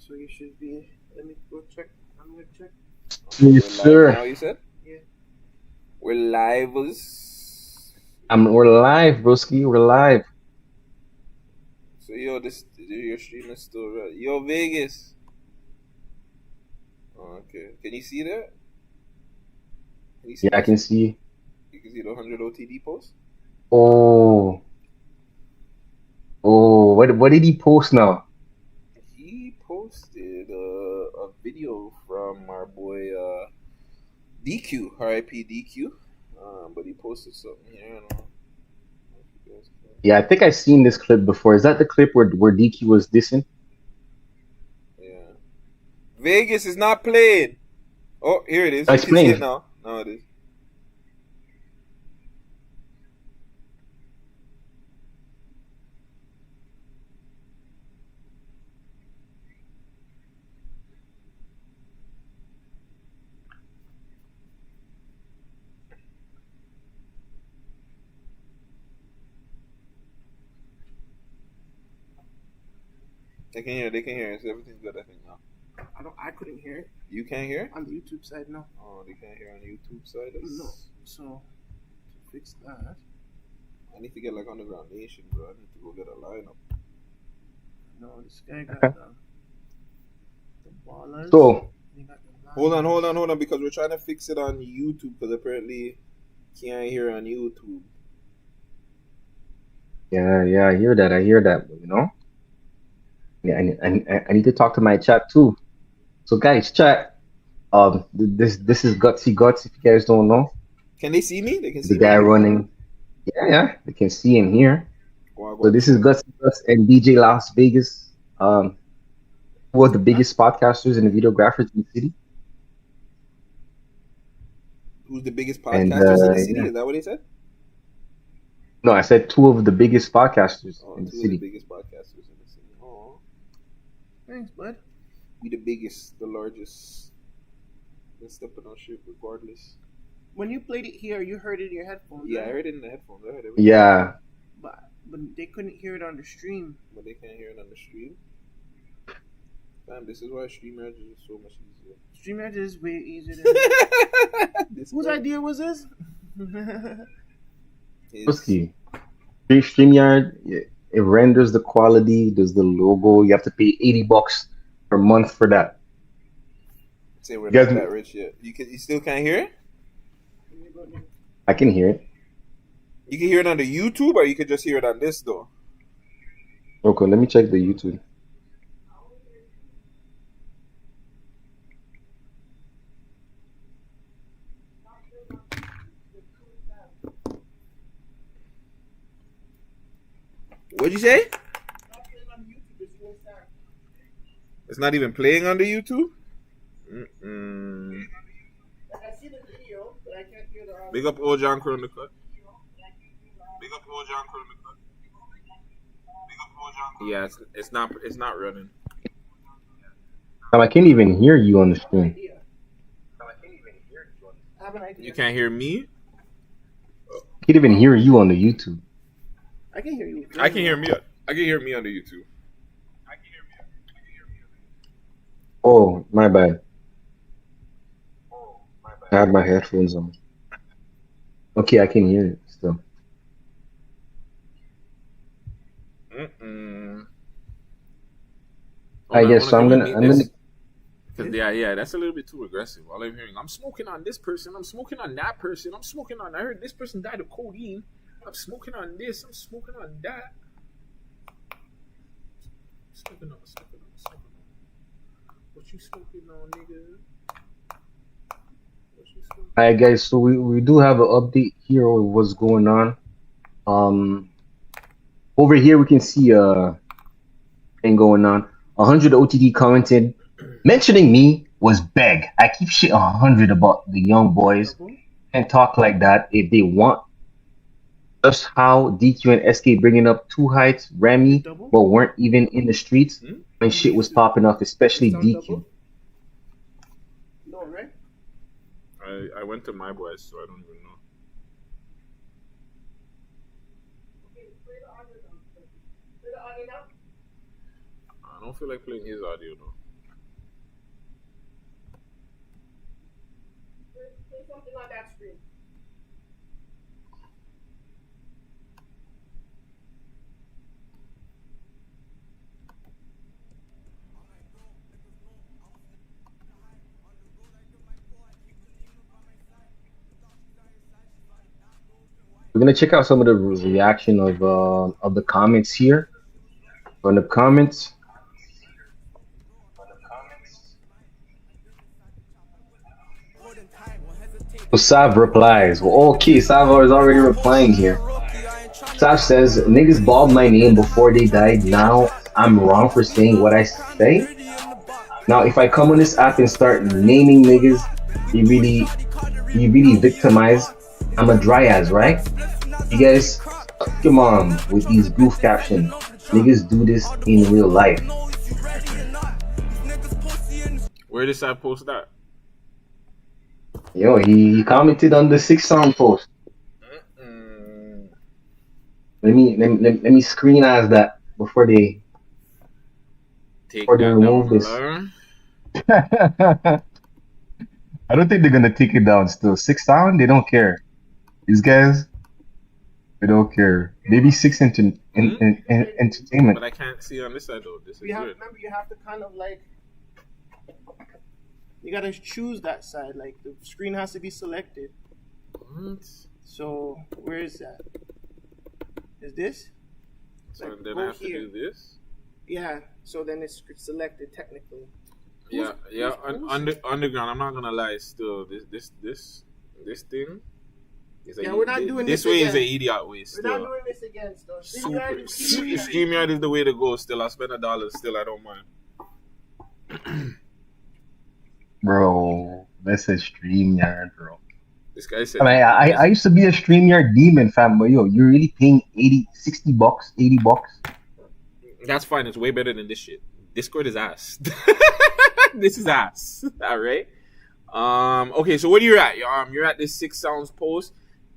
So you should be. Let me go check. I'm gonna check. Okay, Yes, we're live sir. now, you said? Yeah. We're live. We're live, broski. We're live. So, yo, your stream is still right. Yo, Vegas. Oh, okay. Can you see that? Can you see Yeah, I my can see. You can see the 100 OTD post? Oh, what did he post now? He posted a video from our boy DQ, RIP DQ. But he posted something here. I don't know if you guys can. Yeah, I think I've seen this clip before. Is that the clip where DQ was dissing? Yeah. Vegas is not playing. Oh, here it is. You can see it Explain. now. Now it is. They can hear. They can hear. So everything's good. I think now. I couldn't hear it You can't hear? on the YouTube side. No. Oh, they can't hear on the YouTube side. No. So to fix that, I need to get like Underground Nation, bro. I need to go get a lineup. no, this guy got the ballers. So, He got the Hold on, liners. because we're trying to fix it on YouTube because apparently can't hear on YouTube. yeah, I hear that. Yeah, I need to talk to my chat too. So, guys, chat. This is Guttzy. If you guys don't know, Can they see me? They can the see me? guy running. Yeah, they can see and hear. So Wagwan. this is Guts and DJ Las Vegas. Two of the biggest podcasters and videographers in the city. Who's the biggest And podcasters in the city? yeah, Is that what he said? no, I said two of the biggest podcasters Oh, in the two of the city. biggest podcasters in the city. Oh, Thanks, bud. we the biggest, the largest. Been stepping on shit regardless. When you played it here, you heard it in your headphones. Yeah, I right? heard it in the headphones. I heard everything. Yeah, But they couldn't hear it on the stream. But they can't hear it on the stream. Damn, this is why StreamYard is so much easier. StreamYard is way easier than This whose guy idea was this? is Broski. StreamYard, it renders the quality, does the logo. You have to pay $80 per month for that. say we're You not guys, that rich yet. You still can't hear it? I can hear it. You can hear it on the YouTube, or you could just hear it on this though. Okay, let me check the YouTube. What'd you say? It's not even playing on the YouTube. Mm-mm. I see the video, but I can't hear the audio. Big up old John Crow in the cut. Big up old John Crow in the cut. Big up old John Crow. Yeah, it's not running. I can't even hear you on the stream. I have an idea. You can't hear me? I can't even hear you on the YouTube. I can hear you. I can hear me. I can hear me on the YouTube. Oh, my bad. I have my headphones on. Okay, I can hear it still. Mm-mm. I guess so. I'm gonna. Because yeah, that's a little bit too aggressive. All I'm hearing, I'm smoking on this person, I'm smoking on that person, I'm smoking on. I heard this person died of codeine. I'm smoking on this, I'm smoking on that. Smoking on. What you smoking on, nigga? What you smoking? Hi guys, so we do have an update here on what's going on. Over here we can see thing going on. 100 OTD commented, mentioning me was beg. I keep shit on 100 about the young boys and talk like that if they want. Just how DQ and SK bringing up two heights, Remy, but weren't even in the streets when shit was popping off, especially DQ. No, right? I went to my boys, so I don't even know. I don't feel like playing his audio though. We're gonna check out some of the reaction of the comments here. On the comments, so Sav replies. Well, okay, Sav is already replying here. Sav says, "Niggas balled my name before they died. Now I'm wrong for saying what I say. Now if I come on this app and start naming niggas, you really, you really victimize. I'm a dry ass, right? You guys, come on with these goof captions. Niggas do this in real life." Where did I post that? Yo, he commented on the 6 sound post. Let me screenize that before they Take before they that remove down, this. Blur. I don't think they're gonna take it down still. 6 sound, they don't care. These guys, they don't care. Maybe entertainment. But I can't see on this side though. This is weird. Remember, you have to kind of like, you gotta choose that side. Like the screen has to be selected. What? So where is that? Is this? So Like, then go I have here. to do this. Yeah. So then it's selected technically. Yeah, underground. I'm not gonna lie. Still, this thing. Is Yeah, we're not doing this this way again. is an idiot way. We're Still, not doing this again, though. StreamYard is the way to go. Still, I spend $1. Still, I don't mind. Bro, this is StreamYard, bro. This guy said. I mean, I used to be a StreamYard demon fan, but yo, you're really paying $60, $80? That's fine. It's way better than this shit. Discord is ass. This is ass. All right. Okay. So what are you at? You're at this 6 sounds post.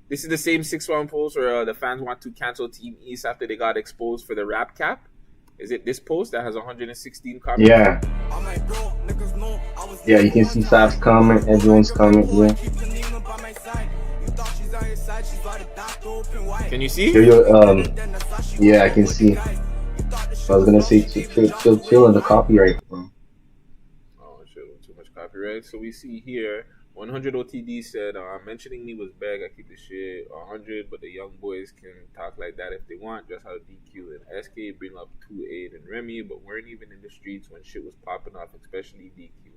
This is the same 6 sound post where the fans want to cancel Team East after they got exposed for the rap cap. Is it this post that has 116 comments? Yeah. Yeah, you can see Sav's comment, everyone's comment here. Can you see? Yeah, I can see. I was gonna say chill on the copyright. Oh shit, too much copyright. So we see here 100 OTD said, mentioning me was bag. I keep the shit 100, but the young boys can talk like that if they want. Just how DQ and SK bring up 2-8 and Remy, but weren't even in the streets when shit was popping off, especially DQ.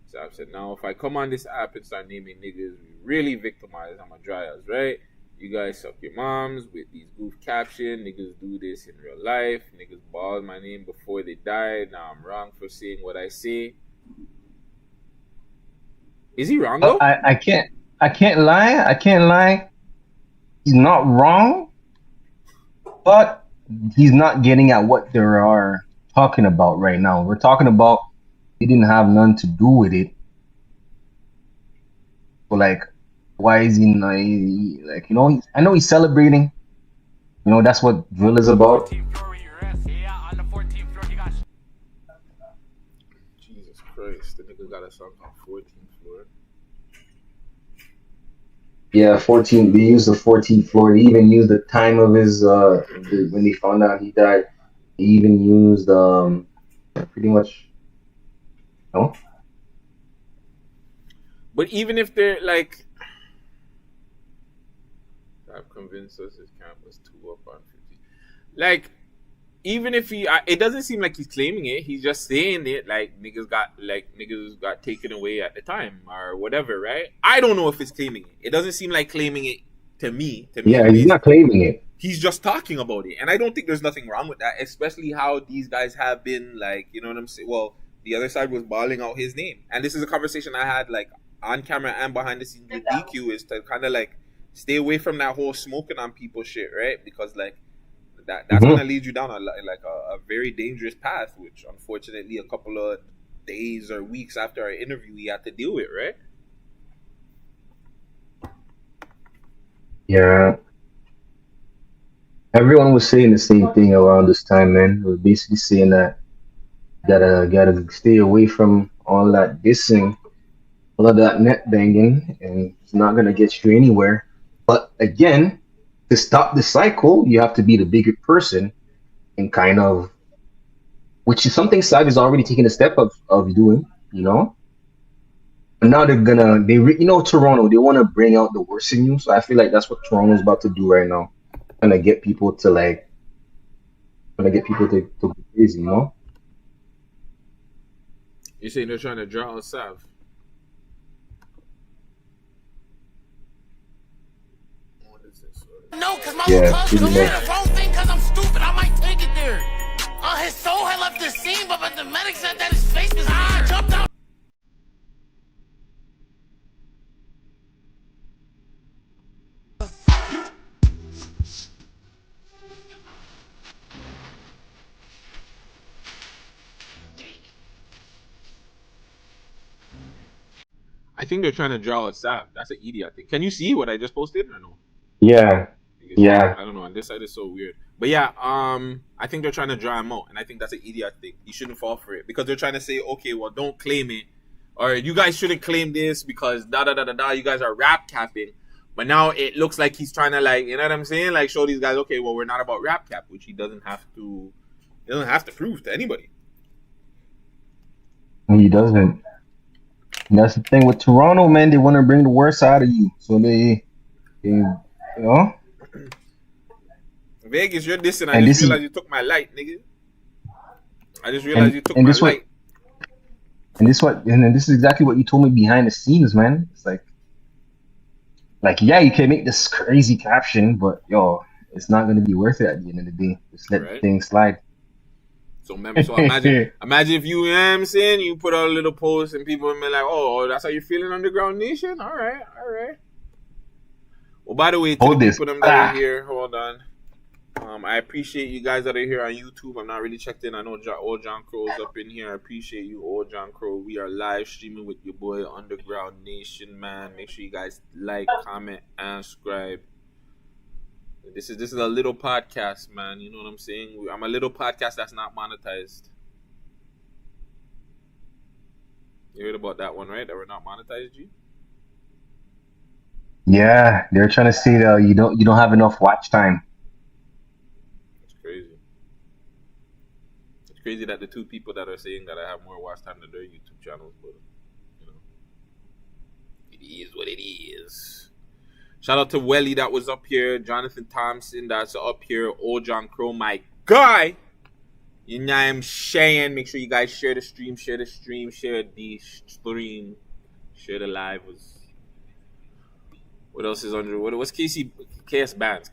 So I've said, now if I come on this app and start naming niggas, we really victimize. I'm a dry ass, right? You guys suck your moms with these goof caption. Niggas do this in real life. Niggas balled my name before they died. Now I'm wrong for saying what I say. Is he wrong though? I can't lie. He's not wrong, but he's not getting at what they are talking about right now. We're talking about he didn't have none to do with it. So like, why is he like, you know? I know he's celebrating. You know, that's what drill is about. Jesus Christ, the nigga got a song on 14th floor. Yeah, 14. They used the 14th floor. They even used the time of his when they found out he died. They even used pretty much. No. But even if they're like, I've convinced us his camp was 2 up on 50. Like, even if it doesn't seem like he's claiming it. He's just saying it like niggas got taken away at the time or whatever, right? I don't know if he's claiming it. It doesn't seem like claiming it to me. Yeah, he's not claiming it. He's just talking about it, and I don't think there's nothing wrong with that. Especially how these guys have been like, you know what I'm saying? Well, the other side was bawling out his name, and this is a conversation I had like on camera and behind the scenes with DQ, is to kind of like stay away from that whole smoking on people shit, right? Because like that's gonna lead you down a very dangerous path, which unfortunately a couple of days or weeks after our interview we had to deal with, right? Yeah. Everyone was saying the same thing around this time, man. We're basically saying that gotta stay away from all that dissing, all of that net banging, and it's not gonna get you anywhere. But again, to stop the cycle, you have to be the bigger person and kind of, which is something Sav is already taking a step of doing, you know? But now Toronto, they want to bring out the worst in you. So I feel like that's what Toronto's about to do right now. Trying to get people to go crazy, you know? You saying they're trying to draw us Sav? What is this? No, because my Yeah, little cousin pretty told me much. the wrong thing because I'm stupid. I might take it there. His soul had left the scene, but the medic said that his face was high. I jumped out. I think they're trying to draw us Sav. That's an idiot thing. Can you see what I just posted or no? Yeah, yeah. I don't know. On this side is so weird. But yeah, I think they're trying to draw him out, and I think that's an idiot thing. He shouldn't fall for it because they're trying to say, okay, well, don't claim it, or you guys shouldn't claim this because da da da da da. You guys are rap capping, but now it looks like he's trying to you know what I'm saying? Like show these guys, okay, well, we're not about rap cap, which he doesn't have to. He doesn't have to prove to anybody. He doesn't. And that's the thing with Toronto, man. They want to bring the worst out of you, so you know. Vegas, you're dissing. I And just this is realized you took my light, nigga. I just realized you took my light. And this is exactly what you told me behind the scenes, man. It's like yeah, you can make this crazy caption, but yo, it's not gonna be worth it at the end of the day. Just let the thing slide. So imagine if you know what I'm saying, you put out a little post and people be like, oh, that's how you're feeling Underground Nation? All right. Well, by the way, to the people that are here, hold on. I appreciate you guys that are here on YouTube. I'm not really checked in. I know old John Crow's up in here. I appreciate you, old John Crow. We are live streaming with your boy Underground Nation, man. Make sure you guys like, comment, and subscribe. This is a little podcast, man. You know what I'm saying? I'm a little podcast that's not monetized. You heard about that one, right? That we're not monetized, G? Yeah, they're trying to say that you don't have enough watch time. It's crazy. It's crazy that the two people that are saying that I have more watch time than their YouTube channels, but you know, it is what it is. Shout out to Welly that was up here. Jonathan Thompson that's up here. Old John Crow, my guy. You know what I'm saying? Make sure you guys share the stream, share the live. What else is under? What's KS Bands?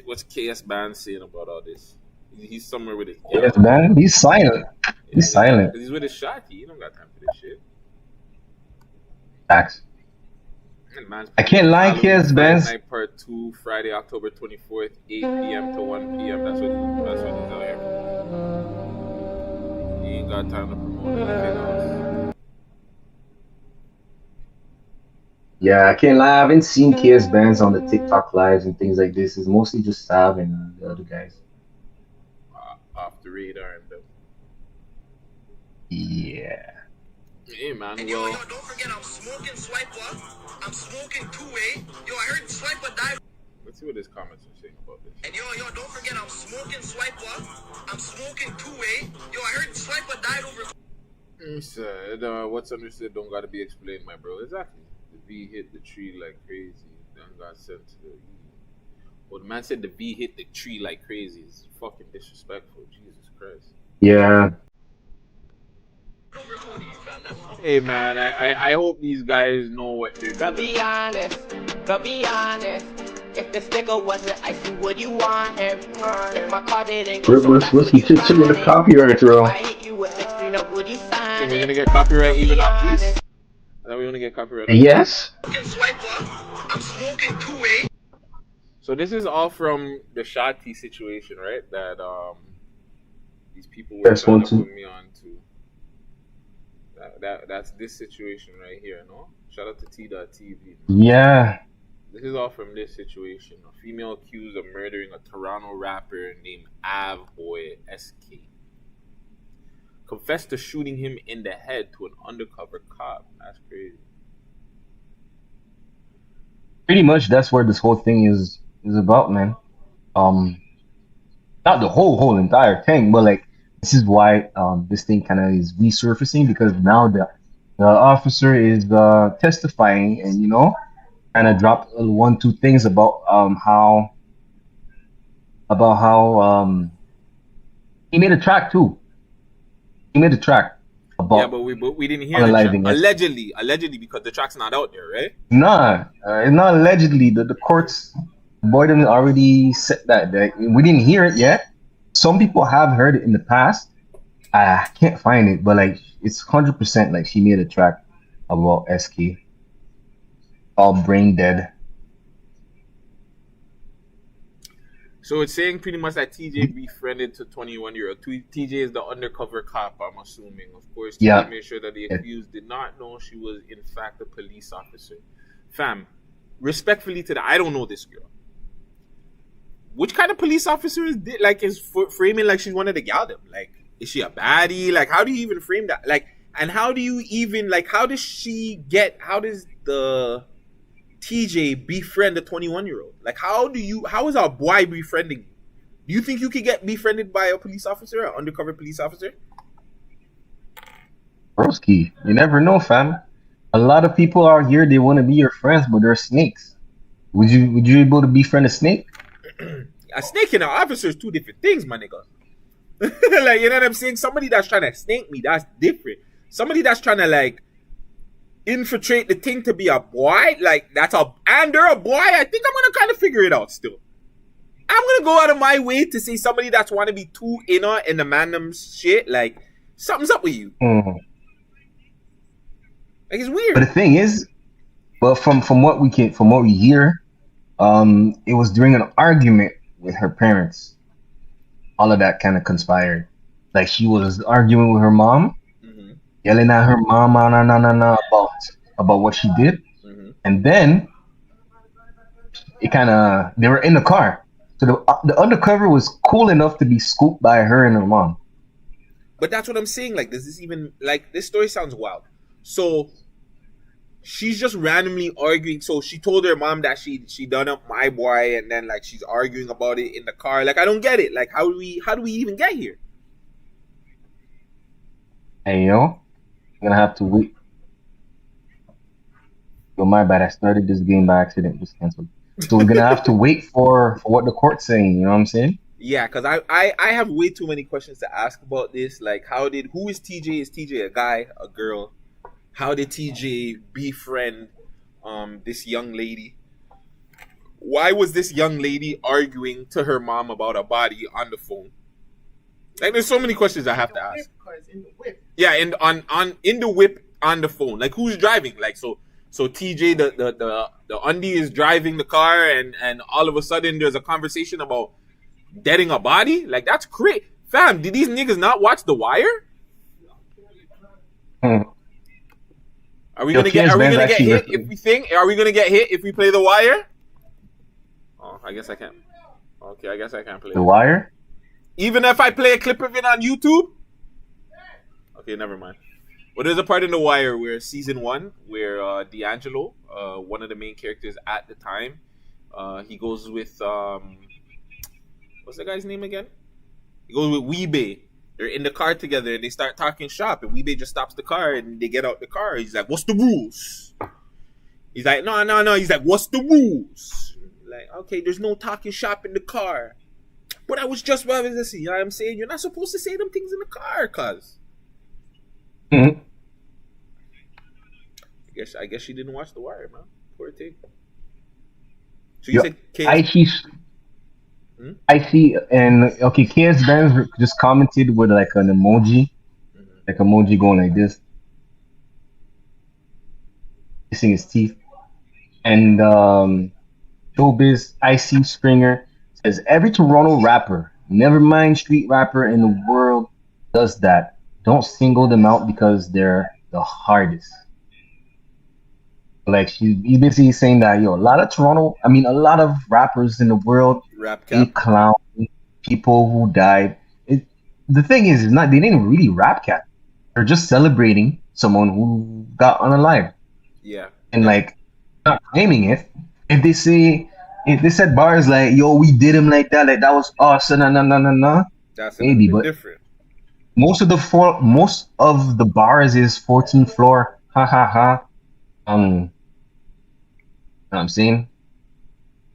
What's KS Bands saying about all this? He's somewhere with his. KS Bands? He's silent. He's silent. He's with his shotty. He don't got time for this shit. Facts. I can't lie, KS Bands. Night Part 2, Friday, October 24th, 8 p.m. to 1 p.m. That's what he's out here. He ain't got time to promote anything else. Yeah, I can't lie. I haven't seen KS Bands on the TikTok lives and things like this. It's mostly just Sav and the other guys. Off the radar and them. Yeah. Hey, man. And yo, don't forget, I'm smoking Swiper. I'm smoking Two-Way. Yo, I heard Swiper died. Let's see what his comments are saying about this. And yo, don't forget, I'm smoking Swiper. I'm smoking Two-Way. Yo, I heard Swiper died over. He said, what's understood don't gotta be explained, my bro. Exactly. The V hit the tree like crazy. Then got sent to the E. Well, the man said the V hit the tree like crazy. It's fucking disrespectful. Jesus Christ. Yeah. Hey man, I hope these guys know what they're doing. Be honest. If the sticker wasn't icy, would you want him? If my car didn't go so fast, What's he chit-chatting with the copyright, bro? I hit you with the screen up, would you sign We're it? gonna get copyright even on these? I thought we were gonna get copyright. Yes. I'm smoking Two-Way. So this is all from the Shotty situation, right? That these people were trying to put me on to. That's this situation right here, no? Shout out to T.TV. Yeah. This is all from this situation. A female accused of murdering a Toronto rapper named Avboy SK confessed to shooting him in the head to an undercover cop. That's crazy. Pretty much that's where this whole thing is about, man. Not the whole entire thing, but like this is why this thing kind of is resurfacing because now the officer is testifying, and kind of dropped one, two things about how he made a track too. He made a track about Yeah, but we didn't hear the track. unaliving it. Allegedly, because the track's not out there, right? Nah, it's not allegedly. The courts, Boyden already said that we didn't hear it yet. Some people have heard it in the past. I can't find it, but like it's 100% like she made a track about SK, all brain dead. So it's saying pretty much that TJ befriended to 21-year-old. TJ is the undercover cop, I'm assuming. Of course, TJ Yeah. made sure that the accused did not know she was in fact a police officer. Fam, respectfully to that, I don't know this girl. Which kind of police officer is framing like she's one of the gal them? Like, is she a baddie? Like, how do you even frame that? Like, and how do you even how does the TJ befriend a 21-year-old? Like, how is a boy befriending you? Do you think you could get befriended by a police officer, an undercover police officer? Broski, you never know, fam. A lot of people out here, they want to be your friends, but they're snakes. Would you be able to befriend a snake? A snake and an officer is two different things, my nigga. Like, you know what I'm saying? Somebody that's trying to snake me, that's different. Somebody that's trying to infiltrate the thing to be a boy, and they're a boy, I think I'm gonna kind of figure it out still. I'm gonna go out of my way to say somebody that's want to be too inner in the mandom's shit, like something's up with you. Mm. Like, it's weird. But the thing is, well, from what we hear, it was during an argument with her parents. All of that kind of conspired. Like, she was arguing with her mom, yelling at her mom about what she did, and then they were in the car. So the undercover was cool enough to be scooped by her and her mom. But that's what I'm saying. Like, does this even this story sounds wild? So she's just randomly arguing. So she told her mom that she done up my boy, and then she's arguing about it in the car. Like, I don't get it. Like, how do we even get here? Hey, I'm gonna have to wait. Yo, my bad. I started this game by accident. Just canceled. So we're gonna have to wait for what the court's saying. You know what I'm saying? Yeah, because I have way too many questions to ask about this. Like, who is TJ? Is TJ a guy, a girl? How did TJ befriend this young lady? Why was this young lady arguing to her mom about a body on the phone? Like, there's so many questions I have to ask. In the whip. Yeah, in the whip on the phone. Like, who's driving? Like, so TJ the undie is driving the car, and all of a sudden there's a conversation about deading a body. Like, that's crazy, fam. Did these niggas not watch The Wire? Are we gonna get hit if we play The Wire? Oh, I guess I can't. Okay, I guess I can't play The Wire. Even if I play a clip of it on YouTube? Okay, never mind. Well, there's a part in The Wire where season 1, where D'Angelo, one of the main characters at the time, he goes with what's the guy's name again? He goes with Weebay. They're in the car together and they start talking shop, and Weebay just stops the car and they get out the car. He's like, "What's the rules?" He's like, No. He's like, "What's the rules?" Like, okay, there's no talking shop in the car. But I was just about to say, you know what I'm saying? You're not supposed to say them things in the car, cuz. Mm-hmm. I guess she didn't watch The Wire, man. Poor thing. So you said I see, and okay, KS Benz just commented with an emoji, emoji going like this, kissing his teeth, and Showbiz IC Springer says every Toronto rapper, never mind street rapper in the world, does that. Don't single them out because they're the hardest. Like, he's basically saying that, a lot of rappers in the world, they clown people who died. The thing is, they didn't really rap cat. They're just celebrating someone who got unalived. Yeah. And not claiming it. If they said bars like, "Yo, we did him like that was us," no. That's maybe, but different. Most of the bars is 14th floor ha ha ha. You know what I'm saying?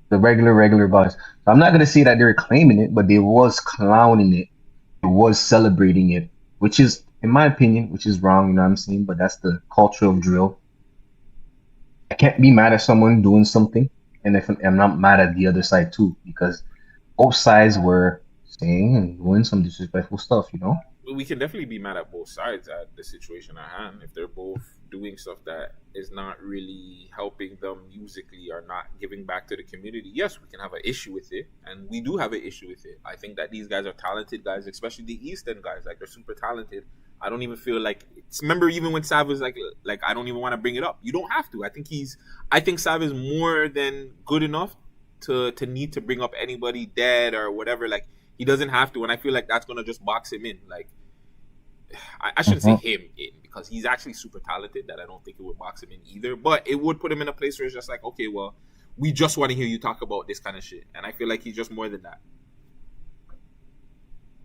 The regular buzz. So I'm not gonna say that they're claiming it, but they was clowning it. It was celebrating it, which is, in my opinion, which is wrong. You know what I'm saying? But that's the culture of drill. I can't be mad at someone doing something, and if I'm not mad at the other side too, because both sides were saying and doing some disrespectful stuff. You know? We can definitely be mad at both sides at the situation at hand if they're both doing stuff that is not really helping them musically or not giving back to the community. Yes, we can have an issue with it, and we do have an issue with it. I think that these guys are talented guys, especially the East End guys. Like, they're super talented. I don't even feel like remember, even when Sav was like I don't even want to bring it up. You don't have to. I think Sav is more than good enough to need to bring up anybody dead or whatever. Like, he doesn't have to, and I feel like that's gonna just box him in. Like, I shouldn't say him in, because he's actually super talented. That I don't think it would box him in either. But it would put him in a place where it's just like, okay, well, we just want to hear you talk about this kind of shit, and I feel like he's just more than that.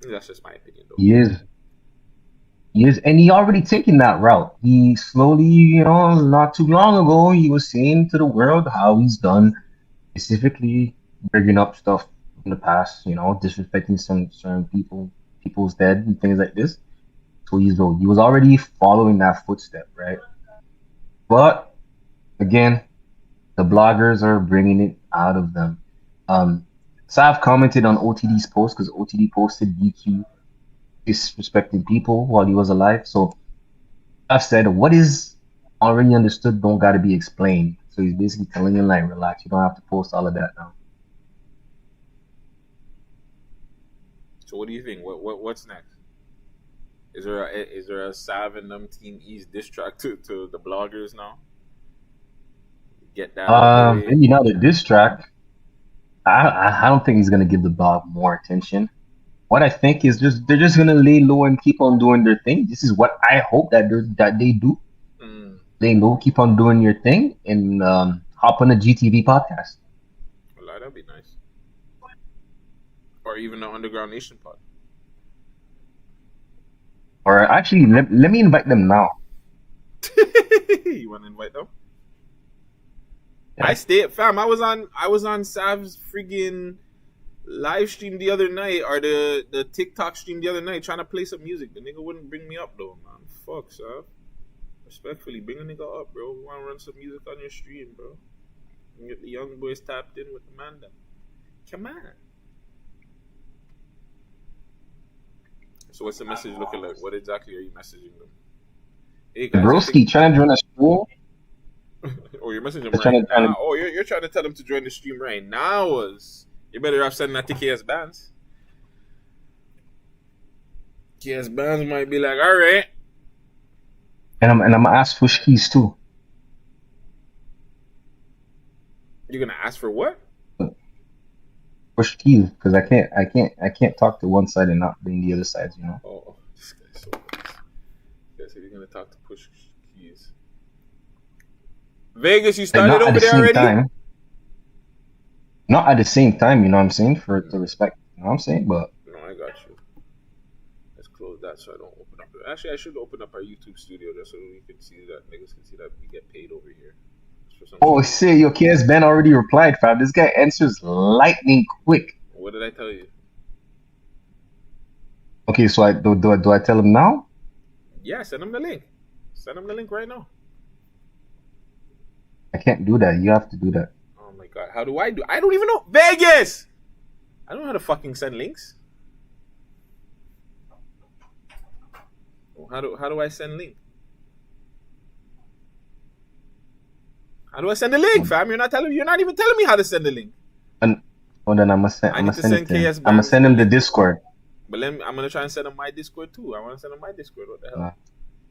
That's just my opinion, though. He is, and he already taken that route. He slowly, you know, not too long ago, he was saying to the world how he's done, specifically bringing up stuff in the past, you know, disrespecting some certain people's dead and things like this. So he was already following that footstep, right? But again, the bloggers are bringing it out of them. Sav commented on OTD's post because OTD posted DQ disrespecting people while he was alive. So I've said, what is already understood don't got to be explained. So he's basically telling you, like, relax, you don't have to post all of that now. So what do you think? What's next? Is there a Sav and them Team East diss track to the bloggers now? Get that. Maybe not a diss track. I don't think he's gonna give the blog more attention. What I think is they're just gonna lay low and keep on doing their thing. This is what I hope that they do. Lay low, keep on doing your thing, and hop on a GTV podcast. Well, that'd be nice. Or even the Underground Nation pod. Or actually, let me invite them now. You want to invite them? Yeah. I stayed, fam. I was on Sav's friggin' live stream the other night, or the TikTok stream the other night, trying to play some music. The nigga wouldn't bring me up though, man. Fuck, Sav. Respectfully, bring a nigga up, bro. We want to run some music on your stream, bro. And get the young boys tapped in with the man them. Come on. So what's the message looking like? What exactly are you messaging them? Hey guys, Broski trying to join the stream. Oh, you're messaging them right now. Oh, you're trying to tell them to join the stream right now. You better off sending that to KS Bands. KS Bands might be like, all right. And I'm gonna ask for keys too. You're gonna ask for what? Push keys, because I can't talk to one side and not bring the other sides, you know. Oh, this guy's so nice. Yeah, so you're gonna talk to Push Keys. Vegas, you started over there already? Time. Not at the same time, you know what I'm saying? For the respect, you know what I'm saying? But no, I got you. Let's close that so I don't open up. Actually, I should open up our YouTube studio just so we can see that niggas can see that we get paid over here. Oh shit, your KS Ben already replied, fam. This guy answers lightning quick. What did I tell you? Okay, so do I tell him now? Yeah, send him the link. Send him the link right now. I can't do that. You have to do that. Oh my god, how do? I don't even know. Vegas! I don't know how to fucking send links. How do I send link? How do I send the link, fam? You're not even telling me how to send the link. And then I'm gonna send him the Discord. But I'm gonna try and send him my Discord too. I want to send him my Discord. What the hell?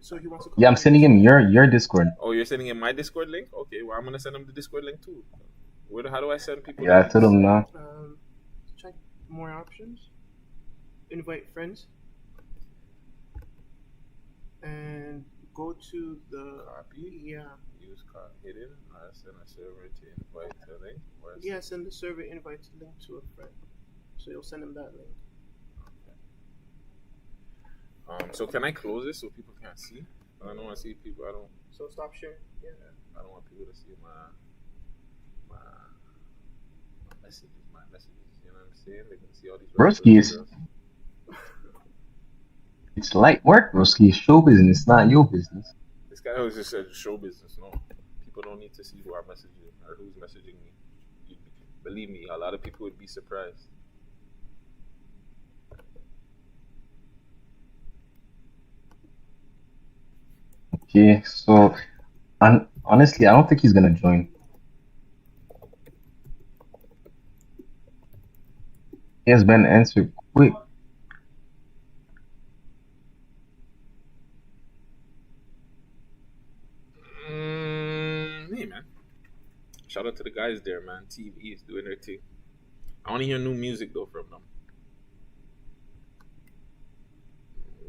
So he wants to. Yeah, I'm sending him your Discord. Oh, you're sending him my Discord link? Okay, well I'm gonna send him the Discord link too. How do I send people? Yeah, I told him now. Check more options. Invite friends. And go to the copy. Yeah. Use hidden. Send a server to invite the link. Yeah, send the server invite link to a friend. So you'll send him that link. Okay. So can I close this so people can't see? I don't want to see people. I don't. So stop sharing. Yeah. I don't want people to see my messages. You know what I'm saying? They can see all these Broski regular is girls. it's light work, Broski. It's show business, not your business. This guy always just said show business. No, people don't need to see who are messaging or who's messaging me. Believe me, a lot of people would be surprised. Okay, so honestly, I don't think he's gonna join. He has been answered quick. Hey man, shout out to the guys there, man. TV is doing their thing. I want to hear new music though from them.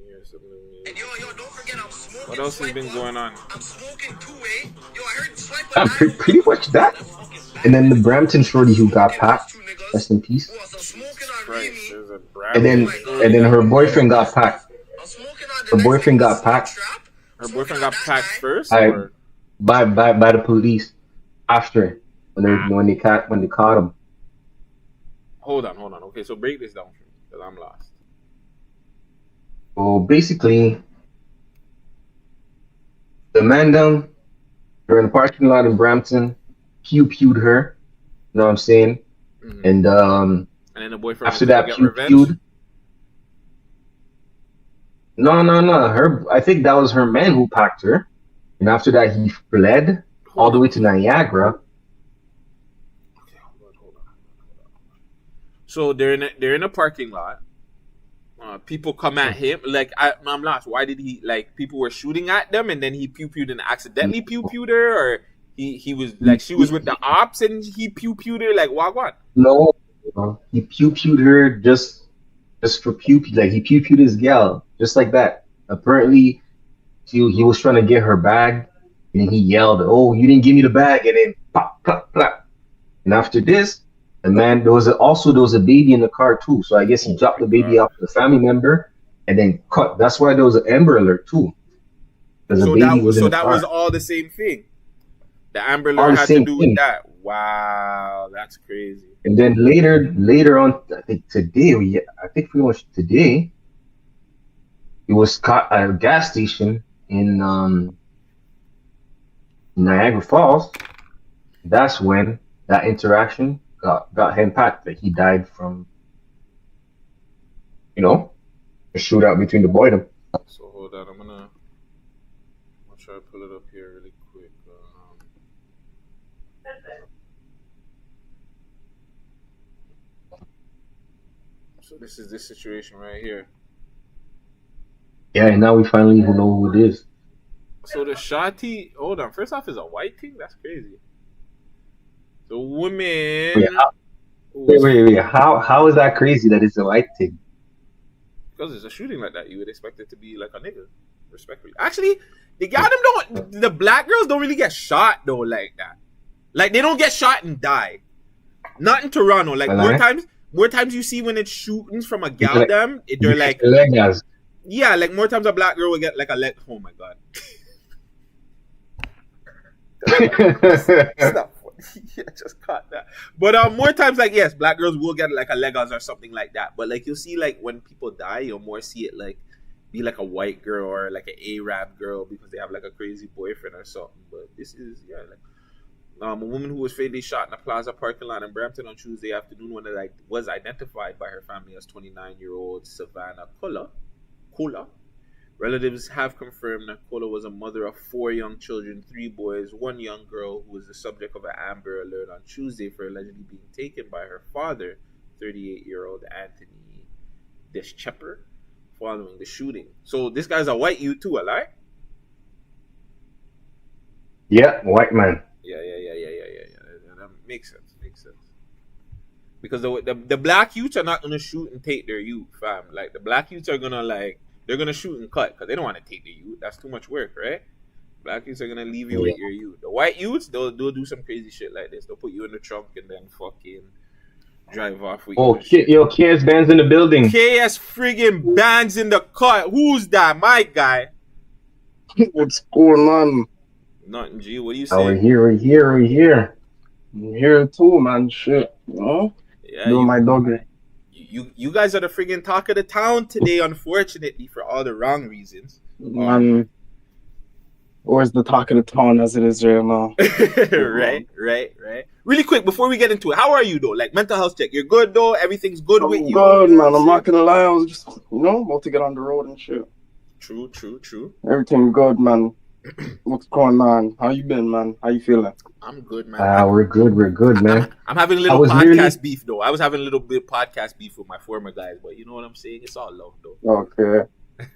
Hear some new music. Yo, don't forget I'm smoking. What else has been going on? I'm smoking two-way. Yo, I heard swipe Pretty much that. And then the Brampton shorty who got packed, rest in peace. Christ, there's a And then her boyfriend got packed. Her boyfriend got packed. Her boyfriend got packed first. By the police after when they caught him. Hold on. Okay, so break this down for me because I'm lost. So basically, the man down, they're in the parking lot in Brampton, pewed her. You know what I'm saying? Mm-hmm. And then the boyfriend after that pewed. No. I think that was her man who packed her. And after that, he fled all the way to Niagara. Okay, hold on. So they're in a parking lot. People come at him. Like I'm lost. Why did he like? People were shooting at them, and then he pewed and accidentally pewed her, or he was like she was with the ops and he pewed her. Like what? No, he pewed her just for pew. Like he pewed his gal just like that. Apparently. He was trying to get her bag, and then he yelled, "Oh, you didn't give me the bag!" And then pop, pop, pop. And after this, the man there was a baby in the car too. So I guess he dropped the baby off to the family member, and then cut. That's why there was an Amber Alert too. So that was all the same thing. The Amber Alert had to do with that. Wow, that's crazy. And then later on, I think today, he was caught at a gas station in Niagara Falls. That's when that interaction got him packed. That he died from, a shootout between the boy and him. So hold on, I'm gonna try to pull it up here really quick. So this is this situation right here. Yeah, and now we finally even know who it is. So the shotty, hold on. First off, is a white thing. That's crazy. The woman. Wait. How is that crazy that it's a white thing? Because it's a shooting like that, you would expect it to be like a nigga, respectfully. Actually, the black girls don't really get shot though like that. Like they don't get shot and die. Not in Toronto. Like more times you see when it's shootings from a gal them, they're like. Yeah, like more times a black girl will get like a leg. Oh my god. Stop. Yeah, just caught that. But more times, like yes, black girls will get like a Legos or something like that. But like you'll see, like when people die, you'll more see it like be like a white girl or like an Arab girl because they have like a crazy boyfriend or something. But this is like a woman who was fatally shot in a plaza parking lot in Brampton on Tuesday afternoon when it was identified by her family as 29-year-old Savannah Kola. Relatives have confirmed that Kola was a mother of 4 young children, 3 boys, 1 young girl who was the subject of an Amber Alert on Tuesday for allegedly being taken by her father, 38-year-old Anthony Deschepper, following the shooting. So this guy's a white youth too, alive? Yeah, white man. Yeah. That makes sense. Because the black youths are not gonna shoot and take their youth, fam. Like the black youths are gonna they're gonna shoot and cut because they don't want to take the youth. That's too much work, right? Black youths are gonna leave you with your youth. The white youths, they'll do some crazy shit like this. They'll put you in the trunk and then fucking drive off with you. Yo, KS Band's in the building. KS friggin' Band's in the cut. Who's that? My guy. What's going on? Nothing, G. What do you Oh, we're say? here, we're here, we're here. I'm here too, man. Shit, you know, Yeah, doing my doggy. you guys are the friggin' talk of the town today, unfortunately, for all the wrong reasons. Man, where's the talk of the town as it is right now? right. Really quick before we get into it, how are you though? Like mental health check, you're good though. Everything's good with I'm you. good, You know man. what I'm not saying? gonna lie. I was just, about to get on the road and shit. True. Everything good, man. What's going on? How you been, man? How you feeling? I'm good, man. We're good, man. I'm having a little podcast beef though. I was having a little bit podcast beef with my former guys, but you know what I'm saying? It's all love though. Okay.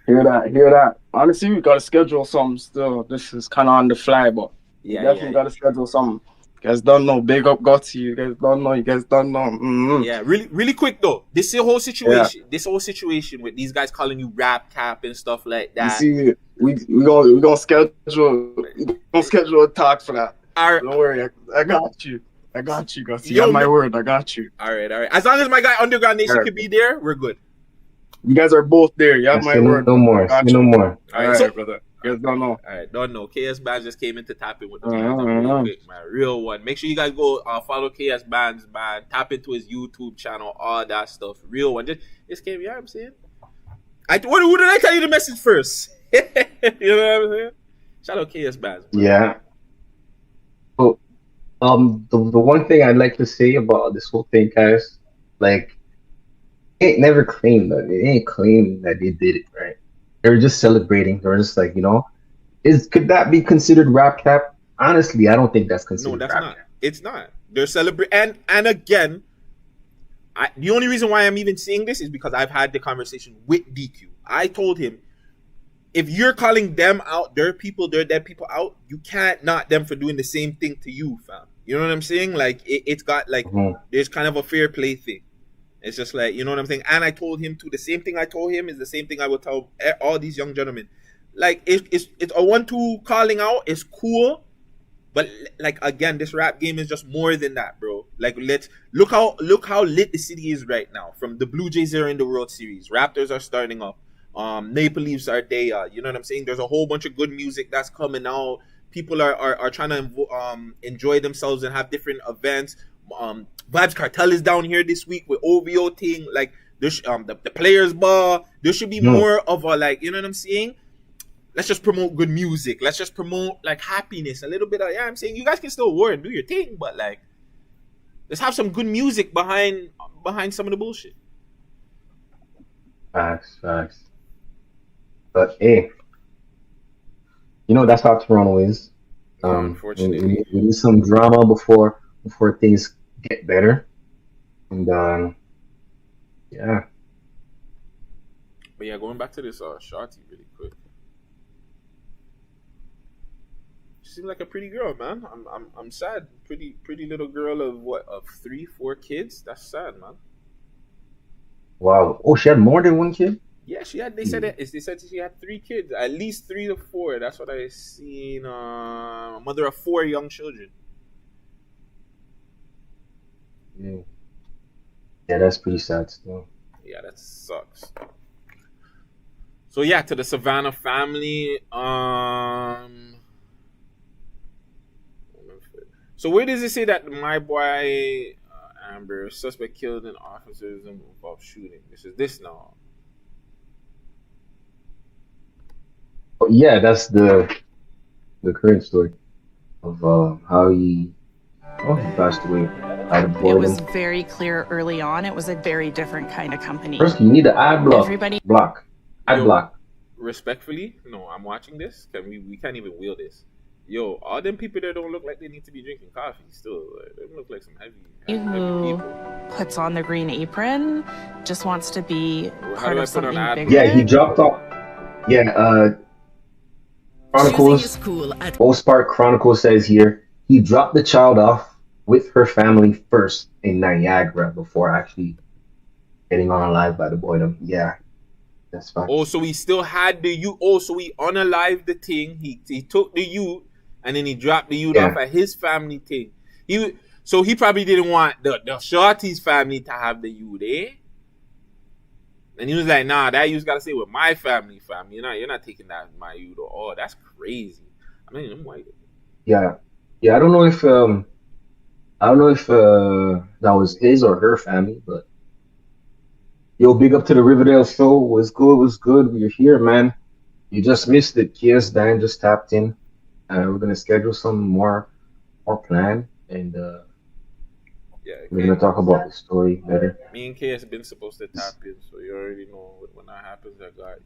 Hear that. Honestly, we gotta schedule something still. This is kind of on the fly, but we definitely gotta schedule something. You guys don't know. Big up Guttzy. You guys don't know. Mm-hmm. Yeah, really quick though. This whole situation with these guys calling you rap cap and stuff like that. You see, we gonna schedule a talk for that. Don't worry, I got you, Guttzy. You have my word. I got you. All right. As long as my guy Underground Nation can be there, we're good. You guys are both there. You have my word. No more. All right, brother. You guys don't know. All right, don't know. KS Bands just came in to tap in with the real quick, man. Real one. Make sure you guys go follow KS Bands, man. Tap into his YouTube channel, all that stuff. Real one. Just came. You know what I'm saying? Who did I tell you the message first? You know what I'm saying? Shout out KS Bands. Bro. Yeah. So, the one thing I'd like to say about this whole thing, guys, like, they ain't never claimed that. They ain't claimed that they did it, right? They were just celebrating. They were just like, could that be considered rap cap? Honestly, I don't think that's considered. No, that's rap not. cap. It's not. They're celebrating, and again, the only reason why I'm even saying this is because I've had the conversation with DQ. I told him, if you're calling them out, their dead people out, you can't knock them for doing the same thing to you, fam. You know what I'm saying? Like it's got like there's kind of a fair play thing. It's just like, you know what I'm saying? And I told him too, the same thing I told him is the same thing I would tell all these young gentlemen. Like, it's a 1-2 calling out. It's cool. But, like, again, this rap game is just more than that, bro. Like, look how lit the city is right now. From the Blue Jays are in the World Series. Raptors are starting up. Maple Leafs are there. You know what I'm saying? There's a whole bunch of good music that's coming out. People are trying to enjoy themselves and have different events. Vibes Cartel is down here this week with OVO thing. Like, there's the players ball. There should be more of a, like, you know what I'm saying? Let's just promote good music. Let's just promote like happiness. A little bit of, I'm saying you guys can still war and do your thing, but like, let's have some good music behind some of the bullshit. Facts. But hey, that's how Toronto is. Unfortunately, we need some drama before things get better. And yeah. But yeah, going back to this Shawty really quick. She seems like a pretty girl, man. I'm sad. Pretty little girl of 3-4 kids. That's sad, man. Wow. Oh, she had more than one kid? Yeah, she had. They said she had 3 kids, at least 3 to 4. That's what I seen. Mother of 4 young children. Yeah, that's pretty sad still. Yeah, that sucks. So yeah, to the Savannah family. So where does it say that my boy Amber suspect killed an officer involved shooting? This is this now. Oh, yeah, that's the current story of how he passed away. It was very clear early on. It was a very different kind of company. First, you need the ad block. Block. Respectfully, no, I'm watching this. We can't even wheel this. Yo, all them people that don't look like they need to be drinking coffee still. They look like some heavy who people. Puts on the green apron, just wants to be part of something bigger. Yeah, he dropped off. Yeah, Chronicles, Most Part Chronicles says here, he dropped the child off with her family first in Niagara before actually getting on alive by the boydom. Yeah, that's fine. Oh, so he still had the youth. Oh, so he unalived the thing. He took the youth and then he dropped the youth off at his family thing. So he probably didn't want the Shorty's family to have the youth, eh? And he was like, nah, that youth got to stay with my family. You're not taking that my youth. Oh, that's crazy. I mean, I'm white. Yeah, yeah. I don't know if that was his or her family, but yo, big up to the Riverdale show. Was good, was good. We're here, man. You just missed it. Kia's Dan just tapped in. We're gonna schedule some more plan, and Yeah, we're gonna talk about the story better. me and K has been supposed to tap in, so you already know when that happens. I got you.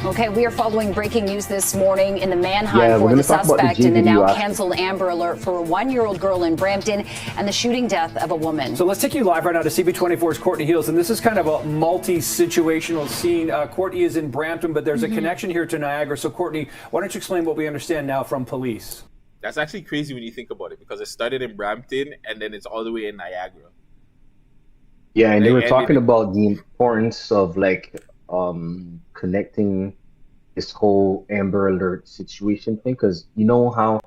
Okay, we are following breaking news this morning in the manhunt Yeah, we're for gonna the talk about the suspect in the JVD now after. canceled Amber Alert for a 1-year-old girl in Brampton and the shooting death of a woman. So let's take you live right now to CB24's Courtney Heels, and this is kind of a multi-situational scene. Courtney is in Brampton, but there's a connection here to Niagara. So Courtney, why don't you explain what we understand now from police? That's actually crazy when you think about it, because it started in Brampton and then it's all the way in Niagara. Yeah, and they They were talking ended it. about the importance of like connecting this whole Amber Alert situation thing, because you know how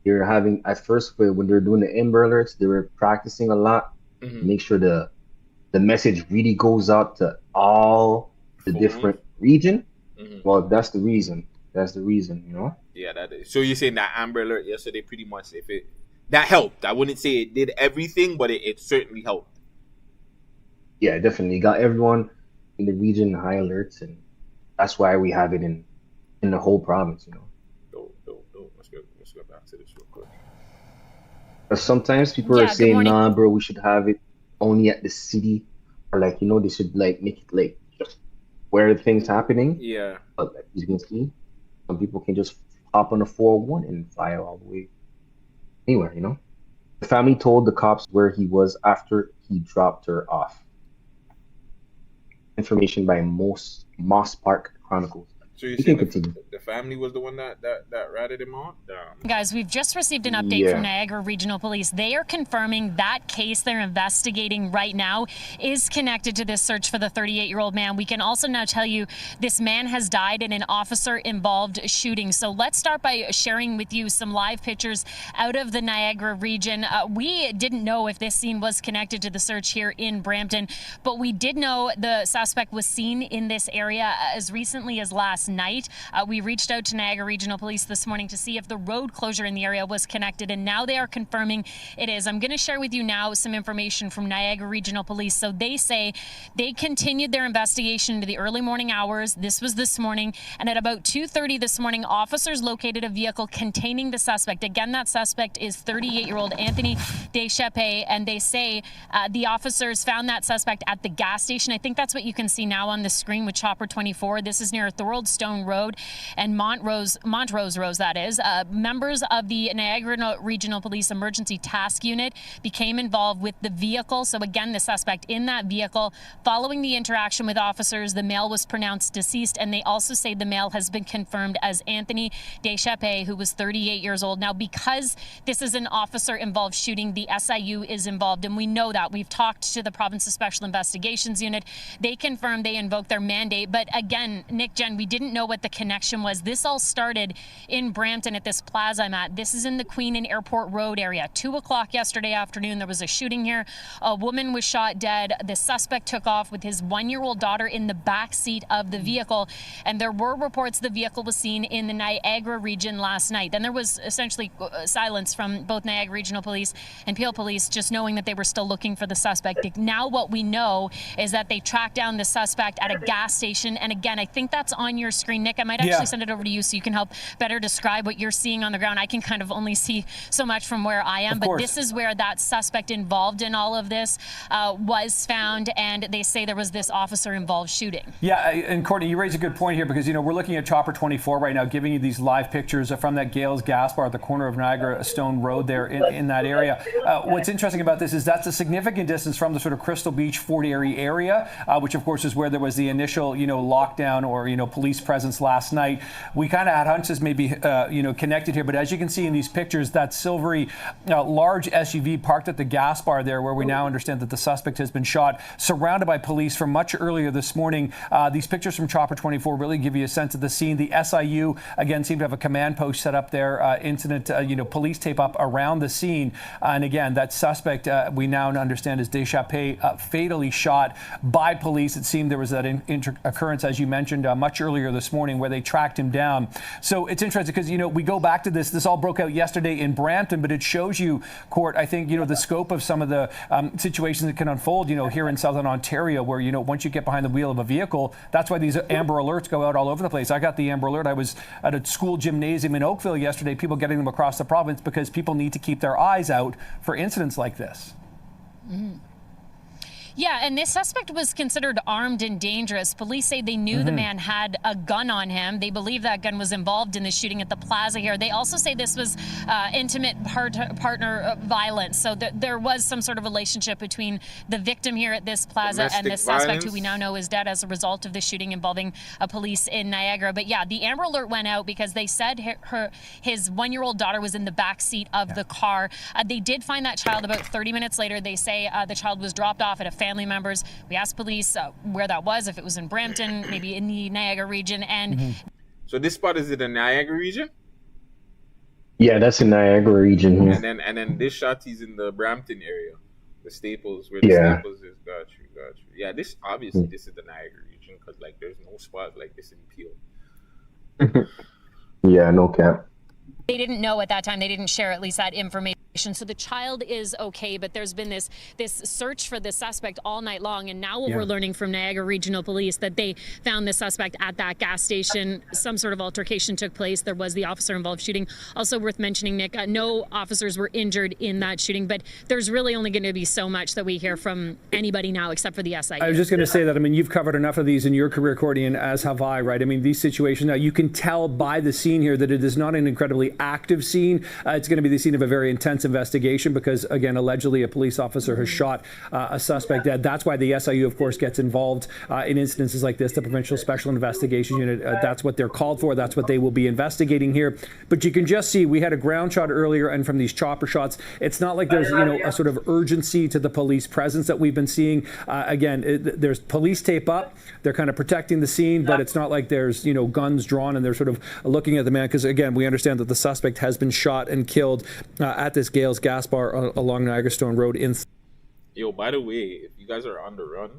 you're having at first when they're doing the Amber Alerts, they were practicing a lot to make sure the message really goes out to all the Phones. different region. Mhm. Well, that's the reason. That's the reason, you know. Yeah, that is. So you're saying that Amber Alert yesterday pretty much, if it that helped. I wouldn't say it did everything, but it certainly helped. Yeah, definitely got everyone in the region high alerts, and that's why we have it in the whole province, you know. Dope. Let's go back to this real quick. But sometimes people are Yeah, good saying, morning. nah, bro, we should have it only at the city, or like, you know, they should like make it like just where the thing's happening. Yeah. But like you can see, some people can just hop on the 401 and fly all the way anywhere, you know. The family told the cops where he was after he dropped her off. Information by Moss Park Chronicles. So you're You can saying continue. the family was the one that ratted him out? Damn. Guys, we've just received an update Yeah. from Niagara Regional Police. They are confirming that case they're investigating right now is connected to this search for the 38-year-old man. We can also now tell you this man has died in an officer-involved shooting. So let's start by sharing with you some live pictures out of the Niagara region. We didn't know if this scene was connected to the search here in Brampton, but we did know the suspect was seen in this area as recently as last night. We reached out to Niagara Regional Police this morning to see if the road closure in the area was connected, and now they are confirming it is. I'm going to share with you now some information from Niagara Regional Police. So they say they continued their investigation into the early morning hours. This was this morning, and at about 2:30 this morning, officers located a vehicle containing the suspect. Again, that suspect is 38-year-old Anthony Deschapes, and they say the officers found that suspect at the gas station. I think that's what you can see now on the screen with Chopper 24. This is near Thorold Stone Road and Montrose Road, that is. Members of the Niagara Regional Police Emergency Task Unit became involved with the vehicle. So again, the suspect in that vehicle. Following the interaction with officers, the male was pronounced deceased, and they also say the male has been confirmed as Anthony Deschapes, who was 38 years old. Now, because this is an officer-involved shooting, the SIU is involved, and we know that. We've talked to the Province's Special Investigations Unit. They confirmed they invoked their mandate. But again, Nick, Jen, we didn't know what the connection was. This all started in Brampton at this plaza I'm at. This is in the Queen and Airport Road area. 2 o'clock yesterday afternoon, there was a shooting here. A woman was shot dead. The suspect took off with his 1-year-old daughter in the back seat of the vehicle. And there were reports the vehicle was seen in the Niagara region last night. Then there was essentially silence from both Niagara Regional Police and Peel Police, just knowing that they were still looking for the suspect. Now what we know is that they tracked down the suspect at a gas station. And again, I think that's on your screen. Nick, I might actually send it over to you so you can help better describe what you're seeing on the ground. I can kind of only see so much from where I am, but this is where that suspect involved in all of this was found, and they say there was this officer-involved shooting. Yeah, and Courtney, you raise a good point here because, you know, we're looking at Chopper 24 right now, giving you these live pictures from that Gales gas bar at the corner of Niagara Stone Road there in that area. What's interesting about this is that's a significant distance from the sort of Crystal Beach, Fort Erie area, which of course is where there was the initial, you know, lockdown or, you know, police police presence last night. We kind of had hunches maybe connected here, but as you can see in these pictures, that silvery large SUV parked at the gas bar there, where we now understand that the suspect has been shot, surrounded by police from much earlier this morning. These pictures from Chopper 24 really give you a sense of the scene. The SIU again seem to have a command post set up there. Incident, police tape up around the scene, and again that suspect we now understand is Deschapé, fatally shot by police. It seemed there was that occurrence, as you mentioned, much earlier this morning, where they tracked him down. So it's interesting because we go back to this. This all broke out yesterday in Brampton, but it shows you, Court, I think the scope of some of the situations that can unfold. Here in Southern Ontario, where once you get behind the wheel of a vehicle, that's why these Amber Alerts go out all over the place. I got the Amber Alert. I was at a school gymnasium in Oakville yesterday. People getting them across the province because people need to keep their eyes out for incidents like this. Mm. Yeah, and this suspect was considered armed and dangerous. Police say they knew the man had a gun on him. They believe that gun was involved in the shooting at the plaza here. They also say this was intimate partner violence. So there was some sort of relationship between the victim here at this plaza and the suspect, who we now know is dead as a result of the shooting involving police in Niagara. But yeah, the Amber Alert went out because they said his 1-year-old daughter was in the back seat of the car. They did find that child about 30 minutes later. They say the child was dropped off at a family members. We asked police where that was, if it was in Brampton, maybe in the Niagara region. And so this spot is in the Niagara region? Yeah, that's in Niagara region. Yeah. And then this shot is in the Brampton area, the Staples, where the Staples is. Got you. Yeah, this obviously this is the Niagara region, because there's no spot like this in Peel. Yeah, no cap. They didn't know at that time. They didn't share at least that information. So the child is okay, but there's been this search for the suspect all night long. And now what we're learning from Niagara Regional Police, that they found the suspect at that gas station. Some sort of altercation took place. There was the officer-involved shooting. Also worth mentioning, Nick, no officers were injured in that shooting, but there's really only going to be so much that we hear from anybody now, except for the SIU. I was just going to say that, you've covered enough of these in your career, Courtney, and as have I, right? These situations, now you can tell by the scene here that it is not an incredibly active scene. It's going to be the scene of a very intense investigation because, again, allegedly a police officer has shot a suspect dead. That's why the SIU, of course, gets involved in instances like this, the Provincial Special Investigation Unit. That's what they're called for. That's what they will be investigating here. But you can just see, we had a ground shot earlier, and from these chopper shots, it's not like there's a sort of urgency to the police presence that we've been seeing. There's police tape up. They're kind of protecting the scene, but it's not like there's guns drawn and they're sort of looking at the man, because, again, we understand that the suspect has been shot and killed at this Gales gas bar along Niagara Stone Road. Yo, by the way, if you guys are on the run,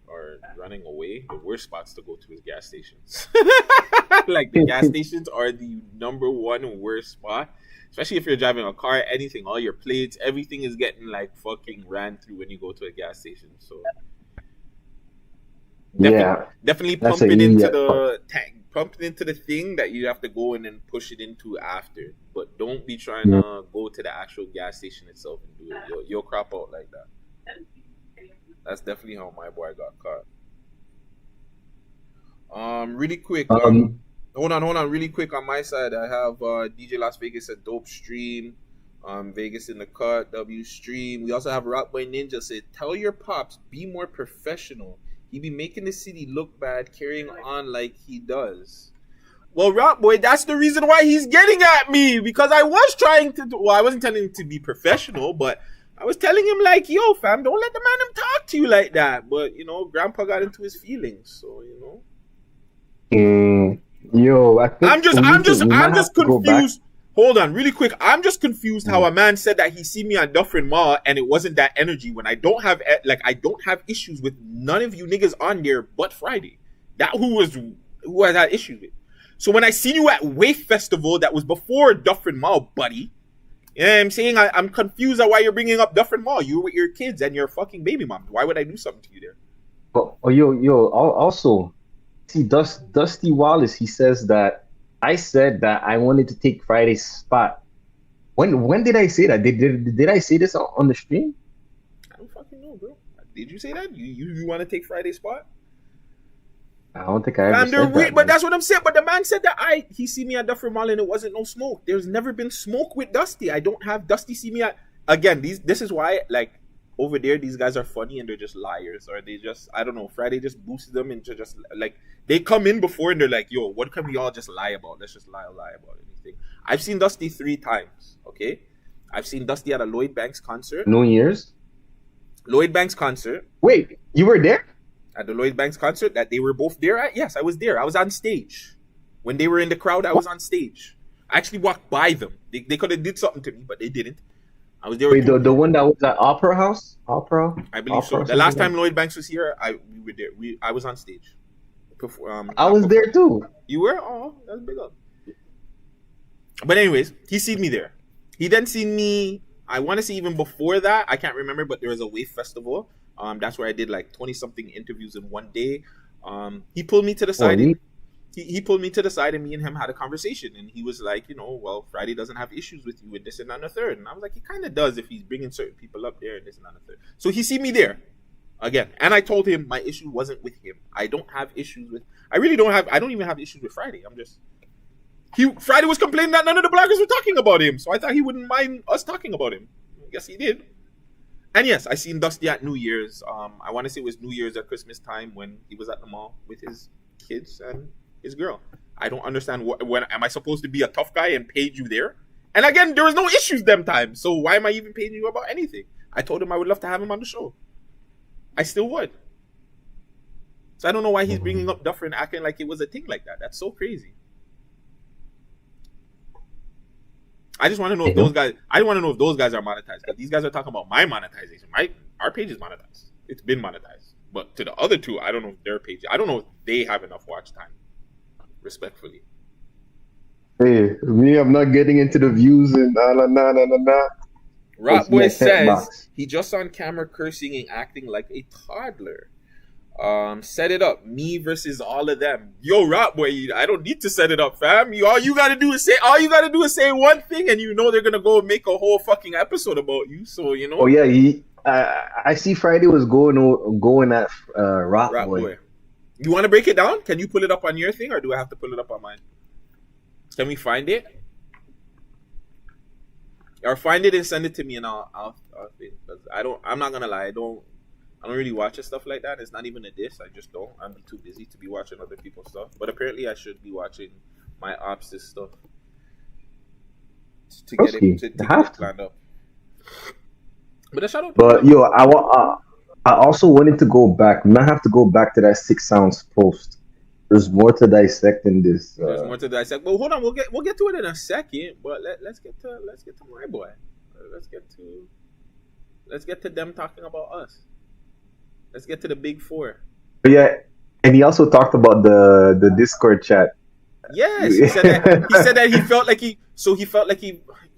or running away, the worst spots to go to is gas stations. The gas stations are the number one worst spot, especially if you're driving a car, anything, all your plates, everything is getting fucking ran through when you go to a gas station. So definitely pump it into the tank. Pump it into the thing that you have to go in and push it into after. But don't be trying to go to the actual gas station itself and do it. You'll crop out like that. That's definitely how my boy got caught. Really quick. Hold on. Really quick on my side, I have DJ Las Vegas, a dope stream. Vegas in the cut, W stream. We also have Rock Boy Ninja said, tell your pops, be more professional. He be making the city look bad, carrying on like he does. Well, Rock Boy, that's the reason why he's getting at me, because I was trying to. Well, I wasn't telling him to be professional, but I was telling him yo, fam, don't let the man talk to you like that. But Grandpa got into his feelings, so Yo, I think I'm just confused. Hold on, really quick. I'm just confused how a man said that he see me on Dufferin Mall and it wasn't that energy, when I don't have issues with none of you niggas on there but Friday. That who I had issues with. So when I seen you at Wave Festival, that was before Dufferin Mall, buddy. You know what I'm saying? I'm confused at why you're bringing up Dufferin Mall. You were with your kids and your fucking baby mom. Why would I do something to you there? Yo. Also, see, Dusty Wallace, he says that I said that I wanted to take Friday's spot. When did I say that? Did I say this on the stream? I don't fucking know, bro. Did you say that? You want to take Friday's spot? I don't think I ever said that. But that's what I'm saying. But the man said that he see me at Dufferin Mall and it wasn't no smoke. There's never been smoke with Dusty. I don't have Dusty see me at. Again, this is why, over there these guys are funny and they're just liars, or they just, I don't know, Friday just boosts them into just like, they come in before and they're like, yo, what can we all just lie about? Let's just lie about anything. I've seen Dusty 3 times, okay? I've seen Dusty at a Lloyd Banks concert. New Year's? Lloyd Banks concert. Wait, you were there? At the Lloyd Banks concert that they were both there at? Yes, I was there. I was on stage. When they were in the crowd, I was on stage. I actually walked by them. They could have did something to me, but they didn't. I was there. Wait, the one that was at Opera House? Opera? I believe Opera so. The last time Lloyd Banks was here, we were there. I was on stage. I was there too. You were? Oh, that's big up. But anyways, he seen me there. He then seen me, I want to say even before that, I can't remember, but there was a Wave Festival. That's where I did like 20-something interviews in one day. He pulled me to the side. He pulled me to the side and me and him had a conversation. And he was like, you know, well, Friday doesn't have issues with you with this and that and the third. And I was like, he kind of does if he's bringing certain people up there and this and that and the third. So he see me there again. And I told him my issue wasn't with him. I don't have issues with, I don't even have issues with Friday. Friday was complaining that none of the bloggers were talking about him. So I thought he wouldn't mind us talking about him. I guess he did. And yes, I seen Dusty at New Year's. I want to say it was New Year's at Christmas time when he was at the mall with his kids and his girl. I don't understand when am I supposed to be a tough guy and paid you there? And again, there was no issues them times. So why am I even paying you about anything? I told him I would love to have him on the show. I still would. So I don't know why he's bringing up Duffer and acting like it was a thing like that. That's so crazy. I just want to know if those guys. I want to know if those guys are monetized, because these guys are talking about my monetization. Right? Our page is monetized. It's been monetized. But to the other two, I don't know if their page. I don't know if they have enough watch time. Respectfully. Hey, me, I'm not getting into the views and nah. Ratboy says he just on camera cursing and acting like a toddler. Set it up. Me versus all of them. Yo, Ratboy, I don't need to set it up, fam. All you gotta do is say one thing, and you know they're gonna go make a whole fucking episode about you. So you know. Oh yeah, I see Friday was going at Ratboy. You want to break it down? Can you pull it up on your thing, or do I have to pull it up on mine? Can we find it? Or find it and send it to me, and I'll think. Because I'm not gonna lie, I don't really watch stuff like that. It's not even a diss. I just don't. I'm too busy to be watching other people's stuff. But apparently, I should be watching my ops' stuff to get it planned up. But shout out. But yo, I also wanted to go back. We might have to go back to that 6 Sounds post. There's more to dissect in this. There's more to dissect. But hold on, we'll get to it in a second. But let's get to my boy. Let's get to them talking about us. Let's get to the big 4. Yeah, and he also talked about the Discord chat. Yes, he said that he felt like you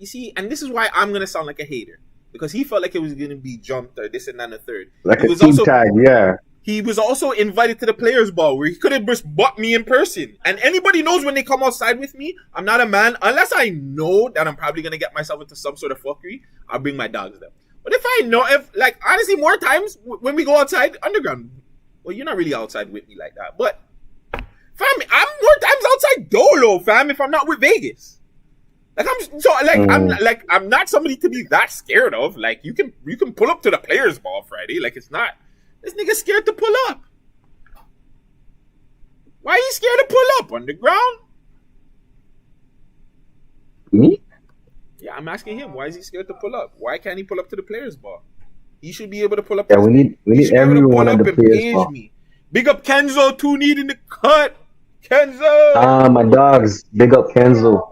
see, and this is why I'm gonna sound like a hater, because he felt like it was gonna be jumped or this and that and the third. Like a team tag, yeah. He was also invited to the Players Ball, where he could have just bought me in person. And anybody knows when they come outside with me, I'm not a man, unless I know that I'm probably gonna get myself into some sort of fuckery. I'll bring my dogs there. But honestly, more times when we go outside underground, well, you're not really outside with me like that, but fam, I'm more times outside dolo, fam, if I'm not with Vegas. I'm not somebody to be that scared of. Like, you can pull up to the Players Ball Friday. Like, it's not, this nigga scared to pull up. Why are you scared to pull up underground? Me? Yeah, I'm asking him. Why is he scared to pull up? Why can't he pull up to the Players Ball? He should be able to pull up. Yeah, we need everyone at the Players Ball. Big up Kenzo, 2 need in the cut. Kenzo. My dogs. Big up Kenzo.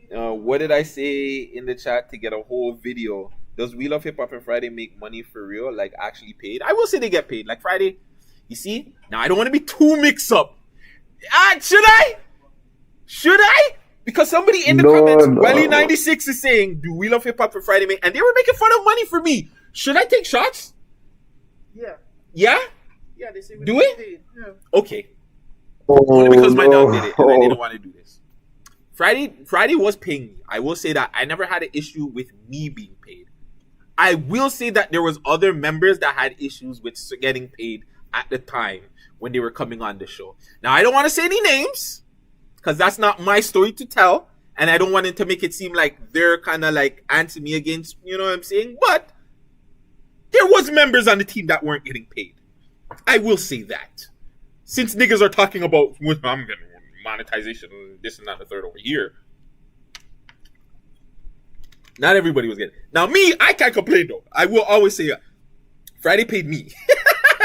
What did I say in the chat to get a whole video? Does We Love Hip Hop and Friday make money for real? Like, actually paid? I will say they get paid. Like Friday, you see? Now, I don't want to be too mixed up. Should I? Because somebody in the comments, Welly96 is saying, do We Love Hip Hop for Friday make? And they were making fun of money for me. Should I take shots? Yeah. Yeah? Yeah, they say we do it? Paid. Yeah. Okay. Only because my dog did it and I didn't want to do this. Friday was paying me. I will say that I never had an issue with me being paid. I will say that there was other members that had issues with getting paid at the time when they were coming on the show. Now, I don't want to say any names, because that's not my story to tell. and I don't want it to make it seem like they're kind of like anti me against, you know what I'm saying? But there was members on the team that weren't getting paid. I will say that. Since niggas are talking about, well, I'm getting monetization, this and that, the third over here. Not everybody was getting. Now me, I can't complain though. I will always say, Friday paid me.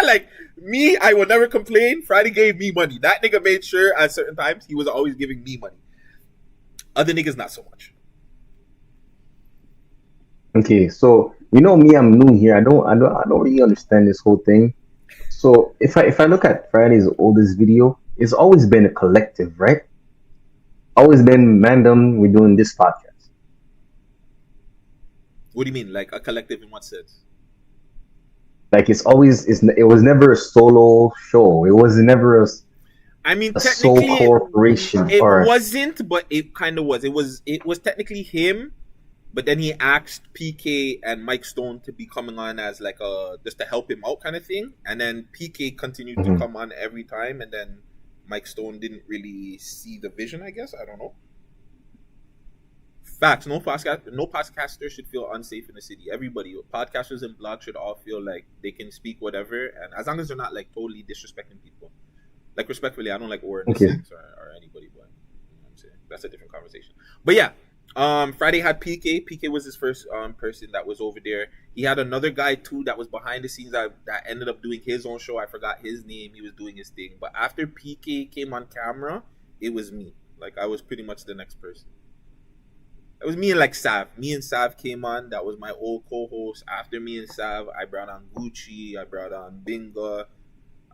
Like, me, I will never complain. Friday gave me money. That nigga made sure at certain times he was always giving me money. Other niggas, not so much. Okay, so you know me, I'm new here. I don't really understand this whole thing. So if I look at Friday's oldest video, it's always been a collective, right? Always been random. We're doing this podcast. What do you mean, like a collective in what sense? Like it was never a solo show. It was never I mean, a sole corporation. It wasn't, but it kind of was. It was technically him, but then he asked PK and Mike Stone to be coming on as like just to help him out kind of thing. And then PK continued to come on every time, and then Mike Stone didn't really see the vision, I guess. I don't know. Facts. No podcaster should feel unsafe in the city. Everybody, podcasters and blogs should all feel like they can speak whatever, and as long as they're not like totally disrespecting people. Like respectfully, I don't like Warren or anybody, but you know what I'm saying, that's a different conversation. But yeah, Friday had PK. PK was his first person that was over there. He had another guy too that was behind the scenes that ended up doing his own show. I forgot his name. He was doing his thing. But after PK came on camera, it was me. Like I was pretty much the next person. It was me and like Sav. Me and Sav came on. That was my old co-host. After me and Sav, I brought on Guttzy. I brought on Binga.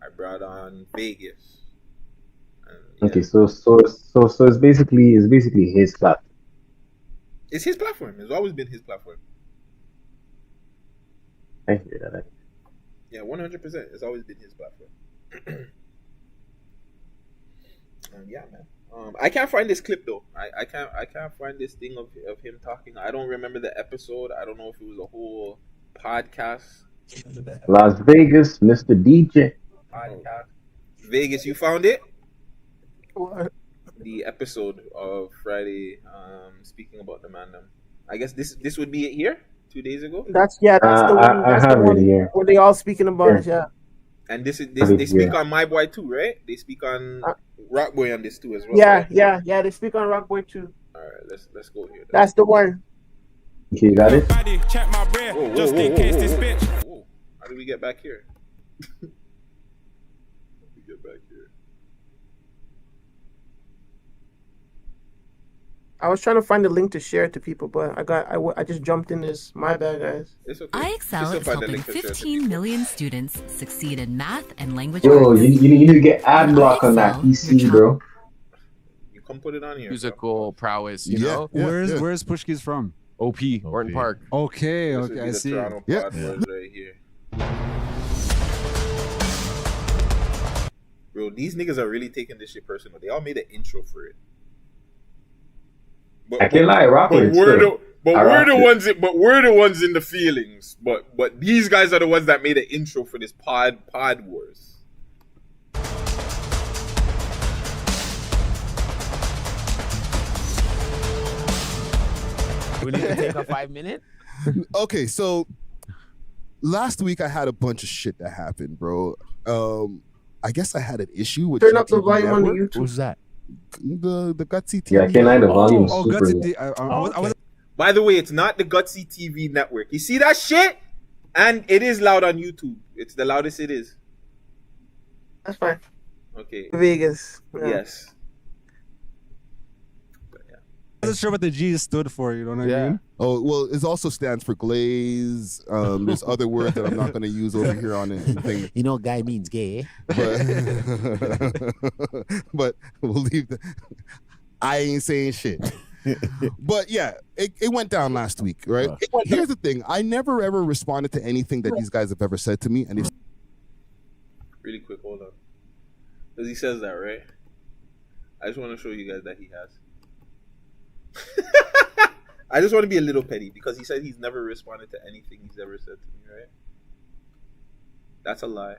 I brought on Vegas. And, yeah. Okay, so it's basically his platform. It's his platform. It's always been his platform. I hear that. Yeah, 100%. It's always been his platform. Yeah, man. I can't find this clip though. I can't find this thing of him talking. I don't remember the episode. I don't know if it was a whole podcast. Las Vegas, Mr. DJ. Podcast. Vegas, you found it? What? The episode of Friday, speaking about the Mandem. I guess this would be it here 2 days ago. That's the one. I have it here. Where they all speaking about it, yeah. And they speak on My Boy too, right? They speak on Rock Boy on this too as well. Yeah, right? yeah. They speak on Rock Boy too. All right, let's go here. That's the one. Okay, you got it. Check my bread, just in case this bitch. Whoa. How do we get back here? I was trying to find a link to share it to people, but I just jumped in this. My bad, guys. It's okay. IXL is helping 15 million students succeed in math and language Yo, arts. you need to get ad block on that PC, bro. You come put it on here. Musical prowess, you know? Where's Pushki's from? OP, Orton Park. Okay, This would be I the see. Toronto pod was right here. Bro, these niggas are really taking this shit personal. They all made an intro for it. I can't lie, we're the ones in the feelings. But these guys are the ones that made an intro for this pod wars. We need to take a 5 minute. Okay, so last week I had a bunch of shit that happened, bro. I guess I had an issue with turn up the volume on the YouTube. Who's that? The Guttzy TV. Yeah, I can't lie, the volume super Gutsy. low. By the way, it's not the Gutsy TV network. You see that shit? And it is loud on YouTube. It's the loudest it is. That's fine. Okay. Vegas. Yeah. Yes. I wasn't sure what the G stood for, you know what I mean? Oh, well, it also stands for glaze. There's other words that I'm not going to use over here on it. Thing. You know, guy means gay. But we'll leave that. I ain't saying shit. But yeah, it went down last week, right? Here's the thing. I never ever responded to anything that these guys have ever said to me. And if Really quick, hold on. Because he says that, right? I just want to show you guys that he has. I just want to be a little petty because he said he's never responded to anything he's ever said to me, right? That's a lie.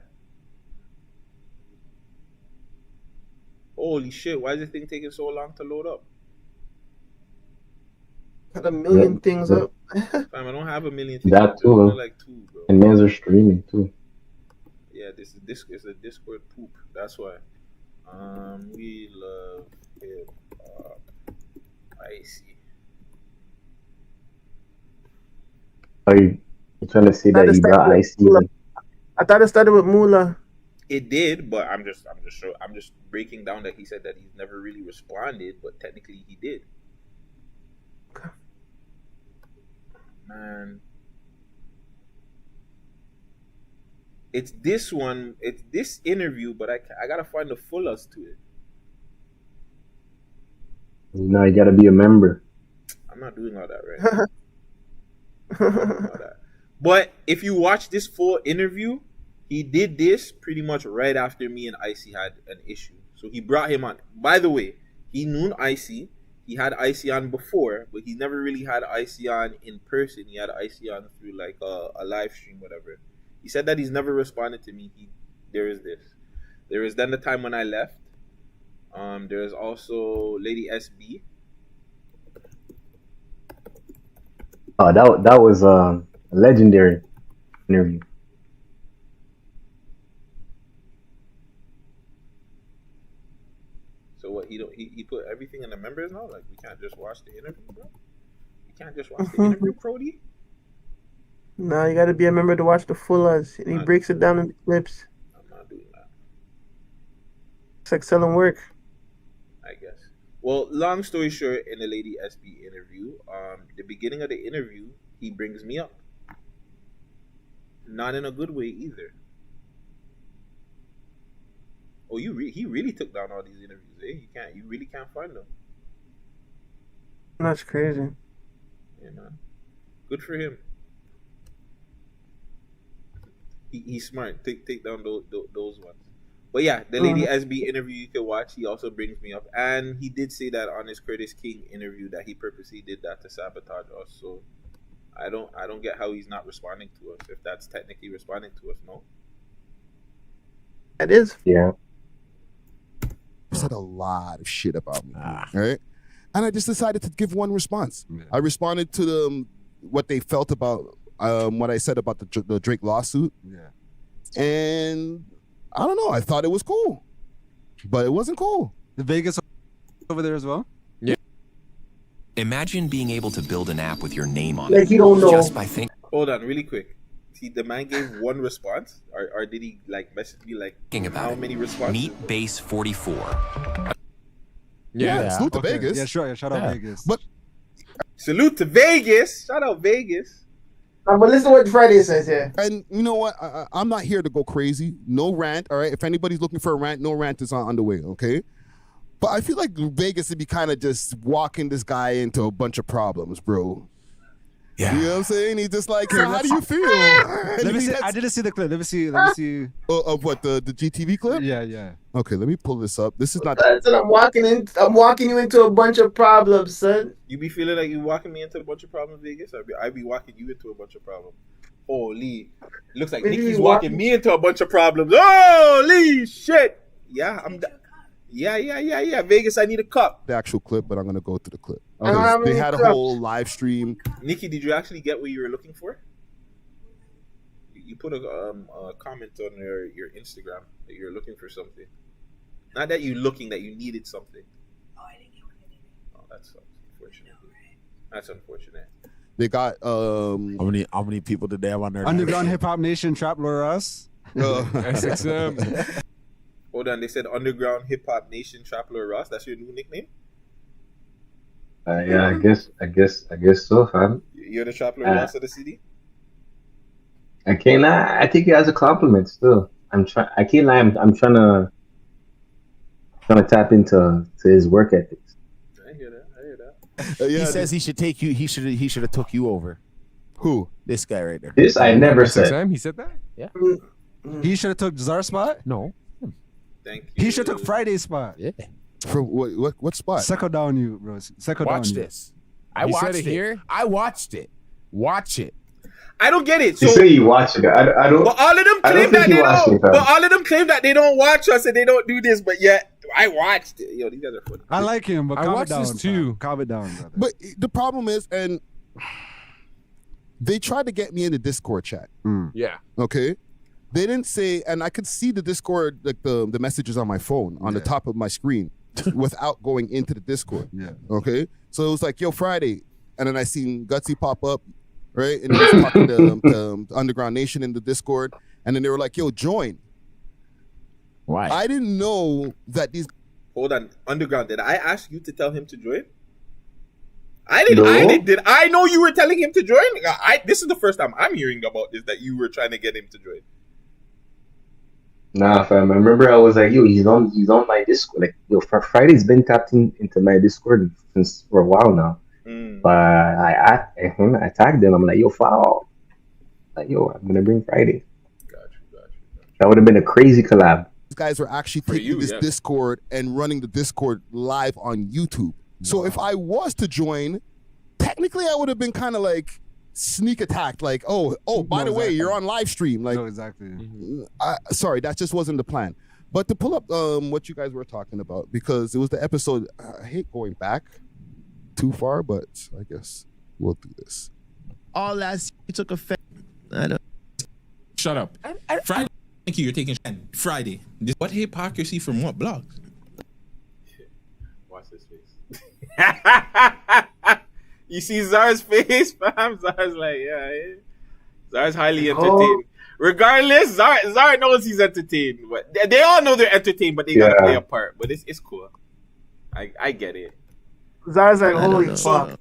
Holy shit, why is this thing taking so long to load up? Had a million things up. Fam, I don't have a million things. That too. Only like 2, bro. And men's are streaming too. Yeah, this is a Discord poop. That's why. We love hip hop. Icy. Are you trying to say that you got icy? I thought it started with Mula. It did, but I'm just breaking down that he said that he's never really responded, but technically he did. Okay. Man, it's this one. It's this interview, but I gotta find the full us to it. No, you gotta be a member. I'm not doing all that right now. I'm not doing all that. But if you watch this full interview, he did this pretty much right after me and Icy had an issue. So he brought him on. By the way, he knew Icy. He had Icy on before, but he never really had Icy on in person. He had Icy on through like a live stream, whatever. He said that he's never responded to me. There is this. There is then the time when I left. There is also Lady SB. Oh, that was a legendary interview. So what he put everything in the members now? Like we can't just watch the interview, bro? We can't just watch the interview, Prody? No, you gotta be a member to watch the full us. He breaks it down into clips. I'm not doing that. It's like selling work. I guess. Well, long story short, in the Lady SB interview, the beginning of the interview, he brings me up. Not in a good way either. Oh, he really took down all these interviews. Eh? You really can't find them. That's crazy. Yeah, man. Good for him. He's smart. Take down those ones. But yeah, the Lady SB interview you can watch. He also brings me up, and he did say that on his Curtis King interview that he purposely did that to sabotage us. So I don't get how he's not responding to us. If that's technically responding to us, no. It is. Yeah. Said a lot of shit about me, right? And I just decided to give one response. Yeah. I responded to them what they felt about what I said about the Drake lawsuit. Yeah. And I don't know. I thought it was cool, but it wasn't cool. The Vegas over there as well. Yeah. Imagine being able to build an app with your name on like it. You don't know. Just by thinking. Hold on, really quick. See, the man gave one response, or did he like message me like about how many responses? Meet Base 44. Yeah. Salute to Vegas. Yeah, sure. Shout out Vegas. But salute to Vegas. Shout out Vegas. But listen to what Friday says here. And you know what? I'm not here to go crazy. No rant, all right? If anybody's looking for a rant, no rant is on the way, okay? But I feel like Vegas would be kind of just walking this guy into a bunch of problems, bro. Yeah. You know what I'm saying? He's just like, hey, how do you feel? Let me see. I didn't see the clip. Let me see. Of what, the GTV clip? Yeah. Okay, let me pull this up. This is not. I'm walking you into a bunch of problems, son. You be feeling like you walking me into a bunch of problems, Vegas? I be walking you into a bunch of problems. Holy, looks like Nikki's walking me into a bunch of problems. Holy shit! Yeah, Yeah. Vegas, I need a cup. The actual clip, but I'm gonna go to the clip. They had a whole live stream. Nikki, did you actually get what you were looking for? You put a comment on your Instagram that you're looking for something. Not that you're looking, that you needed something. Oh, I didn't get what I needed. Oh, that's unfortunate. That's unfortunate. They got how many people did they have on their Underground Hip Hop Nation Trap Lure Us? SXM. Hold on, they said Underground Hip Hop Nation Trappler Ross. That's your new nickname? Yeah, I guess so, fam. You're the Trappler Ross of the city? I can't lie. I take it as a compliment still. I can't lie. I'm trying to tap into his work ethics. I hear that. He says he should take you. He should have took you over. Who? This guy right there. This I never said. He said that. Yeah. He should have took Czar's spot. No. Thank you. He should have took Friday's spot. Yeah. For what spot? Second down you, bro. Watch this. I watched it here. I watched it. Watch it. I don't get it. So you say you watch it. I don't. But all of them claim that they don't. But all of them claim that they don't watch us and they don't do this. But yet I watched it. Yo, these guys are funny. I like him, but I calm it watched down, this too. fam. Calm it down, brother. But the problem is, and they tried to get me in the Discord chat. Yeah. Okay. They didn't say, and I could see the Discord, like the messages on my phone on the top of my screen without going into the Discord. Yeah. Okay. So it was like, yo, Friday. And then I seen Gutsy pop up, right? And he was talking to Underground Nation in the Discord. And then they were like, yo, join. Why? I didn't know that these. Hold on, Underground. Did I ask you to tell him to join? I didn't. Did I know you were telling him to join? This is the first time I'm hearing about this, that you were trying to get him to join. Nah, fam. I remember I was like, yo, he's on my Discord. Like, yo, Friday's been tapped into my Discord since for a while now. But I tagged him. I'm like, yo, follow. Like, yo, I'm gonna bring Friday. Gotcha. That would have been a crazy collab. These guys were actually taking this Discord and running the Discord live on YouTube. So if I was to join, technically I would have been kind of like sneak attacked. Like, by the way, you're on live stream. Like, exactly. Sorry, that just wasn't the plan. But to pull up what you guys were talking about, because it was the episode. I hate going back too far, but I guess we'll do this. All last you took offense. I don't. Shut up. Friday. Thank you. You're taking Friday. What hypocrisy from what blogs? Watch this face. You see Zar's face, fam? Zar's like, yeah. Zar's highly entertained. Regardless, Zar knows he's entertained. But they all know they're entertained, but they gotta play a part. But it's cool. I get it. Zar's like, holy fuck.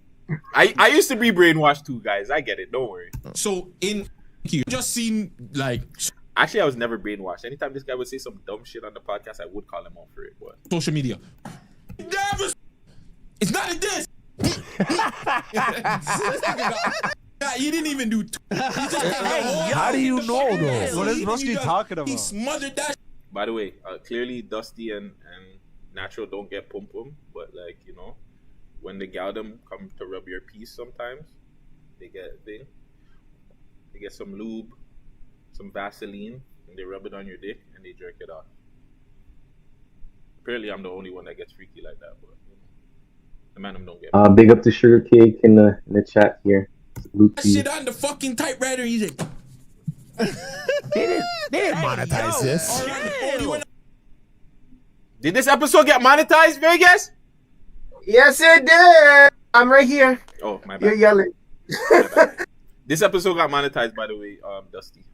I used to be brainwashed too, guys. I get it. Don't worry. So you just seen like. Actually, I was never brainwashed. Anytime this guy would say some dumb shit on the podcast, I would call him out for it. But social media. It's not a diss. He didn't even do. How do you know though? What is Rusky talking about? He smothered that. By the way, clearly Dusty and Natural don't get pum pum, but like, you know, when the gal them come to rub your piece, sometimes they get some lube, some Vaseline, and they rub it on your dick and they jerk it off. Apparently, I'm the only one that gets freaky like that, but you know, the man don't get. Big up to Sugar Cake in the chat here. That shit on the fucking typewriter. He's like, they didn't monetize this. Did this episode get monetized, Vegas? Yes, it did. I'm right here. Oh, my bad. You're yelling. My bad. This episode got monetized, by the way, Dusty.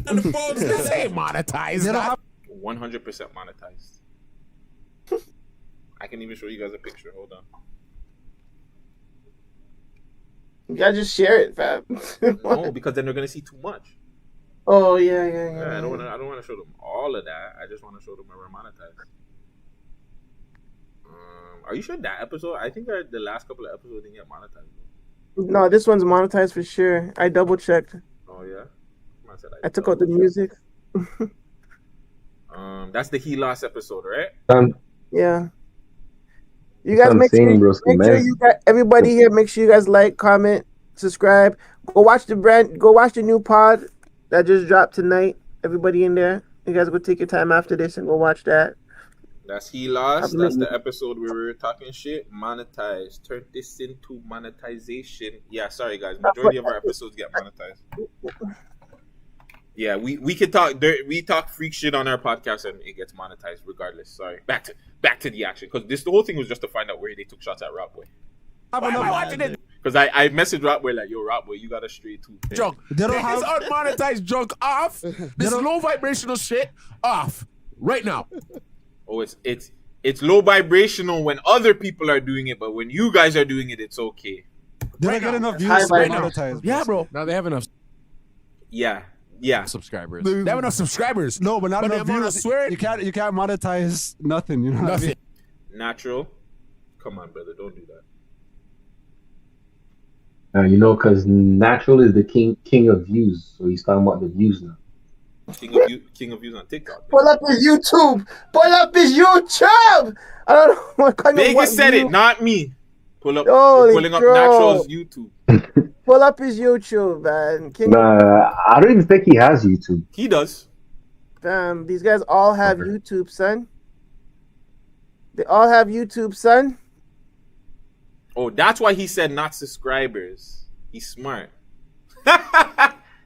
Say monetized. 100% monetized. I can even show you guys a picture. Hold on. You gotta just share it, fam. No, because then they're gonna see too much. Oh yeah. I don't want to show them all of that. I just want to show them where we're monetized. Are you sure that episode? I think the last couple of episodes didn't get monetized. No, this one's monetized for sure. I double checked. Oh yeah. I took out the music. That's the He Lost episode, right? Yeah. You guys make sure you got everybody here. Make sure you guys like, comment, subscribe. Go watch the new pod that just dropped tonight. Everybody in there. You guys go take your time after this and go watch that. That's He Lost. That's the episode where we were talking shit. Monetize. Turn this into monetization. Yeah, sorry guys. Majority of our episodes get monetized. Yeah, we can talk. We talk freak shit on our podcast and it gets monetized regardless. Sorry. Back to the action, because the whole thing was just to find out where they took shots at Rockboy. Why am I watching it? Because I messaged Rockboy like, yo, Rockboy, you got a straight too. Junk. This unmonetized junk off. This low vibrational shit off right now. Oh, it's low vibrational when other people are doing it, but when you guys are doing it, it's okay. They don't get enough views to monetize. Yeah, bro. Now they have enough. Yeah. Subscribers. They have enough subscribers. No, but not enough views. Swear you can't monetize nothing. You know what I mean? Natural. Come on, brother. Don't do that. You know, because Natural is the king of views, so he's talking about the views now. King of views on TikTok. Pull up his YouTube. I don't know what kind Vegas said it, not me. Pulling up Natural's YouTube. Pull up his YouTube, man. I don't even think he has YouTube. He does. These guys all have YouTube, son. They all have YouTube, son. Oh, that's why he said not subscribers. He's smart.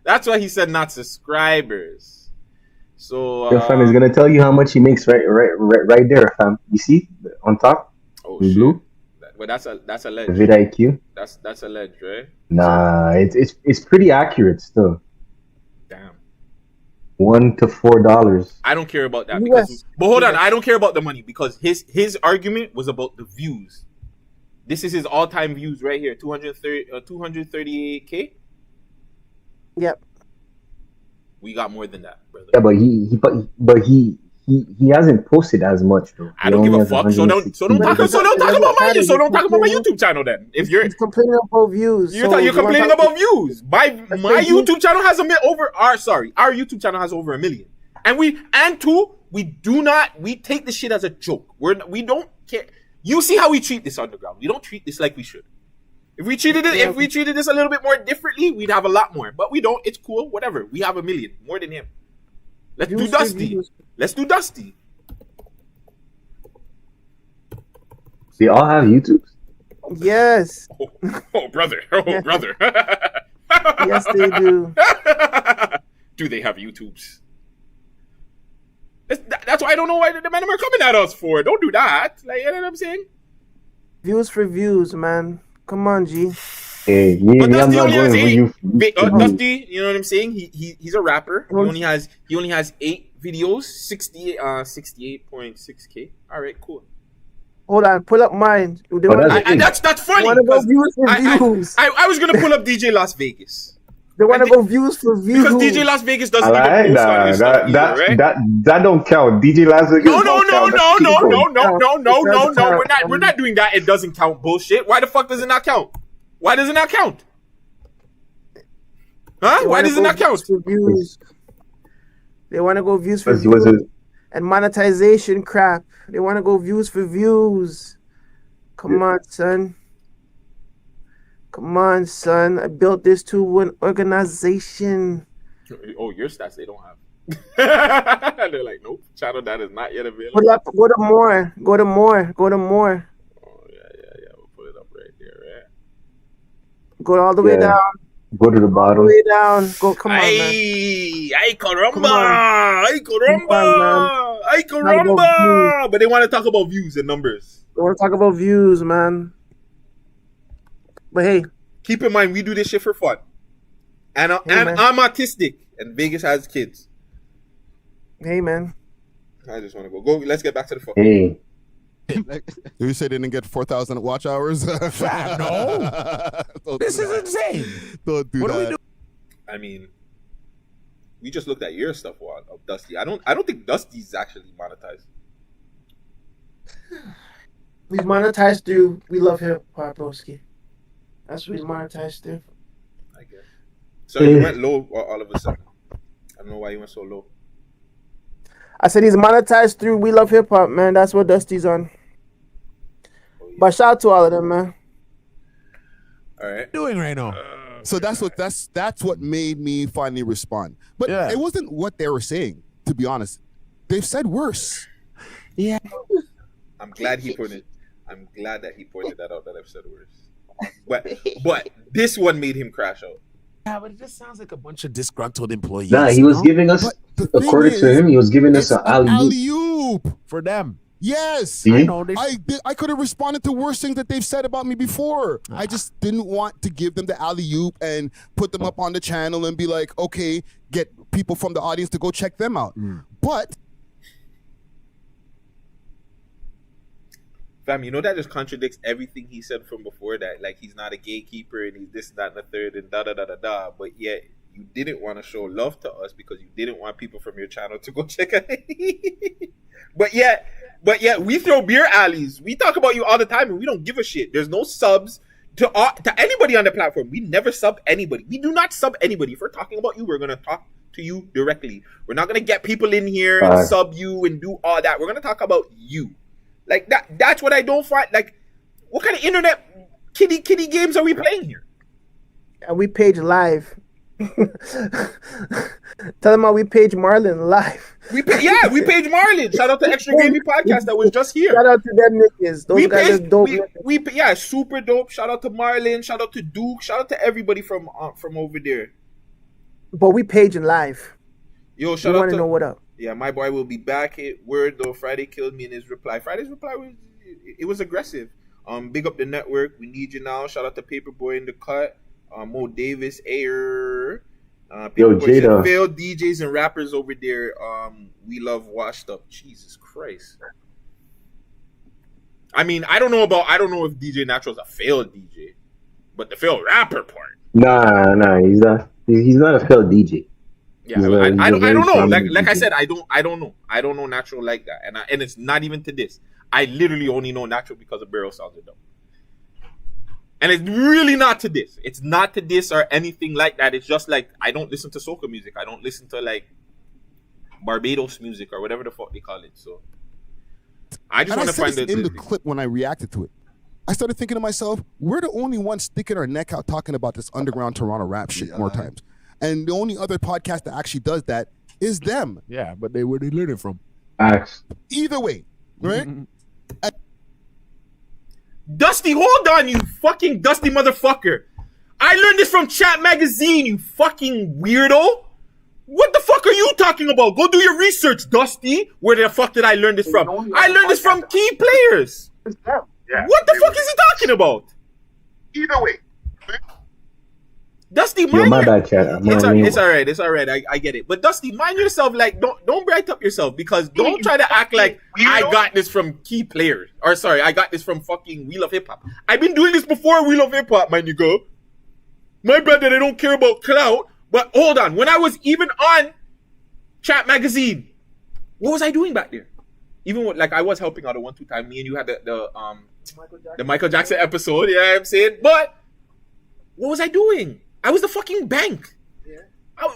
That's why he said not subscribers. So your fam is gonna tell you how much he makes right there, fam. You see on top, in blue. But that's a ledge. VidIQ. That's a ledge, right? Nah, it's pretty accurate still. Damn. $1 to $4. I don't care about that because. But hold on, I don't care about the money because his argument was about the views. This is his all-time views right here, 238K. Yep. We got more than that, brother. Yeah, but he hasn't posted as much though. I don't give a fuck. So don't talk about my YouTube channel then. If you're complaining about views, you're complaining about views. My YouTube channel has our YouTube channel has over 1 million, and we take this shit as a joke. We don't care. You see how we treat this underground. We don't treat this like we should. If we treated this a little bit more differently, we'd have a lot more. But we don't. It's cool. Whatever. We have 1 million more than him. Let's do Dusty. Let's do Dusty. They all have YouTubes? Yes. Oh brother. Oh, brother. Yes, they do. Do they have YouTubes? That's why I don't know why the men are coming at us for. Don't do that. Like, you know what I'm saying? Views for views, man. Come on, G. Hey, Dusty only has 8. Dusty, you know what I'm saying? He's a rapper. He only has 8 videos, 68.6K. All right, cool. Hold on, pull up mine. That's funny. Want to go views for views? I was gonna pull up DJ Las Vegas. They want to go views for views because DJ Las Vegas doesn't even post on his stuff either, right? That don't count. DJ Las Vegas. No. We're not doing that. It doesn't count. Bullshit. Why the fuck does it not count? Why does it not count? Huh? Why does it not count? Views. They want to go views for views and monetization crap. They want to go views for views. Come on, son. Come on, son. I built this to an organization. Oh, your stats they don't have. They're like, nope, channel that is not yet available. Go to more. Go to more. Go to more. Oh, yeah. We'll put it up right there, right? Go all the way down. Go to the bottom. All the way down. Go, come on, man. Ay, caramba. But they want to talk about views and numbers. They want to talk about views, man. But hey, keep in mind we do this shit for fun, and I'm autistic, and Vegas has kids. Hey man, I just want to go. Let's get back to the phone. Hey, you said they didn't get 4,000 watch hours. No, this is insane. Don't do what that. do we do? I mean, we just looked at your stuff of Dusty. I don't think Dusty's actually monetized. He's monetized through We Love Hip Hop, broski. That's what he's monetized through. I guess. So you went low all of a sudden. I don't know why you went so low. I said he's monetized through We Love Hip Hop, man. That's what Dusty's on. Oh, yeah. But shout out to all of them, man. All right. Doing right now. So that's what made me finally respond. But it wasn't what they were saying, to be honest. They've said worse. Yeah. I'm glad that he pointed that out, that I've said worse. But this one made him crash out. Yeah, but it just sounds like a bunch of disgruntled employees. Nah, he was giving us, according to him, he was giving us an alley-oop for them. Yes, I know. I could have responded to worse things that they've said about me before. I just didn't want to give them the alley-oop and put them up on the channel and be like, okay, get people from the audience to go check them out. But fam, you know that just contradicts everything he said from before, that like he's not a gatekeeper and he's this, that, and the third and da. But yet you didn't want to show love to us because you didn't want people from your channel to go check out. But yet we throw beer alleys. We talk about you all the time and we don't give a shit. There's no subs to anybody on the platform. We never sub anybody. We do not sub anybody. If we're talking about you, we're gonna talk to you directly. We're not gonna get people in here and sub you and do all that. We're gonna talk about you. Like that's what I don't find. Like, what kind of internet kitty games are we playing here? And we page live. Tell them how we page Marlon live. We page Marlon. Shout out to Extra Gravy Podcast that was just here. Shout out to them niggas. Those guys are dope. Yeah, super dope. Shout out to Marlon. Shout out to Duke. Shout out to everybody from over there. But we paging live. Yo, shout out to know what up. Yeah, my boy will be back. Word though, Friday killed me in his reply. Friday's reply was aggressive. Big up the network. We need you now. Shout out to Paperboy in the cut. Mo Davis, Ayer. Yo, Jada. Failed DJs and rappers over there. We love washed up. Jesus Christ. I mean, I don't know if DJ Natural's a failed DJ, but the failed rapper part. Nah, he's not a failed DJ. Yeah, I don't know. Like I said, I don't know. I don't know Natural like that, and it's not even to this. I literally only know Natural because of Barrel Sounds are dope. And it's really not to this. It's not to this or anything like that. It's just like I don't listen to soca music. I don't listen to like Barbados music or whatever the fuck they call it. So I just want to find in the clip when I reacted to it. I started thinking to myself, we're the only ones sticking our neck out talking about this underground Toronto rap shit more times. And the only other podcast that actually does that is them. Yeah, but where they learn it from? Either way, right? Dusty, hold on, you fucking dusty motherfucker. I learned this from Chat Magazine, you fucking weirdo. What the fuck are you talking about? Go do your research, Dusty. Where the fuck did I learn this from? I learned this from Key Players. Yeah. What the fuck is he talking about? Either way. Dusty, mind my bad, Chat. It's all right. I get it. But Dusty, mind yourself. Like, don't bright up yourself because don't try to act like I got this from Key Players. Or sorry, I got this from fucking Wheel of Hip Hop. I've been doing this before Wheel of Hip Hop, my nigga. My bad that I don't care about clout. But hold on, when I was even on Chat Magazine, what was I doing back there? Even with, like, I was helping out a 1-2 time. Me and you had the Michael Jackson episode. You know what I'm saying? But what was I doing? I was the fucking bank. Yeah.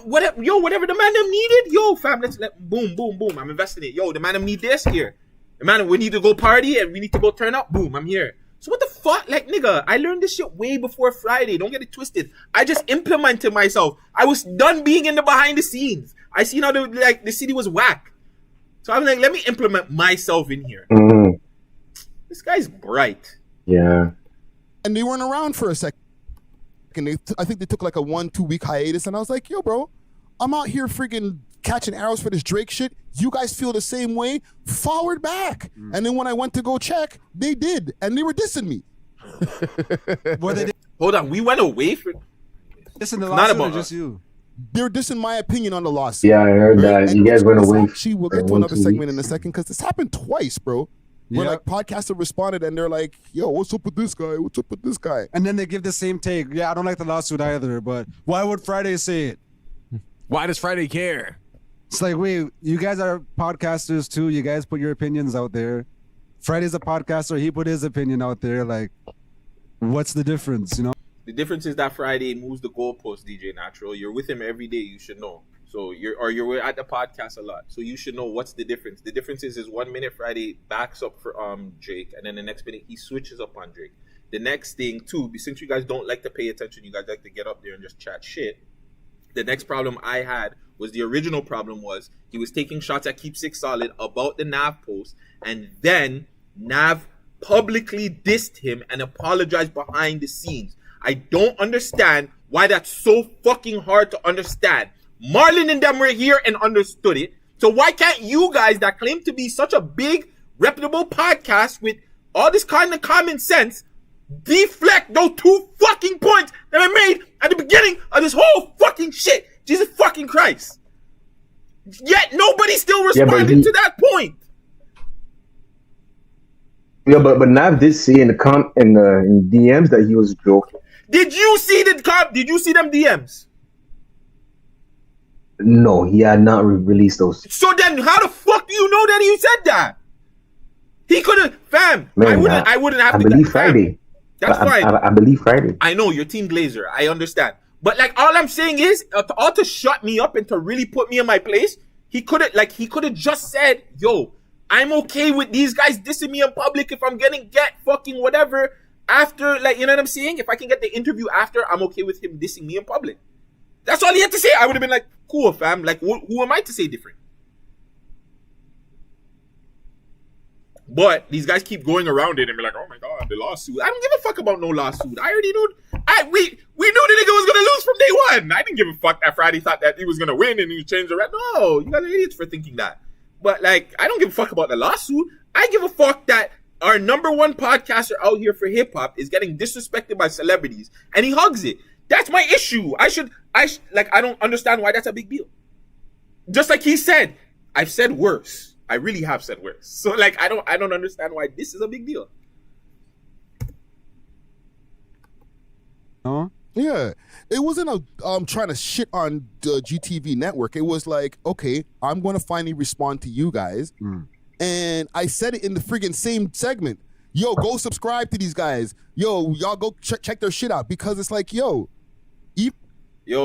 Whatever the man them needed. Yo, fam, boom. I'm investing it. Yo, the man them need this here. The man, we need to go party and we need to go turn up. Boom, I'm here. So what the fuck? Like, nigga, I learned this shit way before Friday. Don't get it twisted. I just implemented myself. I was done being in the behind the scenes. I seen how the city was whack. So I'm like, let me implement myself in here. Mm. This guy's bright. Yeah. And they weren't around for a second. I think they took like a 1-2 week hiatus, and I was like, yo, bro, I'm out here freaking catching arrows for this Drake shit. You guys feel the same way? Forward back. And then when I went to go check, they did, and they were dissing me. Hold on, we went away for dissing the lawsuit or just you? They're dissing my opinion on the lawsuit. Yeah, I heard that. You guys went away. We'll get to another segment in a second because this happened twice, bro. Where like podcasts responded and they're like, yo, what's up with this guy? What's up with this guy? And then they give the same take. Yeah, I don't like the lawsuit either, but why would Friday say it? Why does Friday care? It's like, wait, you guys are podcasters too. You guys put your opinions out there. Friday's a podcaster. He put his opinion out there. Like, what's the difference, you know? The difference is that Friday moves the goalpost, DJ Natural. You're with him every day. You should know. So you're at the podcast a lot. So you should know what's the difference. The difference is 1 minute Friday backs up for Drake, and then the next minute he switches up on Drake. The next thing too, since you guys don't like to pay attention, you guys like to get up there and just chat shit. The next problem I had was the original problem was he was taking shots at Keep Six Solid about the Nav post, and then Nav publicly dissed him and apologized behind the scenes. I don't understand why that's so fucking hard to understand. Marlon and them were here and understood it. So why can't you guys that claim to be such a big, reputable podcast with all this kind of common sense deflect those 2 fucking points that I made at the beginning of this whole fucking shit? Jesus fucking Christ. Yet nobody still responded to that point. Yeah, but Nav did say in DMs that he was joking. Did you see them DMs? No, he had not released those. So then how the fuck do you know that he said that? He could have, fam. Man, I wouldn't have to. I believe Friday. That's fine. I believe Friday. I know, you're Team Glazer. I understand. But like, all I'm saying is, all to shut me up and to really put me in my place, he could have just said, yo, I'm okay with these guys dissing me in public if I'm getting fucking whatever after, like, you know what I'm saying? If I can get the interview after, I'm okay with him dissing me in public. That's all he had to say. I would have been like, cool, fam. Like, who am I to say different? But these guys keep going around it and be like, oh my God, the lawsuit. I don't give a fuck about no lawsuit. I already knew. We knew the nigga was going to lose from day one. I didn't give a fuck that Friday thought that he was going to win and he changed the rest. No, you guys are idiots for thinking that. But, like, I don't give a fuck about the lawsuit. I give a fuck that our number one podcaster out here for hip-hop is getting disrespected by celebrities and he hugs it. That's my issue. I don't understand why that's a big deal. Just like he said, I've said worse. I really have said worse. So, like, I don't understand why this is a big deal. Huh? Yeah, it wasn't trying to shit on the GTV network. It was like, okay, I'm going to finally respond to you guys. And I said it in the friggin' same segment. Yo, go subscribe to these guys. Yo, y'all go check their shit out. Because it's like, yo,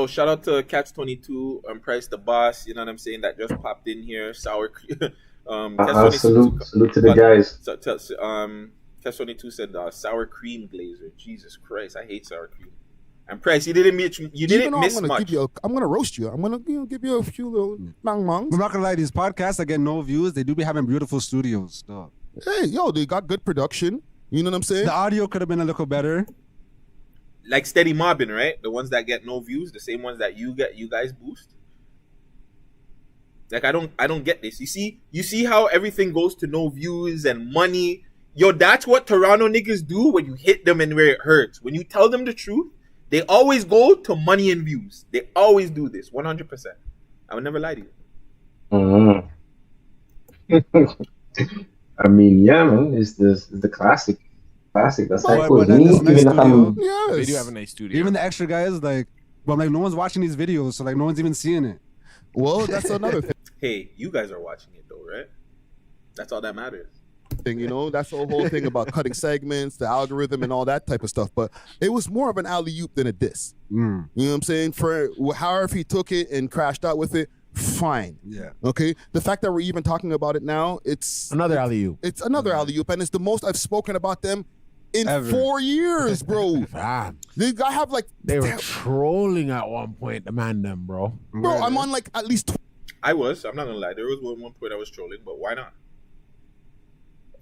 shout out to Catch22 and Price the Boss. You know what I'm saying? That just popped in here. Sour cream. Salute to the guys. Catch22 said sour cream glazer. Jesus Christ, I hate sour cream. And Price, you didn't miss much. I'm gonna roast you. I'm gonna give you a few little mangs. I'm not gonna lie, these podcasts that get no views, they do be having beautiful studios. Dog. Hey, they got good production. You know what I'm saying? The audio could have been a little better. Like Steady Mobbing, right? The ones that get no views, the same ones that you guys boost. Like, I don't get this. You see how everything goes to no views and money. Yo, that's what Toronto niggas do when you hit them and where it hurts. When you tell them the truth, they always go to money and views. They always do this, 100%. I would never lie to you. I mean, yeah, man, it's the classic. That's how it goes. They do have a nice studio. Even the extra guys, like no one's watching these videos, so like no one's even seeing it. Well, that's another thing. Hey, you guys are watching it though, right? That's all that matters. That's the whole thing about cutting segments, the algorithm, and all that type of stuff. But it was more of an alley-oop than a diss. You know what I'm saying? For however he took it and crashed out with it, fine. Yeah. Okay. The fact that we're even talking about it now, it's another alley-oop. It's another alley-oop, and it's the most I've spoken about them in 4 years, bro. They have they were trolling at one point, the man them, bro. Bro, I'm on like at least. I'm not gonna lie. There was one point I was trolling, but why not?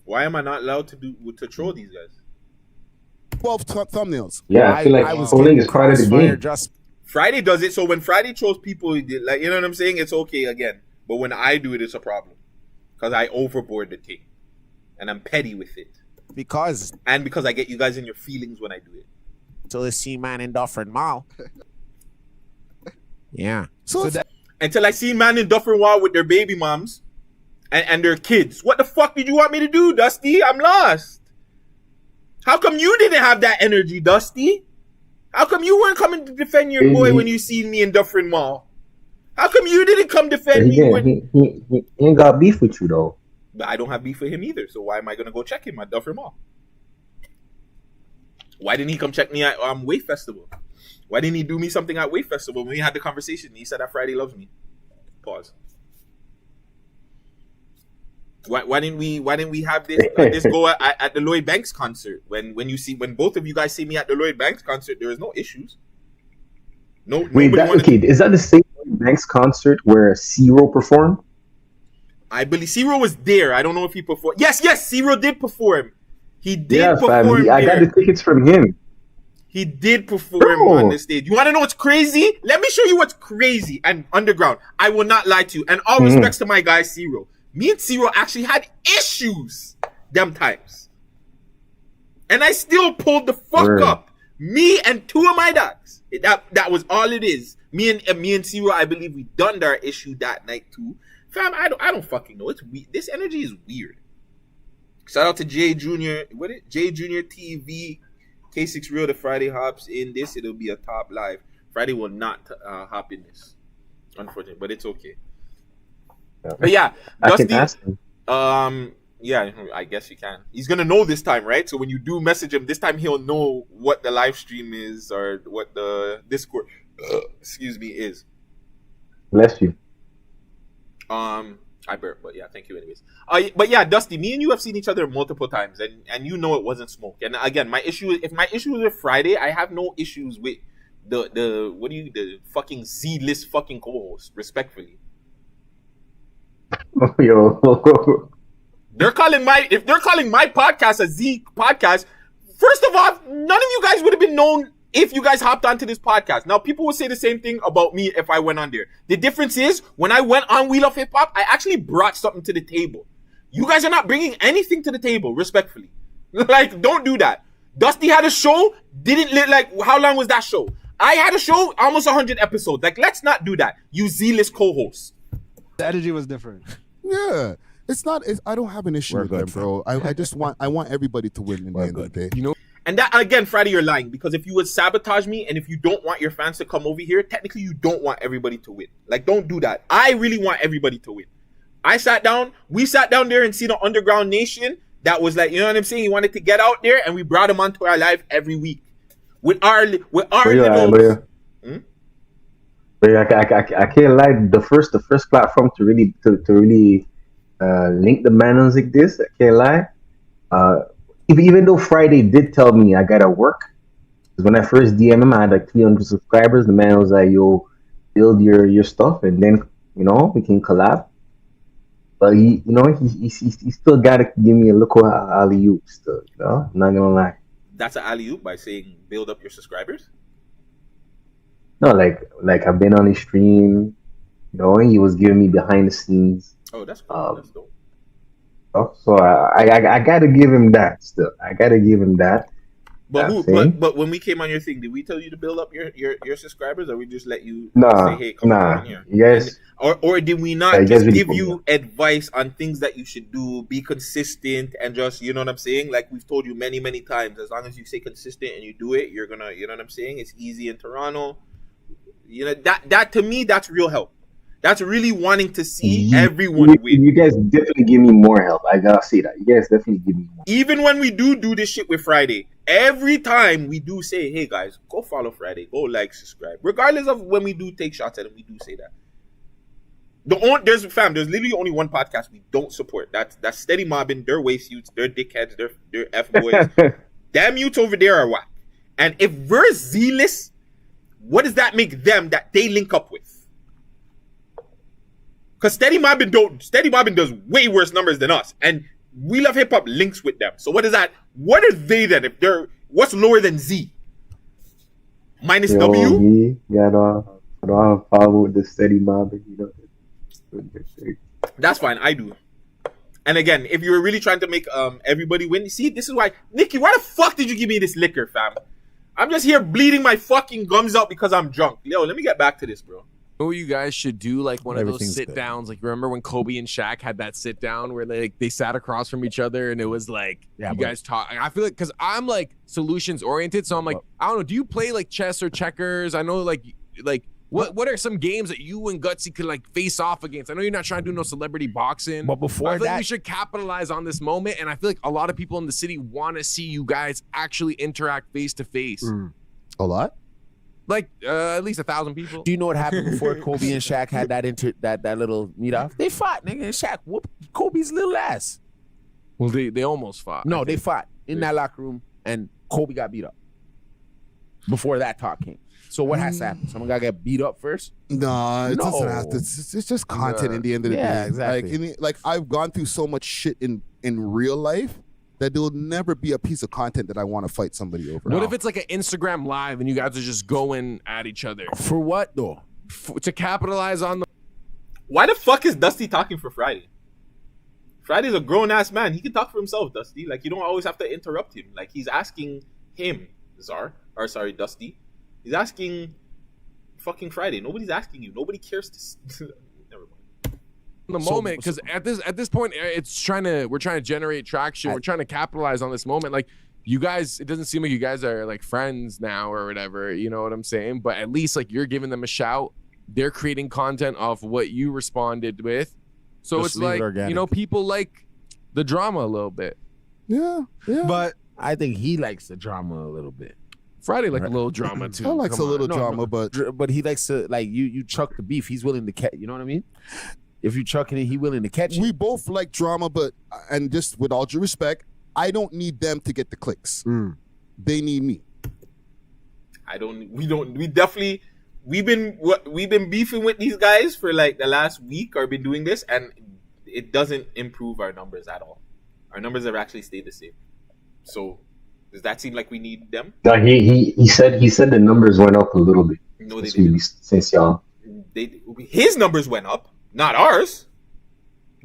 Why am I not allowed to troll these guys? 12 thumbnails. Yeah, I feel like trolling is part of the game. Friday does it, so when Friday trolls people, like, you know what I'm saying? It's okay again. But when I do it, it's a problem. Because I overboard the thing. And I'm petty with it. Because I get you guys in your feelings when I do it. Until I see man in Dufferin Mall. Yeah. Until I see man in Dufferin Mall with their baby moms and their kids. What the fuck did you want me to do, Dusty? I'm lost. How come you didn't have that energy, Dusty? How come you weren't coming to defend your boy when you seen me in Dufferin Mall? How come you didn't come defend me? He ain't got beef with you, though. But I don't have beef with him either, so why am I going to go check him at Dufferin Mall? Why didn't he come check me at Wave Festival? Why didn't he do me something at Wave Festival when we had the conversation? He said that Friday loves me. Pause. Why didn't we have this go at the Lloyd Banks concert? When both of you guys see me at the Lloyd Banks concert, there is no issues. Wait, is that the same Lloyd Banks concert where Zero performed? I believe Zero was there. I don't know if he performed. Yes, Zero did perform. He did perform. I got the tickets from him. He did perform on the stage. You want to know what's crazy? Let me show you what's crazy and underground. I will not lie to you. And all respects to my guy Zero. Me and Zero actually had issues them times. And I still pulled the fuck up. Me and two of my dogs. That was all it is. Me and Zero, I believe we done our issue that night too. Fam, I don't fucking know. It's weird. This energy is weird. Shout out to J Junior. J Junior TV. K6 Real. The Friday hops in this. It'll be a top live. Friday will not hop in this, unfortunately, but it's okay. But yeah, Dusty. Yeah, I guess you can. He's gonna know this time, right? So when you do message him this time, he'll know what the live stream is or what the Discord, is. Bless you. I burp, but yeah, thank you anyways. But yeah, Dusty, me and you have seen each other multiple times, and you know it wasn't smoke. And again, if my issue was with Friday, I have no issues the fucking Z-list fucking co-host, respectfully. Oh, yo. If they're calling my podcast a Z podcast, first of all, none of you guys would have been known if you guys hopped onto this podcast. Now, people will say the same thing about me if I went on there. The difference is, when I went on Wheel of Hip Hop, I actually brought something to the table. You guys are not bringing anything to the table, respectfully. Like, don't do that. Dusty had a show, how long was that show? I had a show, almost 100 episodes. Like, let's not do that. You Z-list co-hosts. The energy was different. Yeah. I don't have an issue with them, bro. I want everybody to win in the end of the day. You know? And that, again, Friday, you're lying. Because if you would sabotage me and if you don't want your fans to come over here, technically you don't want everybody to win. Like, don't do that. I really want everybody to win. We sat down there and seen an underground nation that was like, you know what I'm saying? He wanted to get out there, and we brought him onto our live every week. But I can't lie. The first platform to really link the man like this, I can't lie. Even though Friday did tell me I gotta work, because when I first DM him, I had like 300 subscribers. The man was like, "Yo, build your stuff, and then we can collab." But he still gotta give me a look at alley-oop still. I'm not gonna lie. That's an alley-oop by saying build up your subscribers? No, like I've been on his stream, he was giving me behind the scenes. Oh, that's cool. That's dope. So I gotta give him that still. I gotta give him that. But when we came on your thing, did we tell you to build up your subscribers, or we just let you say, hey, come on here? Yes. Or did we not just give you advice on things that you should do, be consistent, and just, you know what I'm saying? Like we've told you many, many times, as long as you stay consistent and you do it, you're gonna, you know what I'm saying? It's easy in Toronto. You know, that to me, that's real help. That's really wanting to see everyone win. You guys definitely give me more help. I gotta say that. You guys definitely give me more. Even when we do this shit with Friday, every time we do say, hey guys, go follow Friday, go like, subscribe. Regardless of when we do take shots at him, we do say that. There's literally only one podcast we don't support. That's Steady Mobbing. They're waste youths, they're dickheads, they're F boys. Damn youths over there are whack. And if we're Z-list, what does that make them that they link up with? Because Steady Mobbing does way worse numbers than us. And We Love Hip Hop links with them. So what is that? What are they then? What's lower than Z? Minus W? Me, I don't follow the Steady Mobbing, That's fine, I do. And again, if you were really trying to make everybody win, see, this is why, Nikki, why the fuck did you give me this liquor, fam? I'm just here bleeding my fucking gums out because I'm drunk. Yo, let me get back to this, bro. Oh, you guys should do like one of those sit downs. Like, remember when Kobe and Shaq had that sit down where they sat across from each other and it was like you guys talk. I feel like because I'm like solutions oriented, so I'm like, I don't know. Do you play like chess or checkers? I know like what are some games that you and Gutsy could like face off against? I know you're not trying to do no celebrity boxing, but before I feel like we should capitalize on this moment, and I feel like a lot of people in the city want to see you guys actually interact face to face. A lot. Like at least 1,000 people. Do you know what happened before Kobe and Shaq had that little meet off? They fought, nigga, and Shaq whooped Kobe's little ass. Well, they almost fought. No, they fought in that locker room, and Kobe got beat up. Before that talk came. So what has to happen? Someone gotta get beat up first? No, it doesn't have to. It's just content in the end of the day. Yeah, exactly. Like I've gone through so much shit in real life that there will never be a piece of content that I want to fight somebody over. What if it's like an Instagram live and you guys are just going at each other? For what though? To capitalize on the... Why the fuck is Dusty talking for Friday? Friday's a grown-ass man. He can talk for himself, Dusty. Like, you don't always have to interrupt him. Like, he's asking him, Dusty. He's asking fucking Friday. Nobody's asking you. Nobody cares to... Never mind. The moment, because at this point we're trying to generate traction. We're trying to capitalize on this moment. Like, you guys, it doesn't seem like you guys are like friends now or whatever, you know what I'm saying? But at least like you're giving them a shout. They're creating content off what you responded with. So just it's like, people like the drama a little bit. Yeah. But I think he likes the drama a little bit. Friday like a little drama too. I likes a little drama, but he likes to, like, you chuck the beef. He's willing to catch, you know what I mean? If you chucking it, he willing to catch it. We both like drama, but, and just with all due respect, I don't need them to get the clicks. They need me. We've been beefing with these guys for like the last week or been doing this, and it doesn't improve our numbers at all. Our numbers have actually stayed the same. So does that seem like we need them? No, he said the numbers went up a little bit. No, they didn't. Since y'all. His numbers went up, not ours.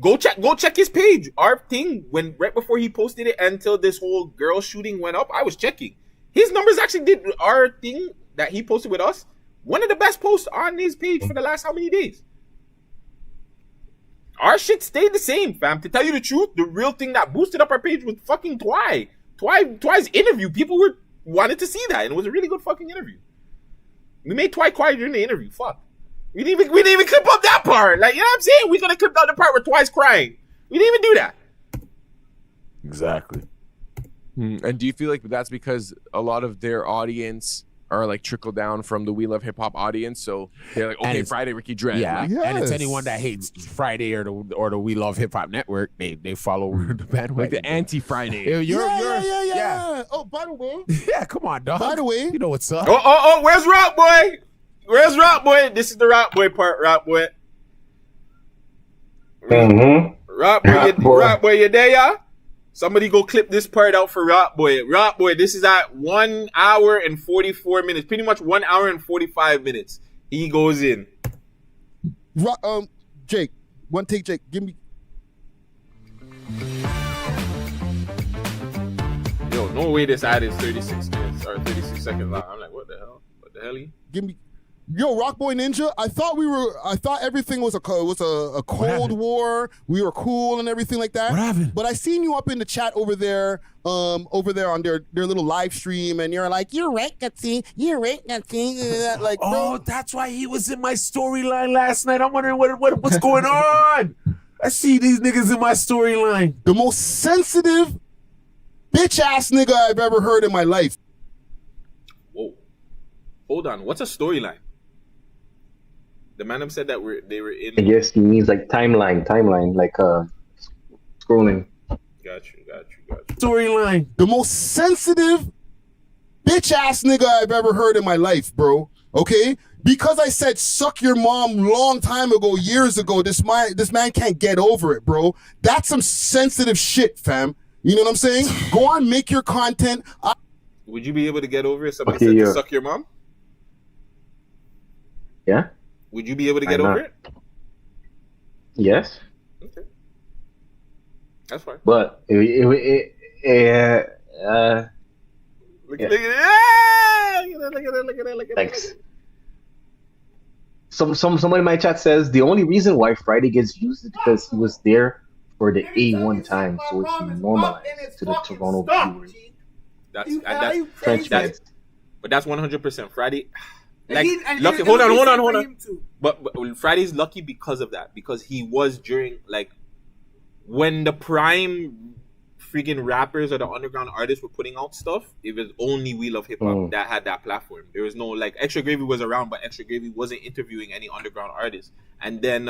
Go check his page. Our thing right before he posted it until this whole girl shooting went up, I was checking. His numbers actually did our thing that he posted with us. One of the best posts on his page for the last how many days? Our shit stayed the same, fam. To tell you the truth, the real thing that boosted up our page was fucking Twy's interview. People wanted to see that, and it was a really good fucking interview. We made Twy quiet during the interview. Fuck. We didn't even clip up that part. Like, you know what I'm saying? We could have clipped out the part where Twy's crying. We didn't even do that. Exactly. And do you feel like that's because a lot of their audience are like trickle down from the We Love Hip Hop audience? So they're like, okay, Friday Ricky Dread. Yeah, like, and it's anyone that hates Friday or the We Love Hip Hop Network. They follow the bandwagon. Like the anti-Friday. Yeah. Oh, by the way. Yeah, come on, dog. By the way, you know what's up. Oh, where's Rock Boy? Where's Rock Boy? This is the Rock Boy part, Rock Boy. Rock Boy, you there, yeah? Somebody go clip this part out for Rock Boy. Rock Boy, this is at 1 hour and 44 minutes. Pretty much 1 hour and 45 minutes. He goes in. Jake. One take, Jake. Give me. Yo, no way this ad is 36 minutes or 36 seconds long. I'm like, what the hell? What the hell? Give me. Yo, Rock Boy Ninja, I thought everything was a Cold War. We were cool and everything like that. What happened? But I seen you up in the chat over there on their little live stream, and you're like, you're right, Guttzy. You're right, Guttzy. Like, oh, that's why he was in my storyline last night. I'm wondering what's going on. I see these niggas in my storyline. The most sensitive bitch ass nigga I've ever heard in my life. Whoa. Hold on. What's a storyline? The man said that they were in. I guess he means like timeline, like scrolling. Got you. Storyline. The most sensitive bitch ass nigga I've ever heard in my life, bro. Okay? Because I said suck your mom long time ago, years ago, this man can't get over it, bro. That's some sensitive shit, fam. You know what I'm saying? Go on, make your content. Would you be able to get over it if somebody said to suck your mom? Yeah. Would you be able to get over it? Yes. Okay. That's fine. But Look at it. Thanks. Someone in my chat says the only reason why Friday gets used is because he was there for the A1 time, so it's normalized to the Toronto viewers. That's but that's 100% Friday. Like, lucky. Hold on. But Friday's lucky because of that, because he was during like when the prime freaking rappers or the underground artists were putting out stuff. It was only We Love Hip Hop that had that platform. There was no like Extra Gravy was around, but Extra Gravy wasn't interviewing any underground artists. And then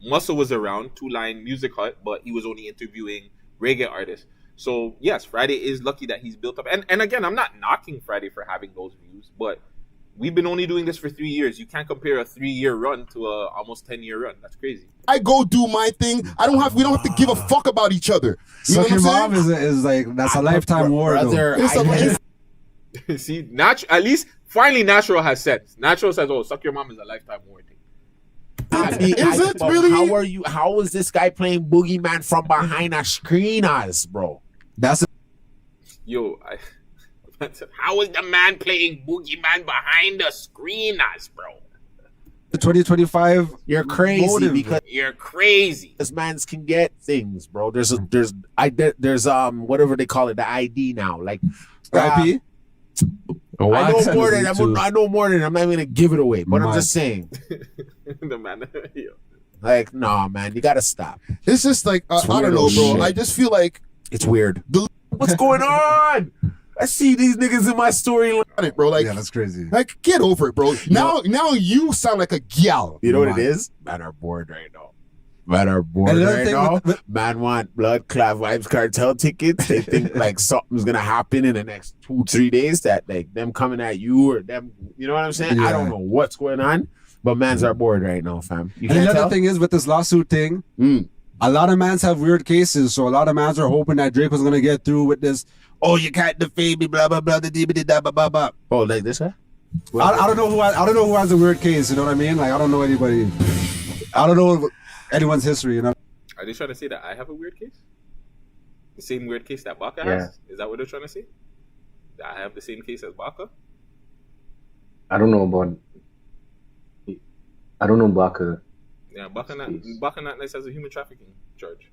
Muscle was around, 2 Line Music Hut, but he was only interviewing reggae artists. So yes, Friday is lucky that he's built up. And again, I'm not knocking Friday for having those views, but we've been only doing this for 3 years. You can't compare a 3-year run to a almost 10-year run. That's crazy. I go do my thing. We don't have to give a fuck about each other. You Suck your mom is like, that's a lifetime war. See, at least finally Natural has said. Natural says, "Oh, suck your mom is a lifetime war thing." Is it really? How is this guy playing boogeyman from behind a screen as, bro? How is the man playing boogeyman behind the screen as, bro? The 2025. You're crazy because you're crazy. This man's can get things, bro. There's whatever they call it, the ID now, like IP. I know more than I'm not even gonna give it away, but I'm just saying. The man, like, nah, man, you gotta stop. It's just like I don't know, bro. Shit. I just feel like it's weird. What's going on? I see these niggas in my storyline, bro. Like, yeah, that's crazy. Like, get over it, bro. Now you sound like a gal. You know what it is? Man are bored right now. Man are bored right now. Man want blood clot vibes cartel tickets. They think like something's gonna happen in the next 2-3 days that like them coming at you or them. You know what I'm saying? I don't know what's going on, but mans are bored right now, fam. And another thing is with this lawsuit thing, a lot of mans have weird cases, so a lot of mans are hoping that Drake was gonna get through with this. Oh, you can't defame me, blah blah blah, blah blah blah. Oh, like this, huh? I don't know who has a weird case. You know what I mean? Like I don't know anybody. I don't know anyone's history. You know? Are they trying to say that I have a weird case? The same weird case that Baka has? Is that what they're trying to say? That I have the same case as Baka? I don't know Baka. Yeah, Baka not nice as a human trafficking charge.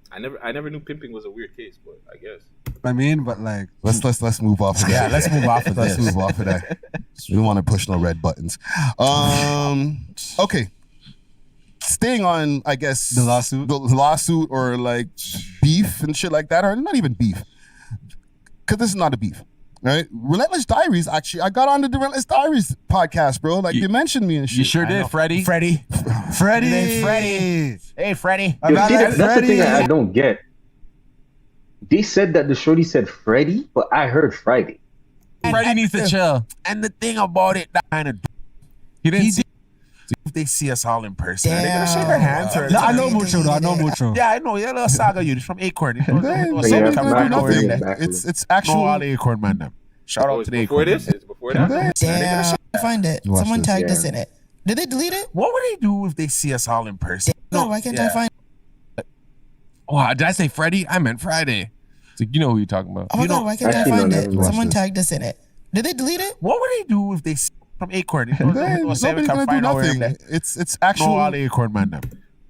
I never knew pimping was a weird case, but I guess. I mean, but like, let's move off of that. Yeah, let's move off of Let's this. move off of that. We don't want to push no red buttons. Okay. Staying on, I guess, the lawsuit or like beef and shit like that, or not even beef, because this is not a beef, right? Relentless Diaries, actually, I got on the Relentless Diaries podcast, bro. Like, they mentioned me and shit. You sure did, Freddie. Freddie. Hey, Freddie. Yo, see, that's the thing I don't get. They said that the shorty said Freddie, but I heard Friday. Freddie needs to chill. And the thing about it, that kind of he didn't see. If they see us all in person, they're gonna shake our hands. No, I know mucho. Yeah, I know. Yeah, little saga you from Acorn. It's actual. No, all Acorn man. Them. Shout out to the Acorn. Before that. Damn, I find it. Someone tagged us in it. Did they delete it? What would they do if they see us all in person? No, why can't I find it? Oh, did I say Freddie? I meant Friday. So you know who you're talking about. Oh my God, why can't I find it? Someone tagged us in it. Did they delete it? What would they do if they see from Acorn? Nobody's gonna do nothing. It's actual. No, all Acorn man. Them.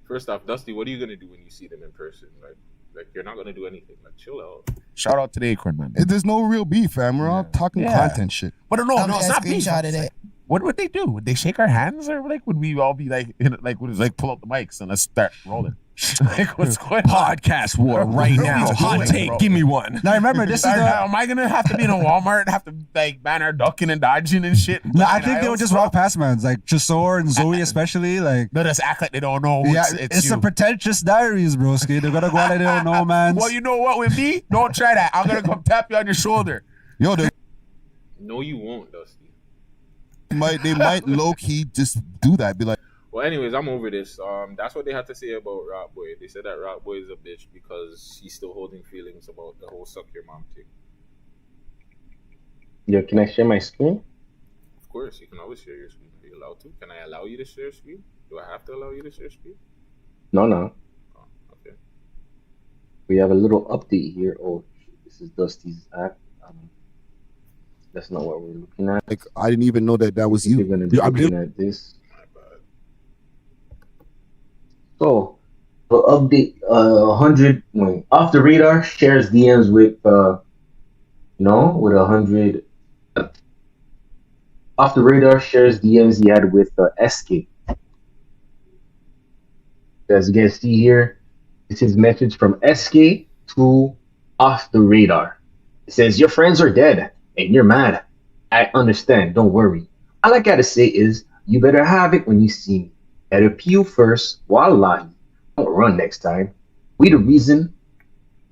First off, Dusty, what are you gonna do when you see them in person? Like you're not gonna do anything. Like chill out. Shout out to the Acorn man. There's no real beef, fam. We're all talking content shit. But no, it's not beef. It. What would they do? Would they shake our hands, or like would we all be like, pull out the mics and let's start rolling? Like what's going on? Podcast war right now. Hot take, give me one. Now remember, this is am I gonna have to be in a Walmart and have to like ban our ducking and dodging and shit? No, I think they would just walk past mans, like Chisor and Zoe especially. Like they just act like they don't know. It's a pretentious diaries, broski. They're gonna go out like they don't know, man. Well, you know what? With me, don't try that. I'm gonna come tap you on your shoulder. Yo, no, you won't, Dusty. They might low key just do that. Be like. Well, anyways, I'm over this. That's what they had to say about Rock Boy. They said that Rock Boy is a bitch because he's still holding feelings about the whole suck your mom thing. Yo, can I share my screen? Of course, you can always share your screen. Are you allowed to? Can I allow you to share your screen? Do I have to allow you to share your screen? No. Oh, okay. We have a little update here. Oh, this is Dusty's app. That's not what we're looking at. Like, I didn't even know that was you. We're gonna be looking at this. So, the update, 100, Off the Radar shares DMs with, with 100. Off the Radar shares DMs he had with SK. As you can see here, it's his message from SK to Off the Radar. It says, your friends are dead and you're mad. I understand, don't worry. All I gotta say is, you better have it when you see me. Better peel first, wallahi. Don't run next time. We the reason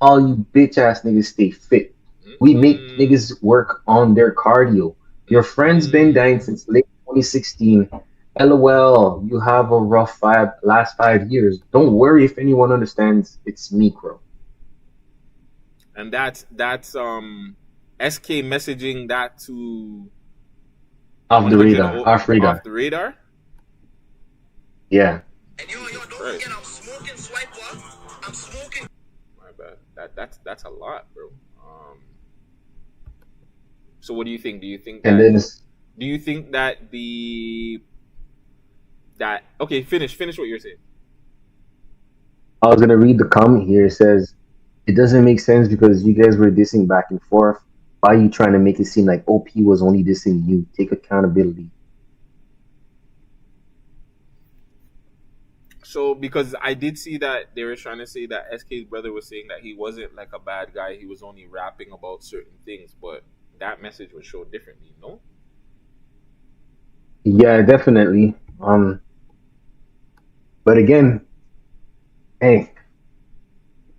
all you bitch ass niggas stay fit. We make niggas work on their cardio. Your friend's been dying since late 2016. LOL, you have a rough last 5 years. Don't worry if anyone understands, it's micro. And that's SK messaging that to Off the Radar. Off Radar. Off the Radar? Yeah. Right. I'm smoking. My bad. That's a lot, bro. So what do you think? Do you think that okay, finish what you're saying. I was gonna read the comment here. It says, it doesn't make sense because you guys were dissing back and forth. Why are you trying to make it seem like OP was only dissing you? Take accountability. So, because I did see that they were trying to say that SK's brother was saying that he wasn't like a bad guy. He was only rapping about certain things, but that message was shown differently, no? Yeah, definitely. But again, hey,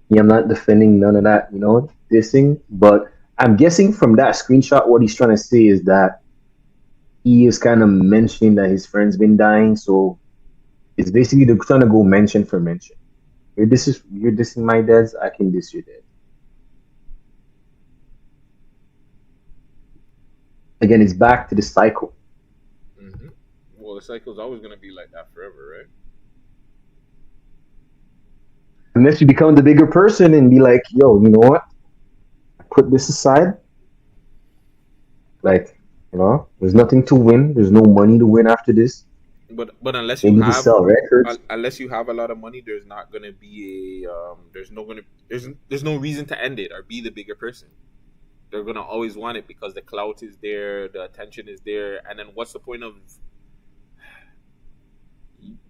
yeah, I'm not defending none of that, dissing. But I'm guessing from that screenshot, what he's trying to say is that he is kind of mentioning that his friend's been dying. So it's basically they're trying to go mention for mention. You're dissing my dads, I can diss your dad. Again, it's back to the cycle. Mm-hmm. Well, the cycle's always gonna be like that forever, right? Unless you become the bigger person and be like, yo, you know what? Put this aside. Like, there's nothing to win. There's no money to win after this. But unless Maybe you to have sell records. unless you have a lot of money, there's not gonna be a there's no reason to end it or be the bigger person. They're gonna always want it because the clout is there, the attention is there, and then what's the point of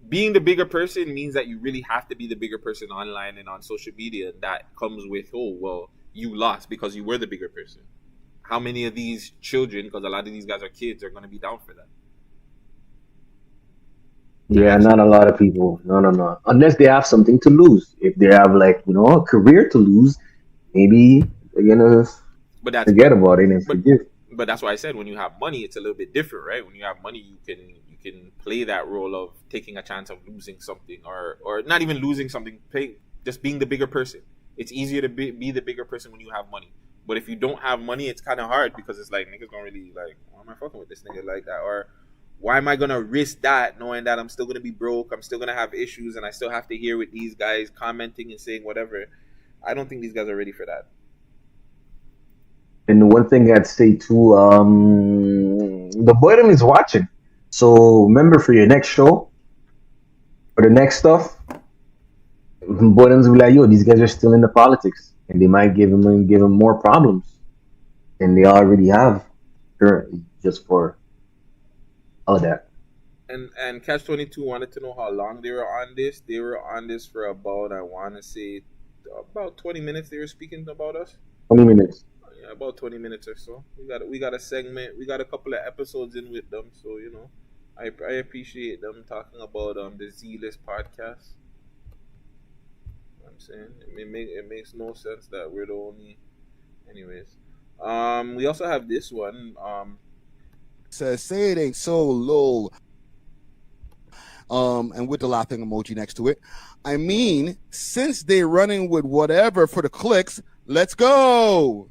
being the bigger person? Means that you really have to be the bigger person online and on social media, and that comes with, oh well, you lost because you were the bigger person. How many of these children, because a lot of these guys are kids, are gonna be down for that? Yeah, not a lot of people. No. Unless they have something to lose. If they have a career to lose, maybe they're gonna forget about it and forgive. But that's why I said when you have money, it's a little bit different, right? When you have money, you can play that role of taking a chance of losing something, or not even losing something, just being the bigger person. It's easier to be the bigger person when you have money. But if you don't have money, it's kind of hard because it's like niggas don't really like, why am I fucking with this nigga like that? Or why am I gonna risk that knowing that I'm still gonna be broke, I'm still gonna have issues, and I still have to hear with these guys commenting and saying whatever? I don't think these guys are ready for that. And the one thing I'd say too, the bottom is watching. So remember, for your next show or the next stuff, bottoms will be like, yo, these guys are still in the politics, and they might give them more problems than they already have currently, just for all that. And Catch 22 wanted to know how long they were on this. They were on this for about, I want to say, about 20 minutes. They were speaking about us. 20 minutes. Yeah, about 20 minutes or so. We got a segment. We got a couple of episodes in with them. So, I appreciate them talking about the Z-List podcast. You know what I'm saying? It makes no sense that we're the only... Anyways. We also have this one. Says, say it ain't so low. And with the laughing emoji next to it. I mean, since they're running with whatever for the clicks, let's go.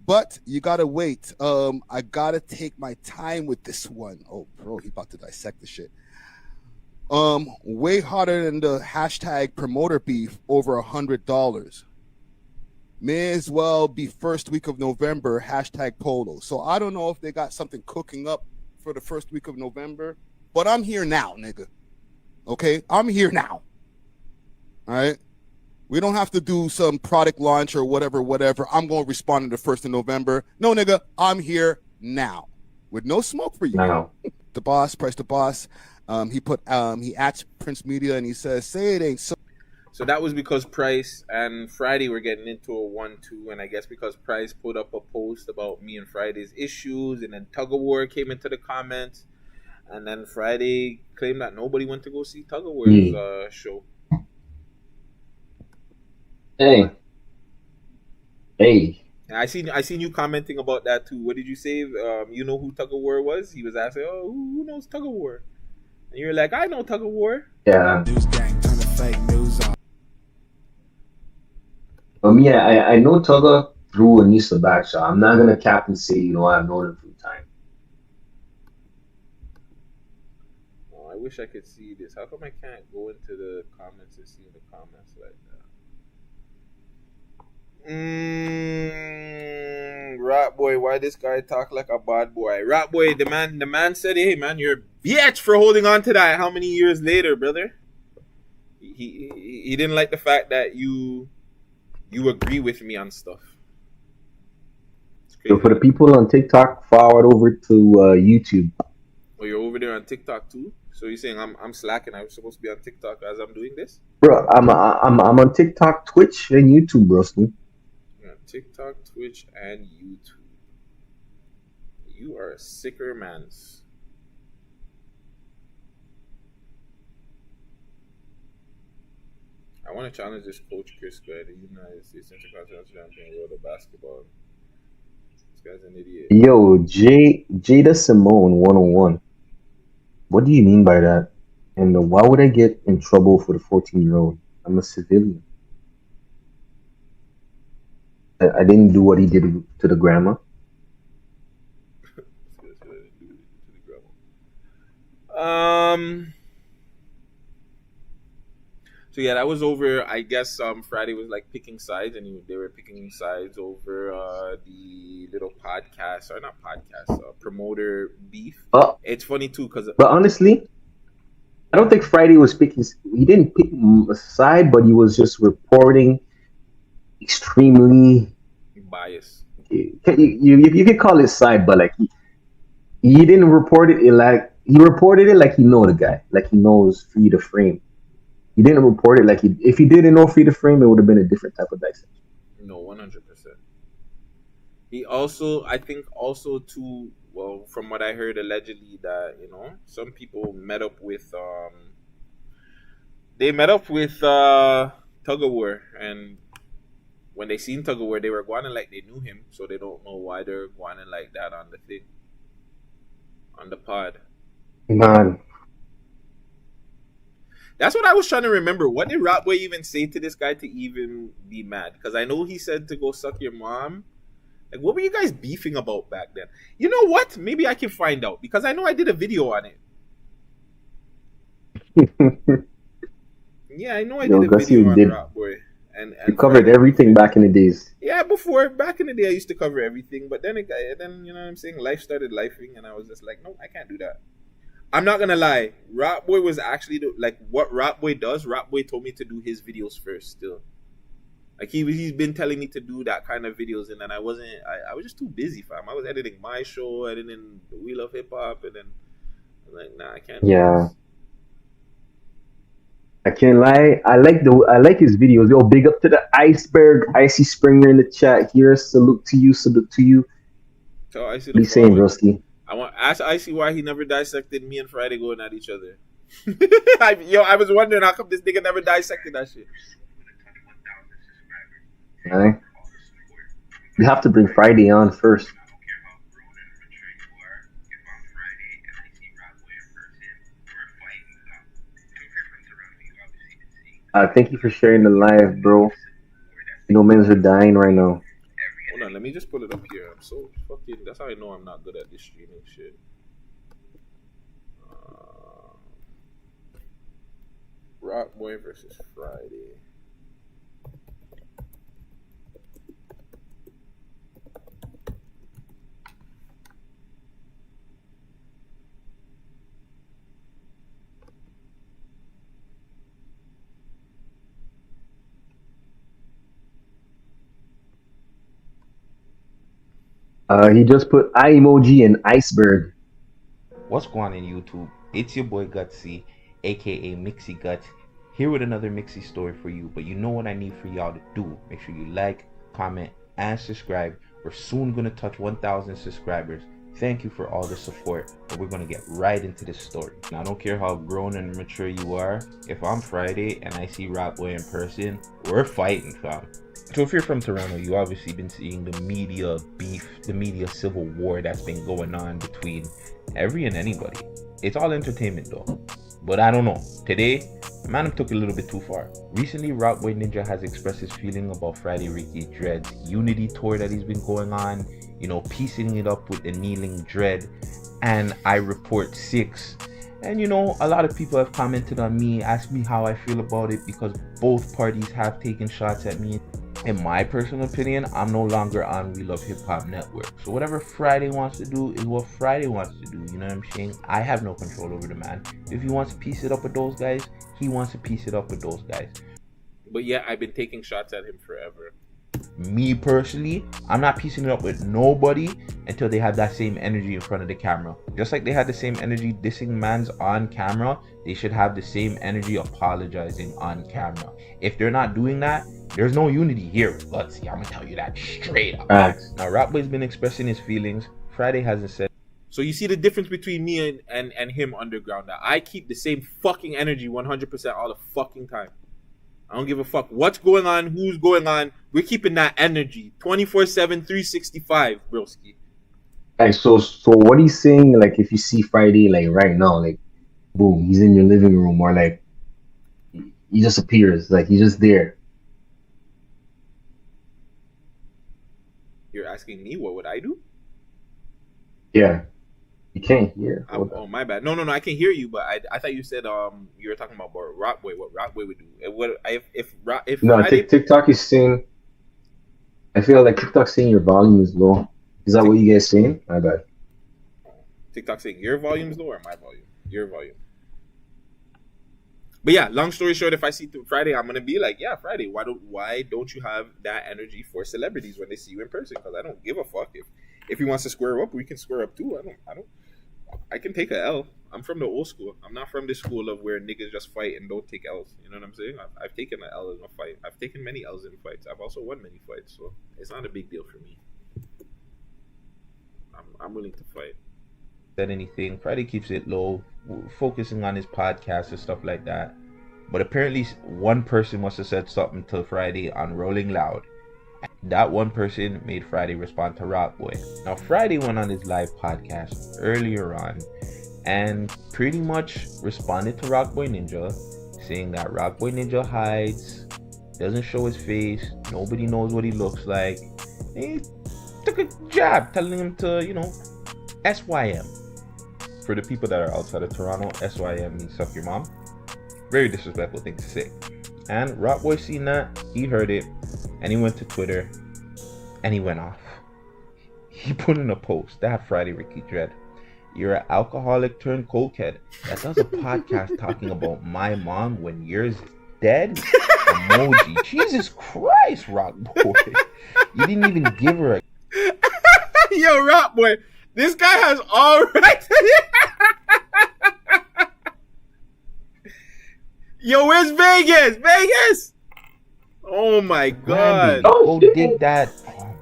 But you gotta wait. I gotta take my time with this one. Oh, bro, he about to dissect the shit. Way hotter than the hashtag promoter beef over $100. May as well be first week of November, hashtag polo. So I don't know if they got something cooking up for the first week of November, but I'm here now, nigga. Okay? I'm here now. All right? We don't have to do some product launch or whatever. I'm going to respond to the 1st of November. No, nigga, I'm here now with no smoke for you. Now. The boss, Price the Boss, he at Prince Media and he says, say it ain't so. So that was because Price and Friday were getting into a 1-2, and I guess because Price put up a post about me and Friday's issues, and then Tug of War came into the comments, and then Friday claimed that nobody went to go see Tug of War's show. Hey. And I seen you commenting about that too. What did you say? You know who Tug of War was? He was asking, "Oh, who knows Tug of War?" And you're like, "I know Tug of War." Yeah. News gang, turn the fake news on. I know Tugger through Anissa back, so I'm not gonna cap and say, I've known him from time. Oh, I wish I could see this. How come I can't go into the comments and see the comments like that? Rat boy, why this guy talk like a bad boy? Rat boy, the man said, "Hey man, you're a bitch for holding on to that." How many years later, brother? He didn't like the fact that you agree with me on stuff. So for the people on TikTok, forward over to YouTube. Oh, you're over there on TikTok too? So you're saying I'm slacking? I'm supposed to be on TikTok as I'm doing this? Bro, I'm on TikTok, Twitch, and YouTube, bro. Yeah, TikTok, Twitch, and YouTube. You are a sicker man. I want to challenge this coach Chris Guy, the United States Intercontinental Champion world of basketball. This guy's an idiot. Yo, Jada Simone 101. What do you mean by that? And why would I get in trouble for the 14-year-old? I'm a civilian. I didn't do what he did to the grandma. So yeah, that was over. I guess Friday was like picking sides, and they were picking sides over the little podcast, or not podcast, promoter beef. It's funny too, but honestly, I don't think Friday was picking. He didn't pick a side, but he was just reporting extremely biased. You could call it side, but like he didn't report it like he reported it like he know the guy, like he knows Free to Frame. He didn't report it like if he didn't know Free to Frame, it would have been a different type of dissection. No, 100%. He also, I think, too. Well, from what I heard, allegedly that some people met up with Tug of War, and when they seen Tug of War, they were going like they knew him, so they don't know why they're going like that on the thing, on the pod. Man. That's what I was trying to remember. What did Ratboy even say to this guy to even be mad? Because I know he said to go suck your mom. Like, what were you guys beefing about back then? You know what? Maybe I can find out, because I know I did a video on it. Yeah, I know I did a video on Ratboy. And you covered everything back in the days. Yeah, back in the day, I used to cover everything. But then you know what I'm saying? Life started lifing, and I was just like, no, I can't do that. I'm not gonna lie. Ratboy was actually what Ratboy does. Ratboy told me to do his videos first. Still, like he's been telling me to do that kind of videos, and then I wasn't. I was just too busy, fam. I was editing my show, editing the Wheel of Hip Hop, and then I'm like, nah, I can't. Yeah. I can't lie. I like his videos. Yo, big up to the Iceberg, Icy Springer in the chat here. Salute to you. Salute to you. So I see. What are you saying, Rusty? Ask Icy why he never dissected me and Friday going at each other. I was wondering how come this nigga never dissected that shit. Right. We have to bring Friday on first. Thank you for sharing the live, bro. Men's are dying right now. Hold on, let me just pull it up here. I'm so fucking. That's how I know I'm not good at this streaming shit. Rockboy versus Friday. He just put eye emoji and iceberg. What's going on in YouTube? It's your boy Guttzy, aka Mixy Guts, here with another Mixy story for you. But you know what I need for y'all to do? Make sure you like, comment, and subscribe. We're soon gonna touch 1,000 subscribers. Thank you for all the support, and we're gonna get right into this story. Now, I don't care how grown and mature you are. If I'm Friday and I see Ratboy in person, we're fighting, fam. So if you're from Toronto, you obviously been seeing the media beef, the media civil war that's been going on between every and anybody. It's all entertainment though. But I don't know. Today, man took it a little bit too far. Recently, Ratboy Ninja has expressed his feeling about Friday Ricky Dread's Unity tour that he's been going on. Piecing it up with the Kneeling Dread and I Report 6. And a lot of people have commented on me, asked me how I feel about it, because both parties have taken shots at me. In my personal opinion, I'm no longer on We Love Hip Hop Network. So whatever Friday wants to do is what Friday wants to do. You know what I'm saying? I have no control over the man. If he wants to piece it up with those guys, he wants to piece it up with those guys. But yeah, I've been taking shots at him forever. Me personally, I'm not piecing it up with nobody until they have that same energy in front of the camera. Just like they had the same energy dissing mans on camera, they should have the same energy apologizing on camera. If they're not doing that, there's no unity here with Guttzy. I'm gonna tell you that straight up. Now, Ratboy's been expressing his feelings. Friday hasn't said. So you see the difference between me and him underground. That I keep the same fucking energy 100% all the fucking time. I don't give a fuck what's going on, who's going on. We're keeping that energy 24/7, 365, broski. Like, so what he's saying, like, if you see Friday, like, right now, like, boom, he's in your living room, or, like, he just appears, like, he's just there. You're asking me what would I do? Yeah. You can't hear. Oh, my bad. No, I can hear you, but I thought you said you were talking about Rockboy. What Rockboy would do? If no, Friday... TikTok is saying. I feel like TikTok's saying your volume is low. Is that what you guys saying? My bad. TikTok saying your volume is low or my volume? Your volume. But yeah, long story short, if I see Friday, I'm gonna be like, yeah, Friday. Why don't you have that energy for celebrities when they see you in person? Because I don't give a fuck if he wants to square up, we can square up too. I can take a L. I'm from the old school. I'm not from this school of where niggas just fight and don't take L's. You know what I'm saying? I've taken an L in a fight. I've taken many L's in fights. I've also won many fights, so it's not a big deal for me. I'm willing to fight. Said anything. Friday keeps it low, focusing on his podcast and stuff like that. But apparently, one person must have said something to Friday on Rolling Loud. That one person made Friday respond to Rockboy. Now, Friday went on his live podcast earlier on and pretty much responded to Rockboy Ninja, saying that Rockboy Ninja hides, doesn't show his face, nobody knows what he looks like. And he took a jab telling him to, SYM. For the people that are outside of Toronto, SYM means suck your mom. Very disrespectful thing to say. And Rockboy seen that, he heard it, and he went to Twitter, and he went off. He put in a post that Friday Ricky Dread. You're an alcoholic turned cokehead that does a podcast talking about my mom when yours is dead? Emoji. Jesus Christ, Rockboy. You didn't even give her a... Yo, Rockboy, this guy has all right. Yo, where's Vegas? Vegas! Oh my God. Go dig that,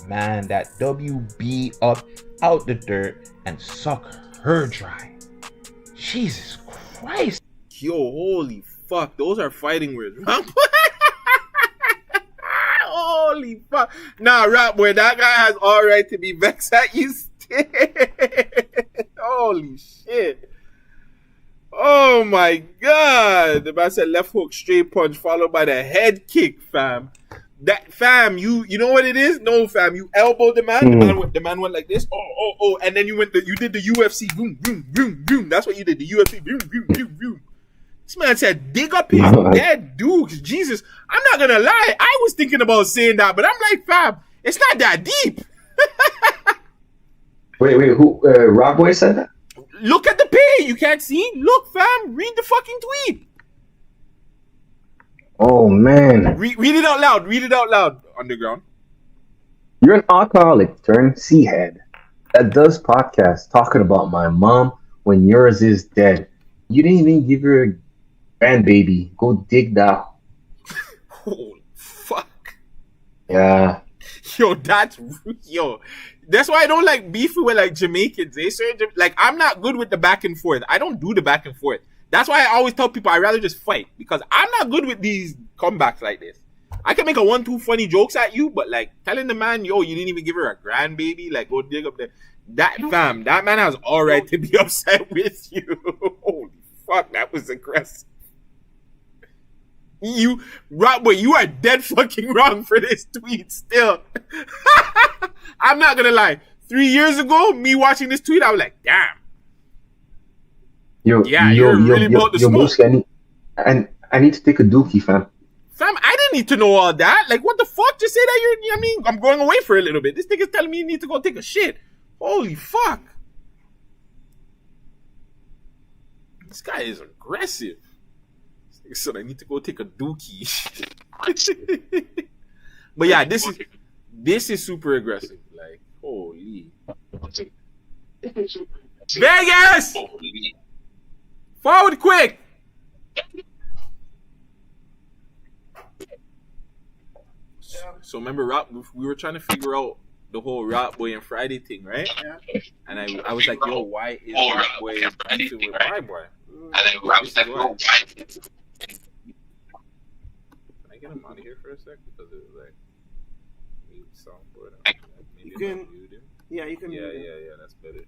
man, that WB up out the dirt and suck her dry. Jesus Christ. Yo, holy fuck. Those are fighting words. Holy fuck. Nah, Rockboy, that guy has all right to be vexed at you still. Holy shit. Oh my God. The man said left hook, straight punch, followed by the head kick, fam. That fam, you know what it is? No, fam. You elbowed the man. The man went like this. Oh, and then you did the UFC. Boom, boom, boom, boom. That's what you did. The UFC. Boom, boom, boom, boom. This man said, dig up his dead dudes. Jesus, I'm not gonna lie. I was thinking about saying that, but I'm like, fam, it's not that deep. Wait, who? Rockboy said that? Look at the page. You can't see? Look, fam. Read the fucking tweet. Oh, man. Read it out loud. Read it out loud, Underground. You're an alcoholic turned seahead that does podcasts talking about my mom when yours is dead. You didn't even give her a grandbaby. Go dig that. Holy fuck. Yeah. Yo, that's why I don't like beefing with like Jamaicans. Like, I'm not good with the back and forth. I don't do the back and forth. That's why I always tell people I'd rather just fight, because I'm not good with these comebacks like this. I can make a 1-2 funny jokes at you, but like telling the man, yo, you didn't even give her a grandbaby, like go dig up that man has all right to be upset with you. Holy fuck, that was aggressive. Rockboy, you are dead fucking wrong for this tweet still. I'm not gonna lie. 3 years ago, me watching this tweet, I was like, damn. You're really about to smoke. I need to take a dookie, fam. Fam, I didn't need to know all that. Like, what the fuck? Just say that I'm going away for a little bit. This nigga's telling me you need to go take a shit. Holy fuck. This guy is aggressive. This nigga said I need to go take a dookie. But yeah, this is super aggressive. Like, holy. Vegas! Forward quick! So remember, we were trying to figure out the whole Rockboy and Friday thing, right? Yeah. And I was like, yo, why is Rockboy beefing with my boy? And then I was like, yo, why? Can I I get him out of here for a sec because it was like mute soundboard. Maybe You can- mute him. Yeah, you can. Yeah, mute him. yeah, that's better.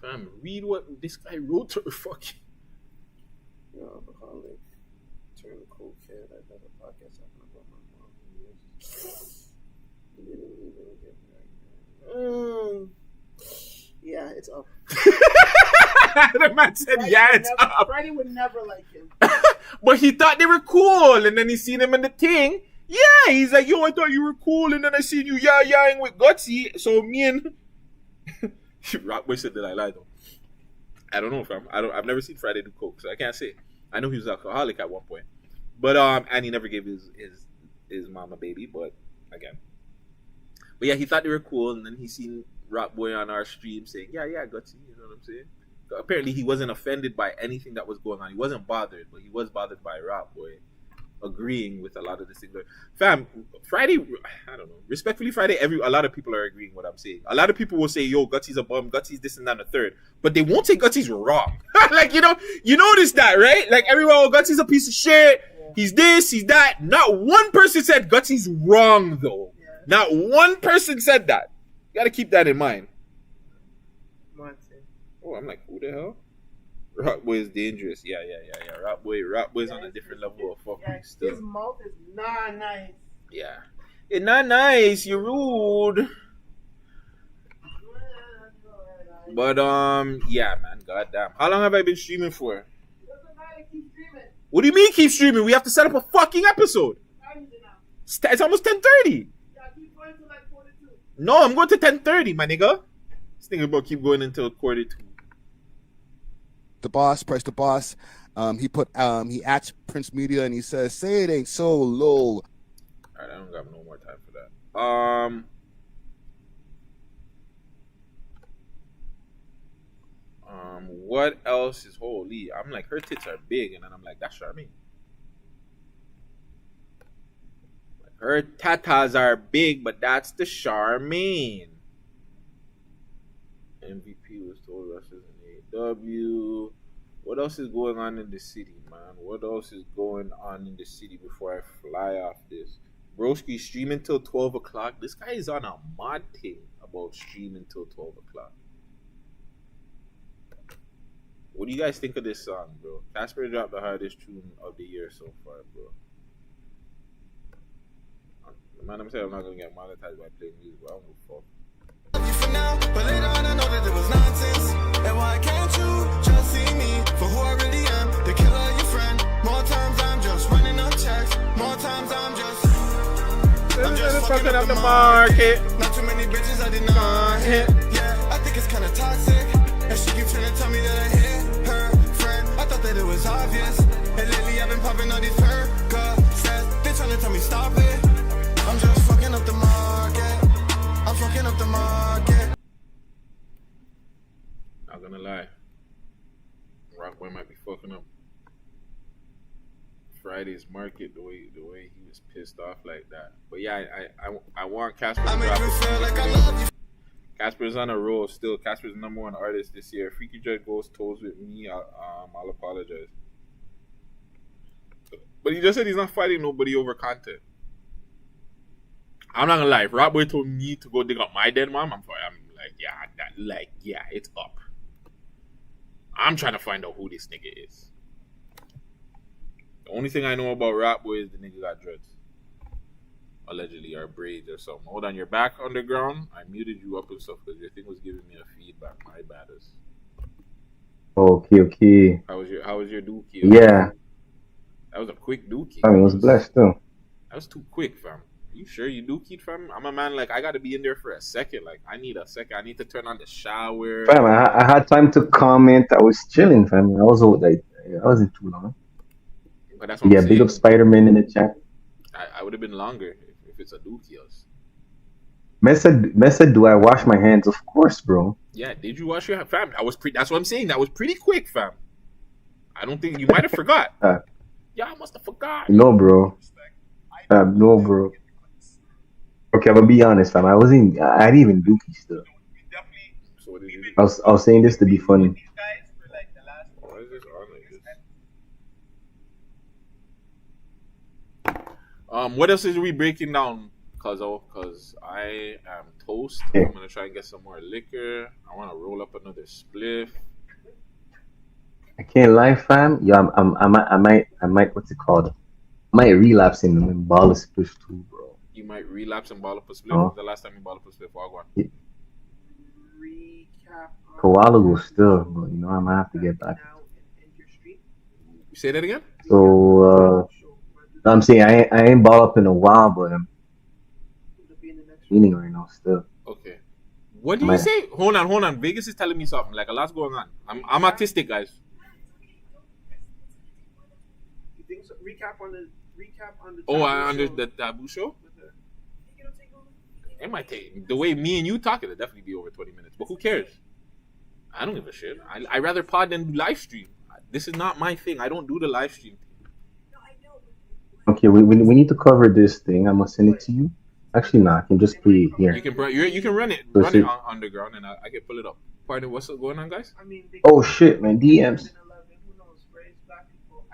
Fam, read what this guy wrote to her. Fucking. Yo, alcoholic. Turn cool kid. I done a podcast talking about my mom. Didn't even get pregnant. Yeah, it's up. The man said, "Yeah, it's up." Freddie would never like him. But he thought they were cool, and then he seen him in the thing. Yeah, he's like, "Yo, I thought you were cool, and then I seen you yah-yahing with Guttzy." So me and Rockboy said that I lied though. I don't know if I've never seen Friday do coke, so I can't say. I know he was alcoholic at one point, but and he never gave his mom a baby. But yeah, he thought they were cool, and then he seen Rockboy on our stream saying, "Yeah, Guttzy," you know what I'm saying? So apparently, he wasn't offended by anything that was going on. He wasn't bothered, but he was bothered by Rockboy agreeing with a lot of the things. Fam, Friday, I don't know. Respectfully, Friday, a lot of people are agreeing with what I'm saying. A lot of people will say, "Yo, Gutzy's a bum. Gutzy's this and that and the third," but they won't say Gutzy's wrong. Like, you notice that, right? Like everyone, "Oh, Gutzy's a piece of shit. He's this, he's that." Not one person said Gutzy's wrong, though. Yeah. Not one person said that. You gotta keep that in mind. Oh, I'm like, who the hell? Rockboy is dangerous. Yeah. Rockboy's on a different level of fucking stuff. His mouth is not nice. Yeah. It's not nice. You're rude. But, yeah, man. Goddamn. How long have I been streaming for? What do you mean keep streaming? We have to set up a fucking episode. It's almost 10:30. No, I'm going to 10:30, my nigga. This nigga about keep going until 1:45. The boss, press the boss. He at Prince Media and he says, "Say it ain't so low." Alright, I don't got no more time for that. What else is holy? I'm like, her tits are big, and then I'm like, that's Charmaine. Like, her tatas are big, but that's the Charmaine. MVP was told us as an AW. What else is going on in the city, man? What else is going on in the city before I fly off this? Broski streaming till 12 o'clock. This guy is on a mod thing about streaming till 12 o'clock. What do you guys think of this song, bro? Casper dropped the hardest tune of the year so far, bro. Man, I'm saying I'm not gonna get monetized by playing music, but I don't give a fuck. For now, but later on I know that it was nonsense. And why can't you just see me for who I really am? The killer of your friend. More times I'm just running up checks. More times I'm just fucking up the market. Not too many bitches I did not hit. Yeah, I think it's kinda toxic. And she keeps trying to tell me that I hit her friend. I thought that it was obvious. And lately I've been popping all these Percocets. They trying to tell me stop it. I'm just fucking up the market. I'm fucking up the market. Not gonna lie. Rockboy might be fucking up Friday's market the way he was pissed off like that. But yeah, I want Casper to drop it. Casper's on a roll still. Casper's the #1 artist this year. Freaky Judge goes toes with me. I'll apologize. But he just said he's not fighting nobody over content. I'm not gonna lie. If Rockboy told me to go dig up my dead mom, I'm like, yeah, it's up. I'm trying to find out who this nigga is. The only thing I know about Rockboy is the nigga got dreads. Allegedly, or braids or something. Hold on, you're back underground. I muted you up and stuff because your thing was giving me a feedback. My baddest. Okay. How was your dookie? Yeah. That was a quick dookie. I was blessed too. That was too quick, fam. Are you sure you dookied, fam? I'm a man, like, I gotta be in there for a second. Like, I need a second. I need to turn on the shower. Fam, I had time to comment. I was chilling, fam. I wasn't too long. But that's what I'm saying. Big up Spider-Man in the chat. I would have been longer if it's a dookie. Messa, do I wash my hands? Of course, bro. Yeah, did you wash your hands? Fam, that's what I'm saying. That was pretty quick, fam. I don't think you might have forgot. Yeah, I must have forgot. No, bro. No, bro. Okay, I'm gonna be honest, fam. I didn't even dookie still. So what did you do? I was saying this to be funny. Why is this on like this? What else is we breaking down, Cause I am toast. I'm gonna try and get some more liquor. I want to roll up another spliff. I can't lie, fam. Yeah, I might. What's it called? I might relapse in ball of spliff too, bro. You might relapse and ball up a spliff. The last time you ball up a spliff, what? Yeah. A while ago, still, but you know I might have to get back. Say that again. So I'm saying I ain't ball up in a while, but I'm feeling right now still. Okay. What do you say? Hold on. Vegas is telling me something. Like a lot's going on. I'm autistic, guys. You think so? Recap on the under the taboo show. It might take the way me and you talk. It'll definitely be over 20 minutes. But who cares? I don't give a shit. I rather pod than do live stream. This is not my thing. I don't do the live stream. Okay, we need to cover this thing. I'm gonna send it to you. Actually, no, I can just play it here. You can run it on underground, and I can pull it up. Pardon, what's going on, guys? Oh shit, man, DMs.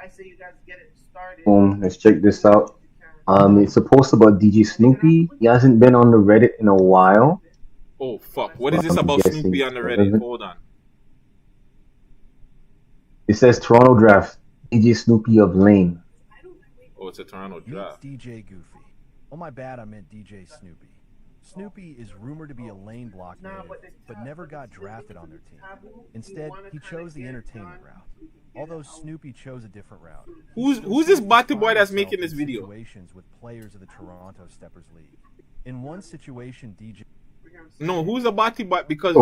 I say you guys get it started. Let's check this out. It's a post about DJ Snoopy. He hasn't been on the Reddit in a while. Oh fuck! What is this about Snoopy on the Reddit? Hold on. It says Toronto draft. DJ Snoopy of Lane. Oh, it's a Toronto draft. DJ Goofy. Oh my bad, I meant DJ Snoopy. Snoopy is rumored to be a Lane block native, but never got drafted on their team. Instead, he chose the entertainment route. Although Snoopy chose a different route. Who's this Batu boy that's making this video? Situations with players of the Toronto Steppers League. In one situation, DJ. No, who's a Batu boy? Because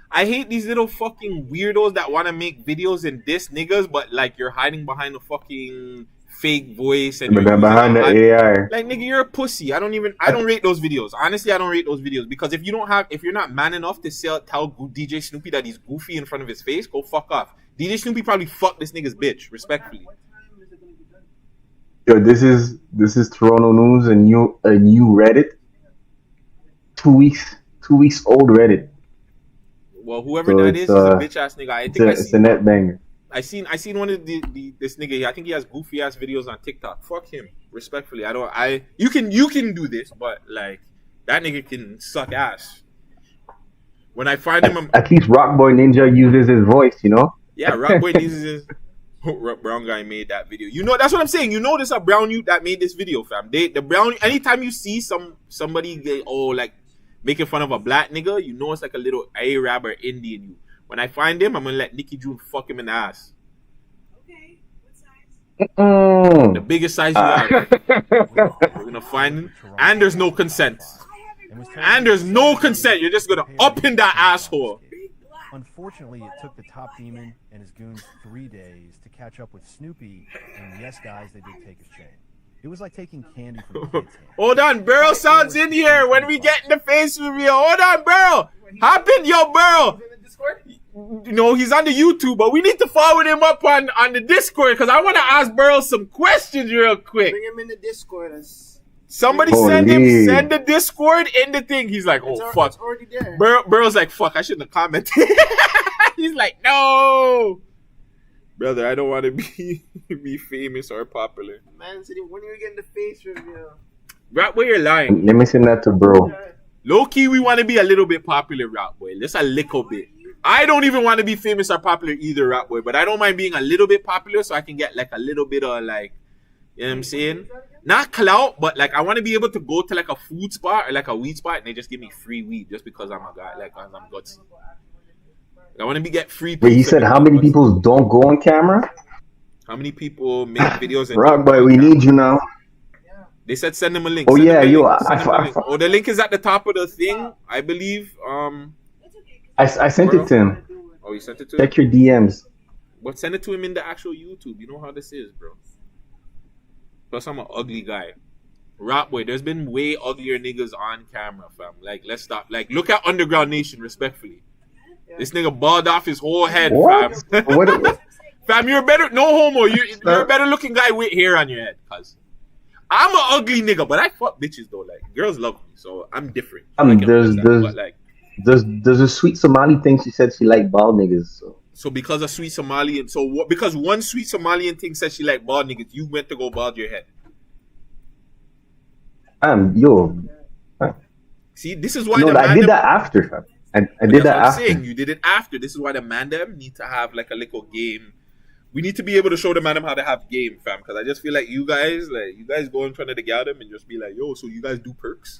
I hate these little fucking weirdos that want to make videos and diss niggas, but like you're hiding behind a fucking fake voice and you're behind the AI. Like nigga, you're a pussy. I don't rate those videos. Honestly, I don't rate those videos because if you're not man enough to tell DJ Snoopy that he's goofy in front of his face, go fuck off. DJ Snoopy probably fucked this nigga's bitch, respectfully. Yo, this is Toronto news, a new Reddit. 2 weeks old Reddit. Well, whoever that is a bitch ass nigga. It's a net banger. I seen one of this nigga. I think he has goofy ass videos on TikTok. Fuck him, respectfully. You can do this, but like that nigga can suck ass. When I find him, at least Rockboy Ninja uses his voice, you know. Yeah, Rockboy uses his. Brown guy made that video. You know, that's what I'm saying. You know, there's a brown youth that made this video, fam. The brown. Anytime you see somebody like making fun of a black nigga, you know it's like a little Arab or Indian you. When I find him, I'm gonna let Nicky June fuck him in the ass. Okay, what size? The biggest size you have. We're gonna find him, and there's no consent. You're just gonna up in that asshole. Unfortunately, it took the top demon and his goons 3 days to catch up with Snoopy, and yes, guys, they did take his chain. It was like taking candy from a kid's hand. Hold on, Burrow sounds in here when we get in the face reveal. Hold on, Burrow. Happen, yo, Burrow. You know, he's on the YouTube, but we need to forward him up on the Discord because I want to ask Burrow some questions real quick. Bring him in the Discord. Somebody send the Discord in the thing. He's like, oh, fuck. It's already there. Burrow's like, fuck, I shouldn't have commented. He's like, no. Brother, I don't want to be famous or popular. Man, when are you getting the face reveal? Right where you're lying. Let me send that to bro. Low key, we want to be a little bit popular, Rap Boy. Just a little bit. I don't even want to be famous or popular either, Rap Boy, but I don't mind being a little bit popular so I can get like a little bit of like, you know what I'm saying? Not clout, but like I want to be able to go to like a food spot or like a weed spot and they just give me free weed just because I'm a guy, like I'm Guttz. I want to get free. Wait, he said how many people don't go on camera? How many people make videos? And Rock Boy, we need you now. They said send them a link. Oh send yeah, yo. Oh, the link is at the top of the thing, I believe. I sent it to him. Oh, you sent it to him? Check your DMs. But send it to him in the actual YouTube. You know how this is, bro. Plus, I'm an ugly guy. Rap Boy, there's been way uglier niggas on camera, fam. Like, let's stop. Like, look at Underground Nation, respectfully. This nigga balled off his whole head, what? fam. Fam, you're better. No homo. You're a better looking guy with hair on your head, cuz. I'm an ugly nigga, but I fuck bitches though. Like, girls love me, so I'm different. There's a sweet Somali thing. She said she liked bald niggas. So because a sweet Somalian, because one sweet Somalian thing said she liked bald niggas, you went to go bald your head. Yo. See, this is why I did that after, fam. I did that after. Saying. You did it after. This is why the man them need to have like a little game. We need to be able to show the man them how to have game, fam. Because I just feel like you guys go in front of the gal them and just be like, yo, so you guys do perks?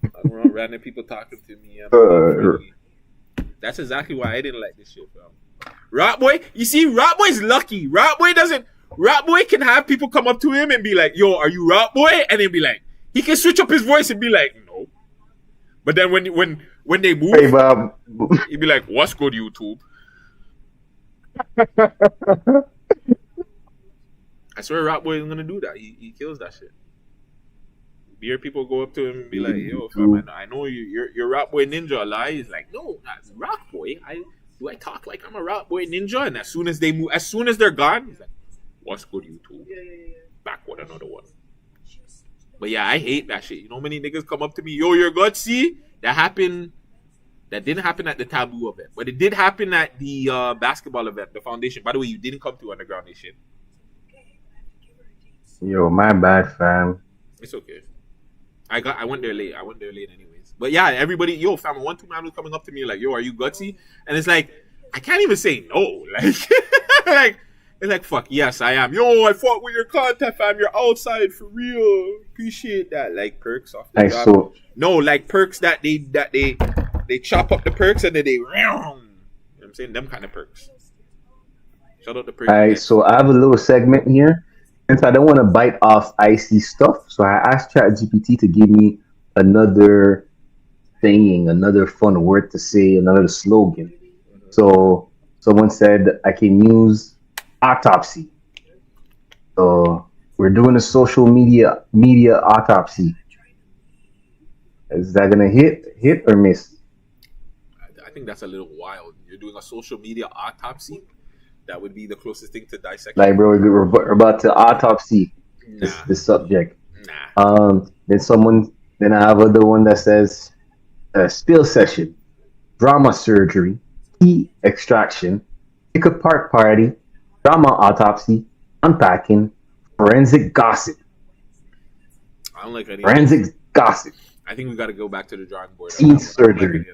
I don't know, random people talking to me. That's exactly why I didn't like this shit, fam. Rock Boy, you see, Rock Boy's lucky. Rock Boy can have people come up to him and be like, yo, are you Rock Boy? And then be like, he can switch up his voice and be like, no. But then when they move, hey, Bob. He'd be like, what's good, YouTube? I swear Rock Boy isn't gonna do that. He kills that shit. Beer people go up to him and be like, yo, fam, I know you're Rock Boy Ninja. Lie. He's like, no, that's Rock Boy. I talk like I'm a Rock Boy Ninja? And as soon as they move, as soon as they're gone, he's like, what's good, YouTube? Back with another one. But yeah, I hate that shit. You know, many niggas come up to me, yo, you're Guttzy. That didn't happen at the Taboo event, but it did happen at the basketball event, the foundation. By the way, you didn't come to Underground Nation. Yo, my bad, fam. It's okay. I went there late. Anyways. But yeah, everybody, yo, fam, 1-2 man was coming up to me like, yo, are you Guttzy? And it's like, I can't even say no. Like, it's like, fuck, yes, I am. Yo, I fought with your content, fam. You're outside for real. Appreciate that. Like perks off the job. So, no, like perks that they chop up the perks and then they, you know what I'm saying? Them kind of perks. Shout out the perks. All right, so I have a little segment here. Since I don't want to bite off icy stuff, so I asked ChatGPT to give me another saying, another fun word to say, another slogan. So someone said I can use autopsy. So we're doing a social media autopsy. Is that gonna hit or miss? I think that's a little wild. You're doing a social media autopsy. That would be the closest thing to dissection. Like, bro, we're about to autopsy this subject. Then I have another one that says still session, drama surgery, key extraction, pick a park party, drama autopsy, unpacking, forensic gossip. I don't like any forensic gossip. I think we got to go back to the drawing board. Scene surgery.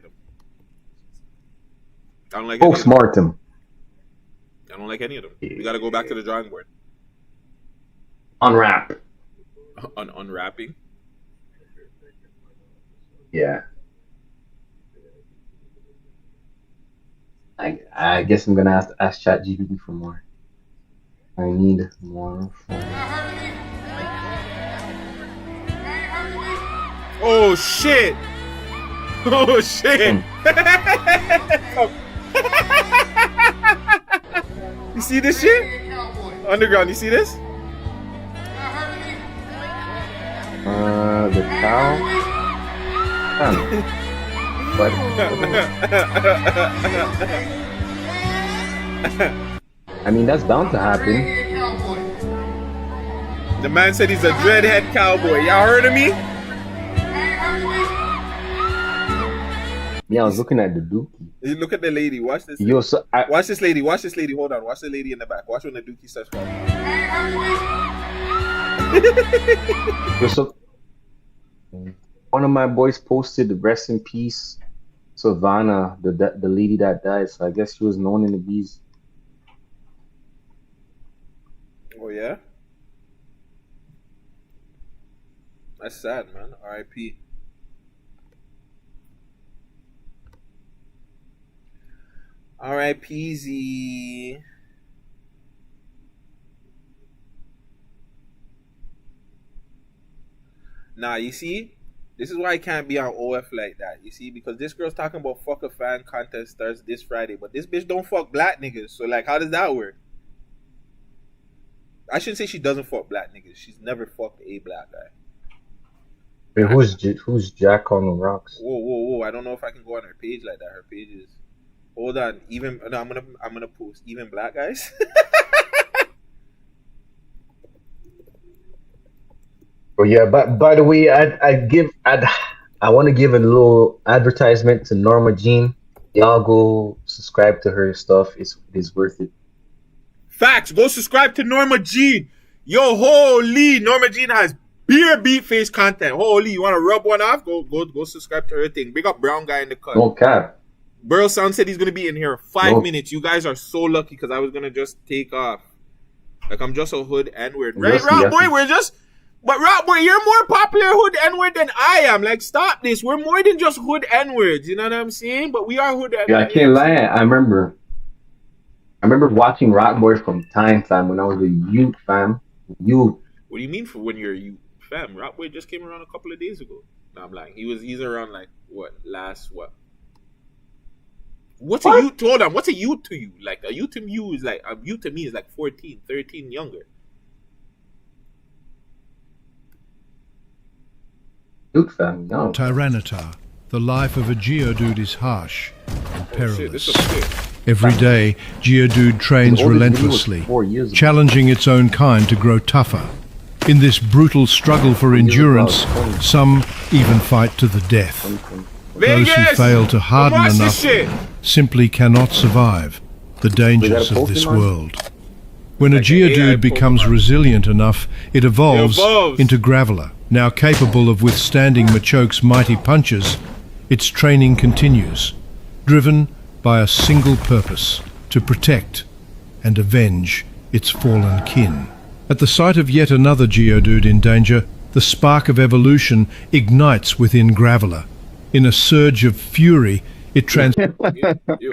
I don't like postmortem. I don't like any of them. We got to go back to the drawing board. Unwrap. Unwrapping. Yeah. I guess I'm gonna ask ChatGPT for more. I need more. Oh shit! Oh shit! You see this shit? Underground, you see this? The cow. I mean, that's bound to happen. The man said he's a dreadhead cowboy. Y'all heard of me? Yeah, I was looking at the dookie. You look at the lady. Watch this. Yo, watch this lady. Watch this lady. Hold on. Watch the lady in the back. Watch when the dookie starts falling. So, one of my boys posted rest in peace, Savannah, the lady that died. So I guess she was known in the bees. Oh yeah, that's sad, man. R.I.P. R.I.P. Z. Nah, you see, this is why I can't be on OF like that. You see, because this girl's talking about fuck a fan contest starts this Friday, but this bitch don't fuck black niggas. So like, how does that work? I shouldn't say she doesn't fuck black niggas. She's never fucked a black guy. Wait, who's Jack on the rocks? Whoa! I don't know if I can go on her page like that. Her page is. Hold on. No, I'm gonna post even black guys. Oh yeah, but by the way, I want to give a little advertisement to Norma Jean. Y'all go subscribe to her stuff. It's worth it. Facts. Go subscribe to Norma Jean. Yo, holy, Norma Jean has beer beat face content. Holy, you want to rub one off? Go subscribe to her thing. Big up Brown Guy in the cut. No cap. Burl Sound said he's going to be in here 5 minutes. You guys are so lucky because I was going to just take off. Like, I'm just a hood N-word. Right, Rob Boy? But Rob Boy, you're more popular hood N-word than I am. Like, stop this. We're more than just hood N-words. You know what I'm saying? But we are hood N-words. Yeah, I can't lie. I remember watching Rock Boy from time, fam, when I was a youth, fam. Youth. What do you mean for when you're a youth? Fam, Rock Boy just came around a couple of days ago. No, I'm lying. He's around, like, What's a youth? Hold on. What's a youth to you? Like, a youth to you is like, a youth to me is like 14, 13 younger. Youth, fam, no. Tyranitar, the life of a Geodude is harsh and perilous. Every day, Geodude trains relentlessly, challenging its own kind to grow tougher. In this brutal struggle for endurance, some even fight to the death. Those who fail to harden enough simply cannot survive the dangers of this world. When a Geodude becomes resilient enough, it evolves into Graveler. Now capable of withstanding Machoke's mighty punches, its training continues, driven by a single purpose: to protect and avenge its fallen kin. At the sight of yet another Geodude in danger, the spark of evolution ignites within Graveler. In a surge of fury, it Yo,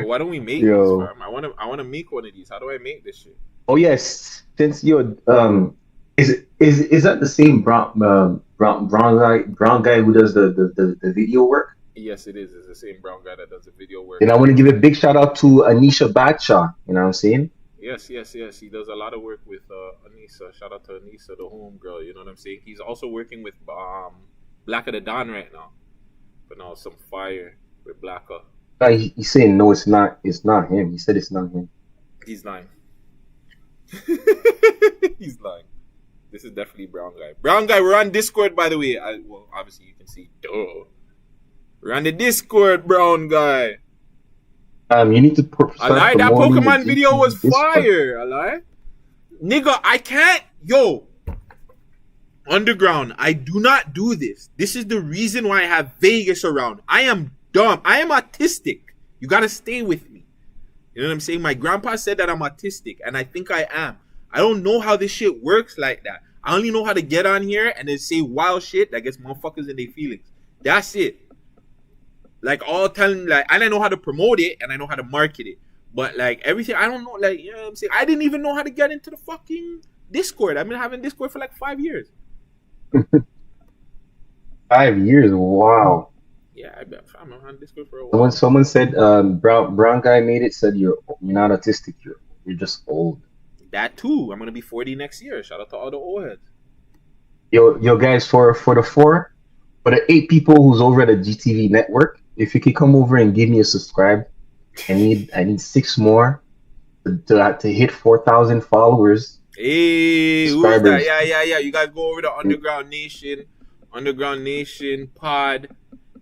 why don't we make this, fam? I want to make one of these. How do I make this shit? Oh yes, since you're is that the same brown guy who does the video work? Yes, it is. It's the same brown guy that does the video work. And I want to give a big shout out to Anisha Badshaw. You know what I'm saying? Yes. He does a lot of work with Anissa. Shout out to Anissa, the home girl. You know what I'm saying? He's also working with Black of the Dawn right now. But now some fire with Blacker. He's saying no, it's not. It's not him. He said it's not him. He's lying. He's lying. This is definitely Brown Guy. Brown Guy, we're on Discord, by the way. Well, obviously you can see. Duh. We're on the Discord, Brown Guy. You need to. I lied. That Pokemon video was fire. I lied. Nigga, I can't. Yo. Underground, I do not do this. This is the reason why I have Vegas around. I am dumb. I am autistic. You gotta stay with me. You know what I'm saying? My grandpa said that I'm autistic, and I think I am. I don't know how this shit works like that. I only know how to get on here and then say wild shit that gets motherfuckers in their feelings. That's it. Like, all telling, like, and I know how to promote it and I know how to market it. But, like, everything, I don't know, like, you know what I'm saying? I didn't even know how to get into the fucking Discord. I've been having Discord for like 5 years. 5 years? Wow. Yeah, I'm on Discord for a while. Someone said brown guy made it, said you're not autistic, you're just old. That too. I'm gonna be 40 next year. Shout out to all the old heads. Yo guys, for the 8 people who's over at the GTV network, if you could come over and give me a subscribe, I need 6 more to hit 4,000 followers. Hey, who's that? Yeah. You guys go over to Underground Nation pod.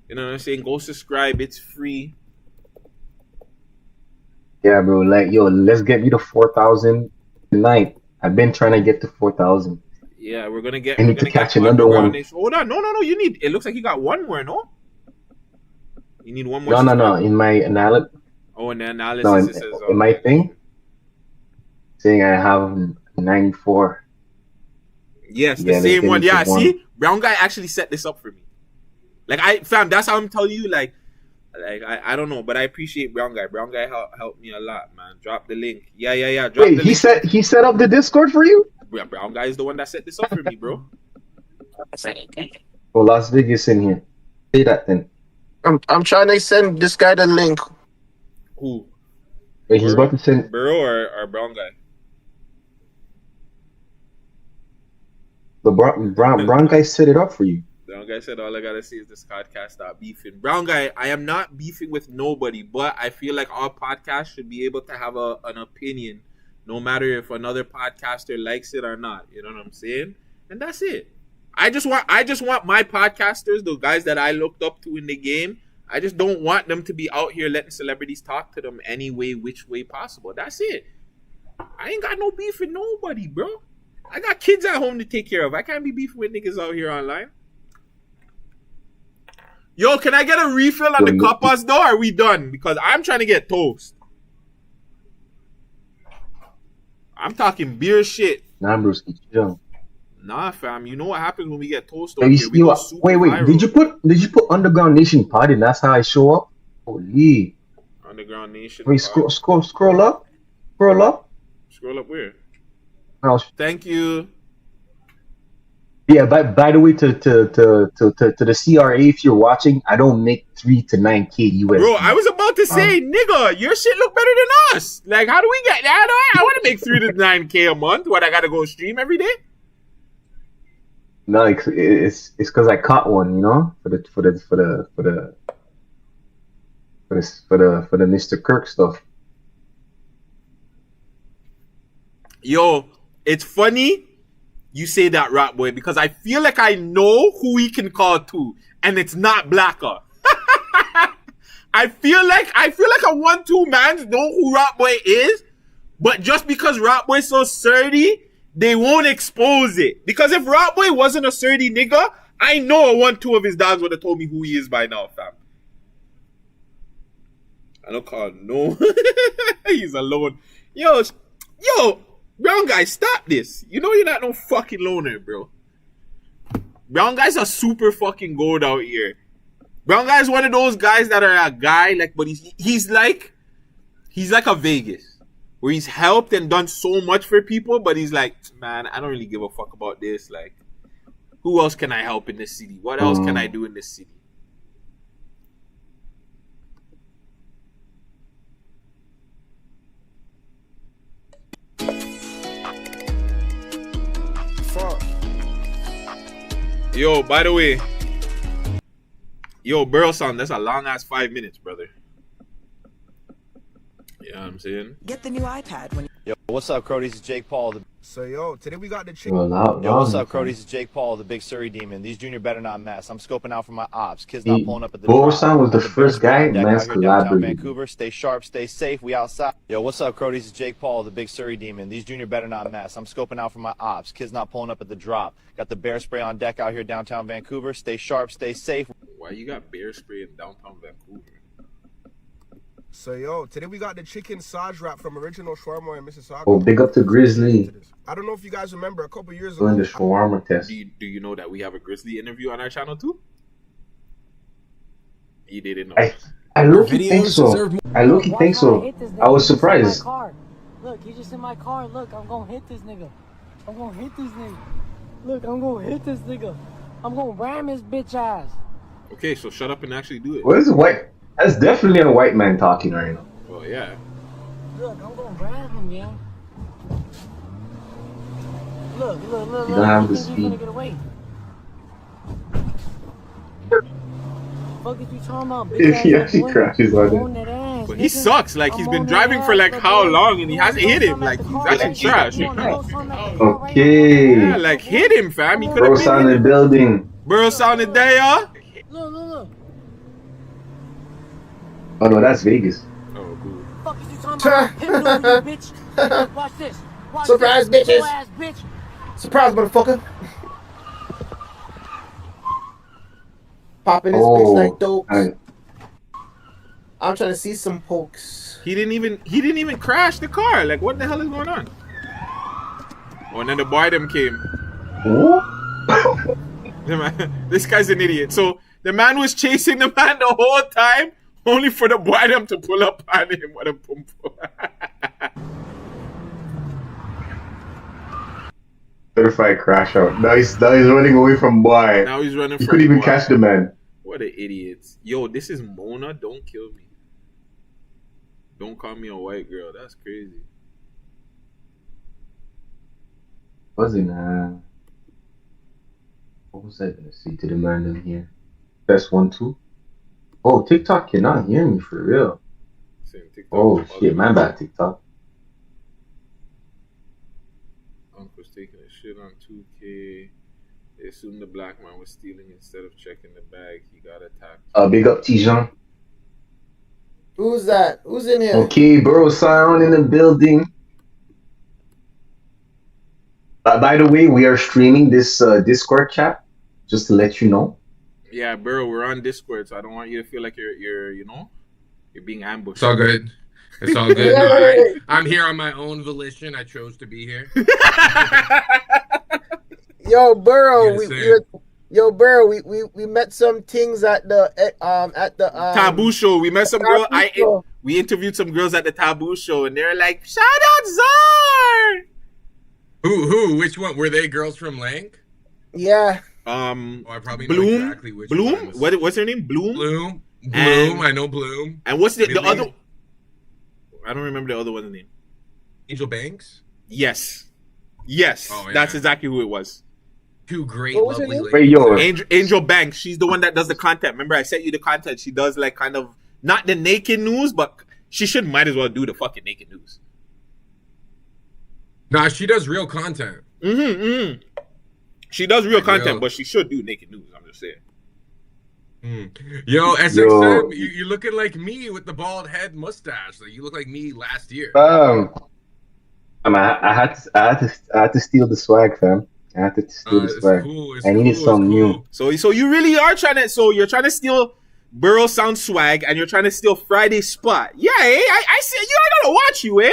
You know what I'm saying? Go subscribe. It's free. Yeah, bro. Like, yo, let's get me to 4,000 tonight. I've been trying to get to 4,000. Yeah, we're gonna get. I need to catch another one. Hold on, no. You need. It looks like you got one more. No. You need one more. No. In my analysis. Oh, in the analysis, no, it says. In my thing, saying I have 94. Yes, the same one. Yeah, see, Brown Guy actually set this up for me. Like, that's how I'm telling you. Like I don't know, but I appreciate Brown Guy. Brown Guy helped me a lot, man. Drop the link. Yeah. Wait, he set up the Discord for you? Yeah, Brown Guy is the one that set this up for me, bro. Oh, Las Vegas in here. Say that then. I'm trying to send this guy the link. Who? Wait, he's about to send Burrow or Brown Guy? The brown guy set it up for you. Brown Guy said all I gotta say is this podcast stop beefing. Brown Guy, I am not beefing with nobody, but I feel like our podcast should be able to have an opinion, no matter if another podcaster likes it or not. You know what I'm saying? And that's it. I just want my podcasters, the guys that I looked up to in the game, I just don't want them to be out here letting celebrities talk to them any way, which way possible. That's it. I ain't got no beef with nobody, bro. I got kids at home to take care of. I can't be beefing with niggas out here online. Yo, can I get a refill on the cuppas though? Or are we done? Because I'm trying to get toast. I'm talking beer shit. Nah, broski, chill. Nah, fam. You know what happens when we get toast Hey, over here? We go super wait. viral. Did you put Underground Nation pod in? That's how I show up. Holy. Underground Nation. Wait, scroll up. Scroll up. Scroll up where? Oh, thank you. Yeah, by the way, to the CRA, if you're watching, I don't make 3 to 9K USD. Bro, I was about to say, nigga, your shit look better than us. Like, how do we get that? I want to make 3 to 9K a month. What, I gotta go stream every day? No, it's because I caught one, you know, for the Mr. Kirk stuff. Yo, it's funny you say that, Rap Boy, because I feel like I know who we can call to, and it's not Blacker. I feel like a 1-2 man know who Rap Boy is, but just because Rap Boy's so surdy, they won't expose it. Because if Rap Boy wasn't a surdy nigga, I know a 1-2 of his dogs would have told me who he is by now, fam. I don't call no. He's alone. Yo, brown guy, stop this. You know you're not no fucking loner, bro. Brown guys are super fucking gold out here. Brown guy is one of those guys that are a guy, like, but he's like a Vegas, where he's helped and done so much for people, but he's like, man, I don't really give a fuck about this. Like, who else can I help in this city? What else can I do in this city? Fuck. Yo, by the way, Burl son, that's a long ass 5 minutes, brother. You know what I'm saying? Get the new iPad when Yo, what's up, Crodies? It's Jake Paul. So, yo, today we got the chick. Yo, what's up, Crodies? It's Jake Paul, the big Surrey demon. These junior better not mess. I'm scoping out for my ops. Kids not pulling up at the Borusan was the first guy man's downtown collaborated. Vancouver. Stay sharp, stay safe. We outside. Yo, what's up, Crodies? It's Jake Paul, the big Surrey demon. These junior better not mess. I'm scoping out for my ops. Kids not pulling up at the drop. Got the bear spray on deck out here downtown Vancouver. Stay sharp, stay safe. Why you got bear spray in downtown Vancouver? So, yo, today we got the chicken Saj wrap from Original Shawarma in Mississauga. Oh, big up to Grizzly. I don't know if you guys remember a couple years Doing ago. the shawarma test. Do you know that we have a Grizzly interview on our channel too? You didn't know. I low-key think so. I was surprised. Look, he's just in my car. Look, I'm gonna hit this nigga. Look, I'm gonna hit this nigga. I'm gonna ram his bitch ass. Okay, so shut up and actually do it. What is a white? That's definitely a white man talking right now. Oh yeah. Look, I'm gonna ram him, yeah. Look. You don't have the He's gonna speed. get away. Fuck is you talking about? He actually crashes on it. But he sucks. Like, he's been driving for like how long and he hasn't hit him. Like, he's actually trash. Okay. Yeah, like hit him, fam. He could Bro, have sound in the building. Bro sounded there. Look. Oh no, that's Vegas. Oh, cool. Fuck is you talking about? Him doing you, bitch. Look, watch this. Surprise, this. bitches. Ass bitch. Surprise, motherfucker. Popping his bitch like dope. I'm trying to see some pokes. He didn't even crash the car. Like, what the hell is going on? Oh, and then the boy them came. This guy's an idiot. So the man was chasing the man the whole time, only for the boy them to pull up on him. What a pump. Certified crash out. Now he's running away from boy. Now he's running He from couldn't even boy. catch the man. What an idiot. Yo, this is Mona. Don't kill me. Don't call me a white girl. That's crazy. Wasn't what was I gonna say to the man in here? Press 1, 2. Oh, TikTok cannot hear me for real. Oh shit, my bad, TikTok. Uncle's taking a shit on 2K. They assumed the black man was stealing instead of checking the bag. He got attacked. Big up Tijan. Who's that? Who's in here? Okay, Burrow Sound in the building. By the way, we are streaming this Discord chat, just to let you know. Yeah, bro, we're on Discord, so I don't want you to feel like you're you're being ambushed. It's all good. It's all good. No, I'm here on my own volition. I chose to be here. Yo, Burrow, we met some things at the Taboo show. We met some girl. We interviewed some girls at the Taboo show, and they're like, "Shout out Czar." Who? Which one? Were they girls from Lank? Yeah. I probably Bloom. know exactly which Bloom. ones. What's her name? Bloom. Bloom. And, I know Bloom. And what's the other? I don't remember the other one's name. Angel Banks. Yes. Oh, yeah. That's exactly who it was. Two great, lovely ladies. Angel Banks. She's the one that does the content. Remember, I sent you the content. She does like kind of not the naked news, but she might as well do the fucking naked news. Nah, she does real content. She does real content, but she should do naked news. I'm just saying. Yo, SXM, you're looking like me with the bald head mustache. Like you look like me last year. I had to steal the swag, fam. I had to steal the swag. I needed something new. So you really are trying to. So you're trying to steal Burrow Sound swag, and you're trying to steal Friday's spot. Yeah, I see. I gotta watch you, eh?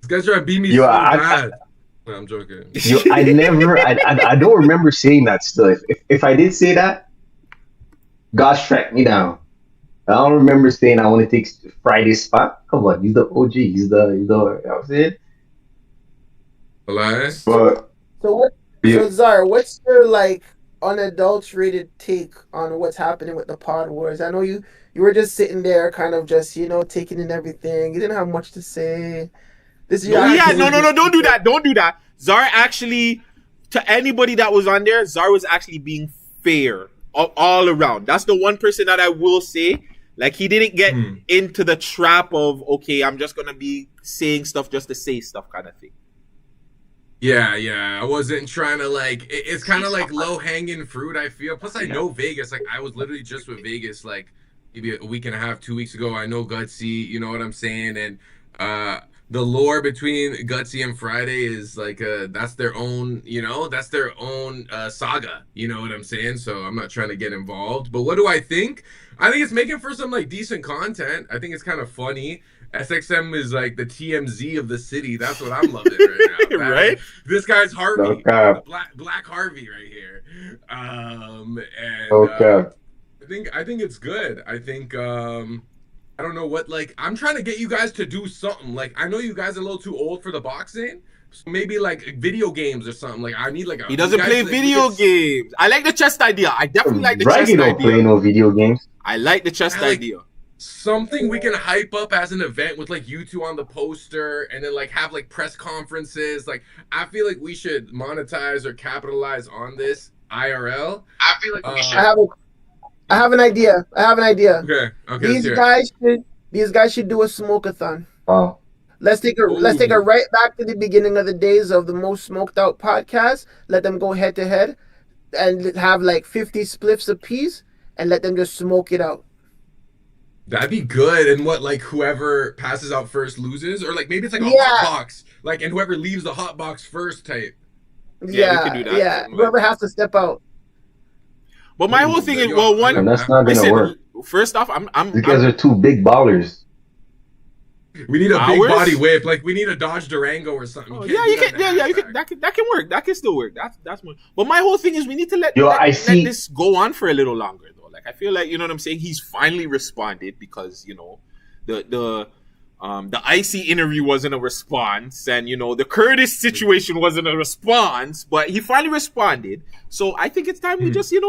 This guy's trying to beat me bad. No, I'm joking. I don't remember saying that still. If I did say that, God strike me down. I don't remember saying I want to take Friday's spot. Come on, he's the OG. He's the you know what I'm saying? Elias? But, so Zara, what's your like unadulterated take on what's happening with the Pod Wars? I know you were just sitting there kind of just, taking in everything. You didn't have much to say. No, don't do that. Zara actually, to anybody that was on there, Zara was actually being fair all around. That's the one person that I will say, like, he didn't get into the trap of, okay, I'm just gonna be saying stuff just to say stuff kind of thing. Yeah, I wasn't trying to like. It's kind of like low hanging fruit, I feel. Plus, I know Vegas. Like, I was literally just with Vegas like maybe a week and a half, 2 weeks ago. I know Guttzy, you know what I'm saying, and the lore between Guttzy and Friday is like that's their own, saga, you know what I'm saying? So I'm not trying to get involved. But what do I think? I think it's making for some like decent content. I think it's kind of funny. SXM is like the TMZ of the city. That's what I'm loving right now. Right? This guy's Harvey, Black Harvey right here. I think it's good. I think I don't know what, like, I'm trying to get you guys to do something. Like, I know you guys are a little too old for the boxing, so maybe like video games or something. Like, I need like a. He doesn't play video games. I like the chest idea. I definitely like the chest idea. don't play no video games. I like the chest idea. Something we can hype up as an event with like you two on the poster, and then like have like press conferences. Like, I feel like we should monetize or capitalize on this IRL. I feel like we should. I have an idea. Okay. These guys should do a smoke-a-thon. Oh. Let's take it right back to the beginning of the days of the Most Smoked Out podcast. Let them go head to head and have like 50 spliffs apiece and let them just smoke it out. That'd be good. And what, like, whoever passes out first loses? Or like maybe it's like a hot box. Like, and whoever leaves the hot box first type. Yeah, we can do that. Yeah. Whoever has to step out. But my whole thing is, that's not gonna work. First off, you guys are two big ballers. We need a big body whip, like we need a Dodge Durango or something. You can. That can work. That can still work. That's more. But my whole thing is, we need to let this go on for a little longer, though. Like, I feel like, you know what I'm saying. He's finally responded because the Icy interview wasn't a response, and the Curtis situation wasn't a response, but he finally responded. So I think it's time we just let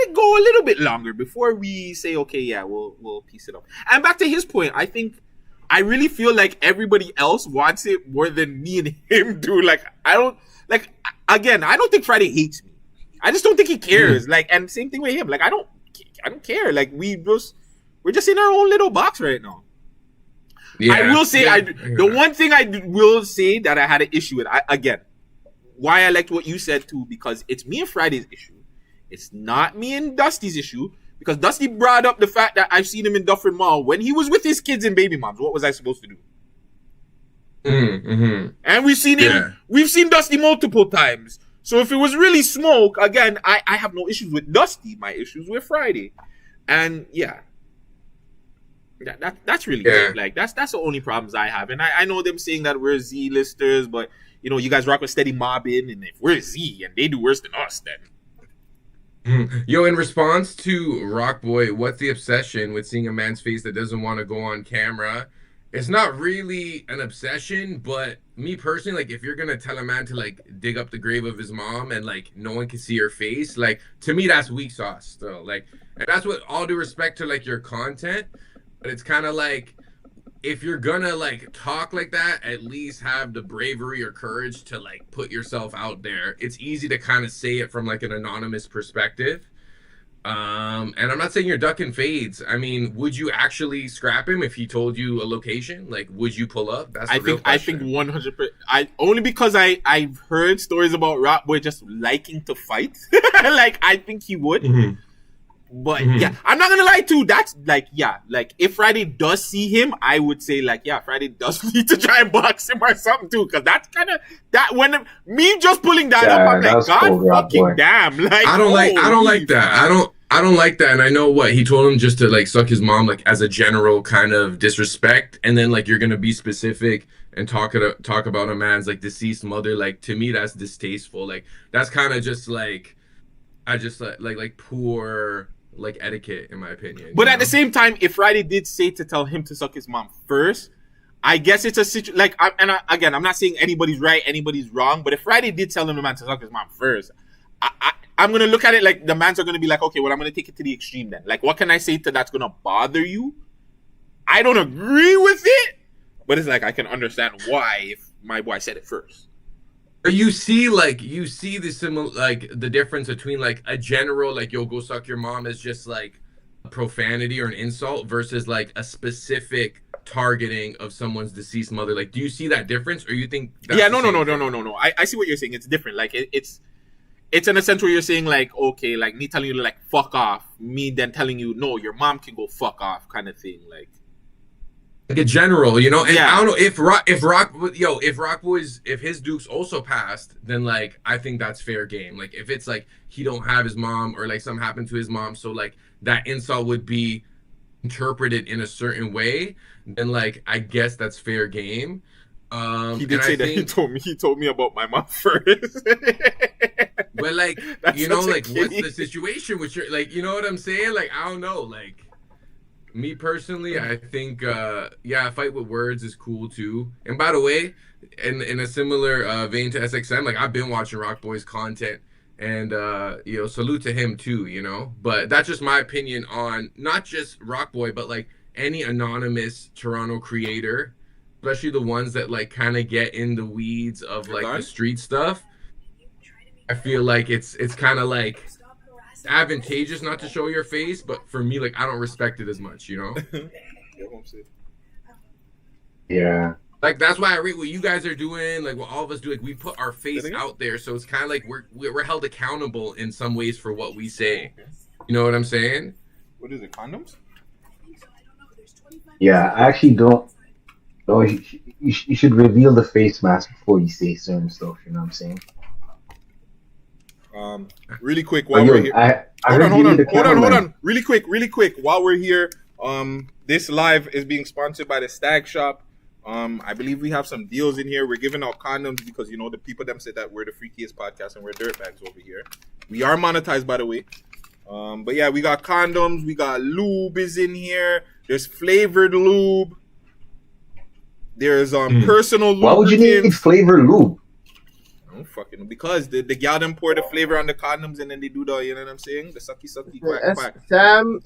it go a little bit longer before we say, okay, yeah, we'll piece it up. And back to his point, I really feel like everybody else wants it more than me and him do. Like, I don't think Friday hates me. I just don't think he cares. Like, and same thing with him. Like, I don't care. Like, we're just in our own little box right now. Yeah, I will say, the one thing I will say that I had an issue with, why I liked what you said too, because it's me and Friday's issue. It's not me and Dusty's issue, because Dusty brought up the fact that I've seen him in Dufferin Mall when he was with his kids and baby moms. What was I supposed to do? And we've seen him. We've seen Dusty multiple times. So if it was really smoke, again, I have no issues with Dusty. My issues with Friday, and that's really it. Like that's the only problems I have. And I know them saying that we're Z-listers, but you know, you guys rock with steady mobbing, and if we're Z and they do worse than us, then. Yo, in response to Rockboy, what's the obsession with seeing a man's face that doesn't want to go on camera? It's not really an obsession, but me personally, like, if you're gonna tell a man to like dig up the grave of his mom and like no one can see her face, like, to me that's weak sauce still. Like, and that's what, all due respect to like your content, but it's kind of like, if you're gonna like talk like that, at least have the bravery or courage to like put yourself out there. It's easy to kind of say it from like an anonymous perspective. And I'm not saying you're ducking fades. I mean, would you actually scrap him if he told you a location? Like, would you pull up? That's the real question. I think 100%. Only because I've heard stories about Rockboy just liking to fight. Like, I think he would. But yeah, I'm not gonna lie too. That's like, like if Friday does see him, I would say like, Friday does need to try and box him or something too, because that's kind of that when me just pulling that up, I'm like, God cool, fucking damn! Like, I don't like that. I don't like that. And I know what he told him, just to like suck his mom, like as a general kind of disrespect, and then like you're gonna be specific and talk about a man's like deceased mother. Like, to me, that's distasteful. Like, that's kind of just like, I just like poor like etiquette, in my opinion. But at the same time, if Friday did say to tell him to suck his mom first, I guess it's a situation like, again, I'm not saying anybody's right, anybody's wrong, but if Friday did tell him the man to suck his mom first, I'm gonna look at it like the mans are gonna be like, okay, well, I'm gonna take it to the extreme then. Like, what can I say to that's gonna bother you? I don't agree with it, but it's like I can understand why if my boy said it first. You see the similar, like the difference between like a general like, yo, go suck your mom is just like a profanity or an insult versus like a specific targeting of someone's deceased mother. Like, do you see that difference, or you think that's no. I see what you're saying. It's different. Like it's in a sense where you're saying like, okay, like me telling you to like fuck off, me then telling you no, your mom can go fuck off, kind of thing. Like a general, you know. And I don't know if his Dukes also passed, then like I think that's fair game. Like, if it's like he don't have his mom, or like something happened to his mom, so like that insult would be interpreted in a certain way, then like I guess that's fair game. He did say that he told me about my mom first. But like, you know, like what's the situation with your, like, you know what I'm saying? Like, I don't know, like. Me personally, I think, a fight with words is cool too. And by the way, in a similar vein to SXM, like, I've been watching Rockboy's content, and you know, salute to him too, you know. But that's just my opinion on not just Rockboy, but like any anonymous Toronto creator, especially the ones that like kind of get in the weeds of like the street stuff. I feel like it's kind of like advantageous not to show your face, but for me, like, I don't respect it as much, you know. Yeah, like that's why I rate what you guys are doing, like what all of us do. Like, we put our face out there, so it's kind of like we're held accountable in some ways for what we say. You know what I'm saying? What is it, condoms? Yeah, I actually don't. No, you should reveal the face mask before you say certain stuff. You know what I'm saying? Really quick while we're here. Hold on. Really quick while we're here. This live is being sponsored by the Stag Shop. I believe we have some deals in here. We're giving out condoms because, you know, the people them said that we're the freakiest podcast and we're dirtbags over here. We are monetized, by the way. But yeah, we got condoms. We got lube is in here. There's flavored lube. There's personal lube. Why would you need flavored lube? Fucking because the gal them pour the flavor on the condoms and then they do the, you know what I'm saying, the sucky quack. Sam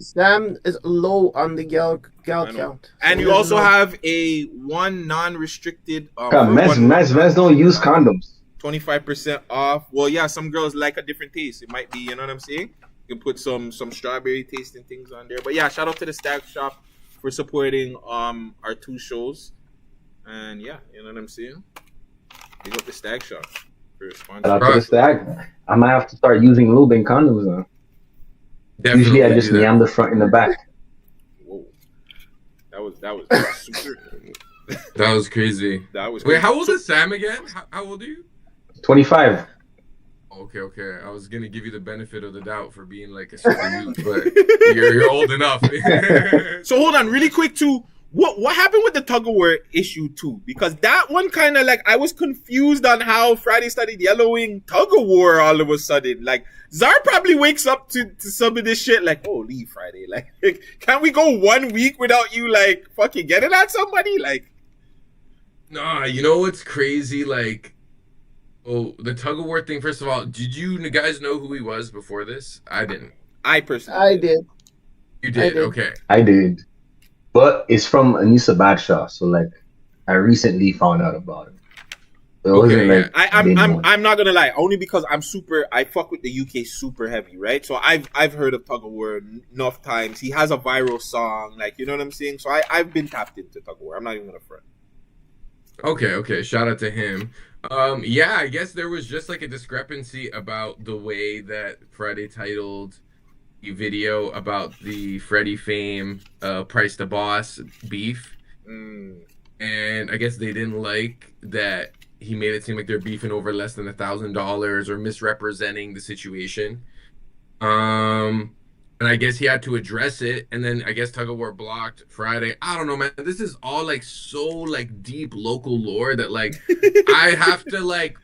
is low on the gal count, and you also have a one non-restricted men don't use condoms. 25% off. Well, yeah, some girls like a different taste. It might be, you know what I'm saying, you can put some strawberry tasting things on there. But yeah, shout out to the Stag Shop for supporting our two shows, and yeah, you know what I'm saying, big up the Stag Shop. Shout out to the Stag. I might have to start using lube and condoms now. Usually I just yam the front and the back. Whoa. That was super. That was crazy. That was Wait, crazy. how old is Sam again? How old are you? 25. Okay. I was gonna give you the benefit of the doubt for being like a super youth, but you're old enough. So hold on, really quick too. What happened with the tug of war issue too? Because that one kind of like I was confused on how Friday started yellowing tug of war all of a sudden. Like Zar probably wakes up to some of this shit like, holy Friday, like can't we go 1 week without you like fucking getting at somebody? Like, nah, you know what's crazy? Like, the tug of war thing. First of all, did you guys know who he was before this? I didn't. I personally did. You did? Okay. I did. But it's from Anissa Badshaw, so like I recently found out about it. So it wasn't like I'm not gonna lie, only because I fuck with the UK super heavy, right? So I've heard of tug of war enough times. He has a viral song, like, you know what I'm saying? So I've been tapped into tug of war. I'm not even gonna front. Okay. Shout out to him. Yeah, I guess there was just like a discrepancy about the way that Friday titled the video about the Freddie Fame Price the Boss beef. And I guess they didn't like that he made it seem like they're beefing over less than $1,000 or misrepresenting the situation. And I guess he had to address it, and then I guess Tug of War blocked Friday. I don't know, man. This is all like so like deep local lore that like I have to like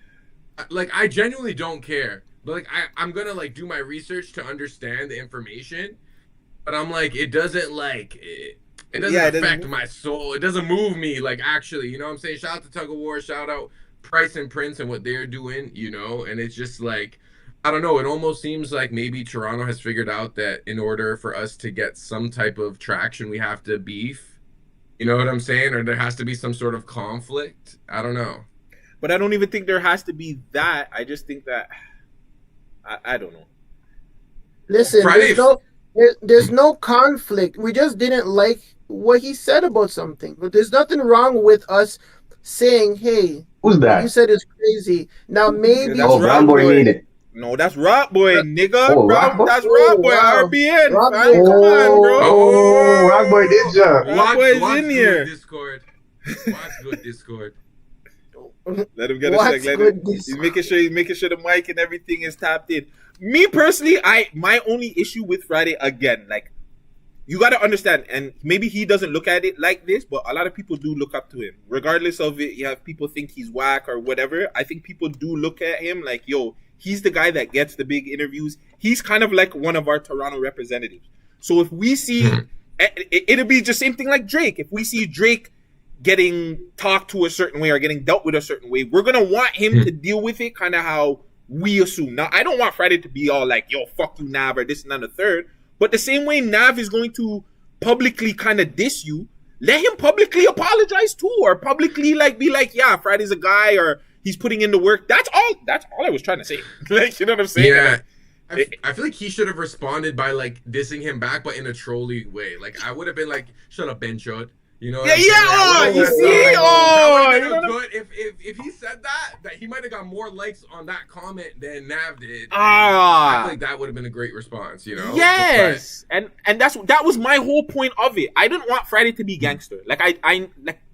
I genuinely don't care. But like I'm gonna like do my research to understand the information. But I'm like, it doesn't like it doesn't affect my soul. It doesn't move me, like, actually, you know what I'm saying? Shout out to Tug of War, shout out Price and Prince and what they're doing, you know? And it's just like, I don't know, it almost seems like maybe Toronto has figured out that in order for us to get some type of traction, we have to beef. You know what I'm saying? Or there has to be some sort of conflict. I don't know. But I don't even think there has to be that. I just think that, I don't know. Listen, there's no conflict. We just didn't like what he said about something. But there's nothing wrong with us saying, hey, who's that? What you said is crazy. Now maybe Brown Boy made it. No, that's Rock Boy, nigga. Oh, Rock Boy? That's Rock Boy, wow. RBN. Rock Boy. Come on, bro. Oh, Rock Boy did jump. Rock Boy's in here. Discord. Watch good Discord. Let him get a sec. He's making sure the mic and everything is tapped in. Me personally, my only issue with Friday, again, like, you got to understand, and maybe he doesn't look at it like this, but a lot of people do look up to him. Regardless of it, you have people think he's whack or whatever. I think people do look at him like, yo, he's the guy that gets the big interviews. He's kind of like one of our Toronto representatives. So if we see, it'll be the same thing like Drake. If we see Drake getting talked to a certain way or getting dealt with a certain way, we're going to want him to deal with it kind of how we assume. Now, I don't want Friday to be all like, yo, fuck you, Nav, or this and that and the third. But the same way Nav is going to publicly kind of diss you, let him publicly apologize too, or publicly like be like, yeah, Friday's a guy, or he's putting in the work. That's all I was trying to say. Like, you know what I'm saying? Yeah. I feel like he should have responded by like dissing him back, but in a trolly way. Like, I would have been like, shut up, Ben Shot. You know? You see? If he said that he might have got more likes on that comment than Nav did. I feel like that would have been a great response, you know? Yes. And that was my whole point of it. I didn't want Friday to be gangster. Like, I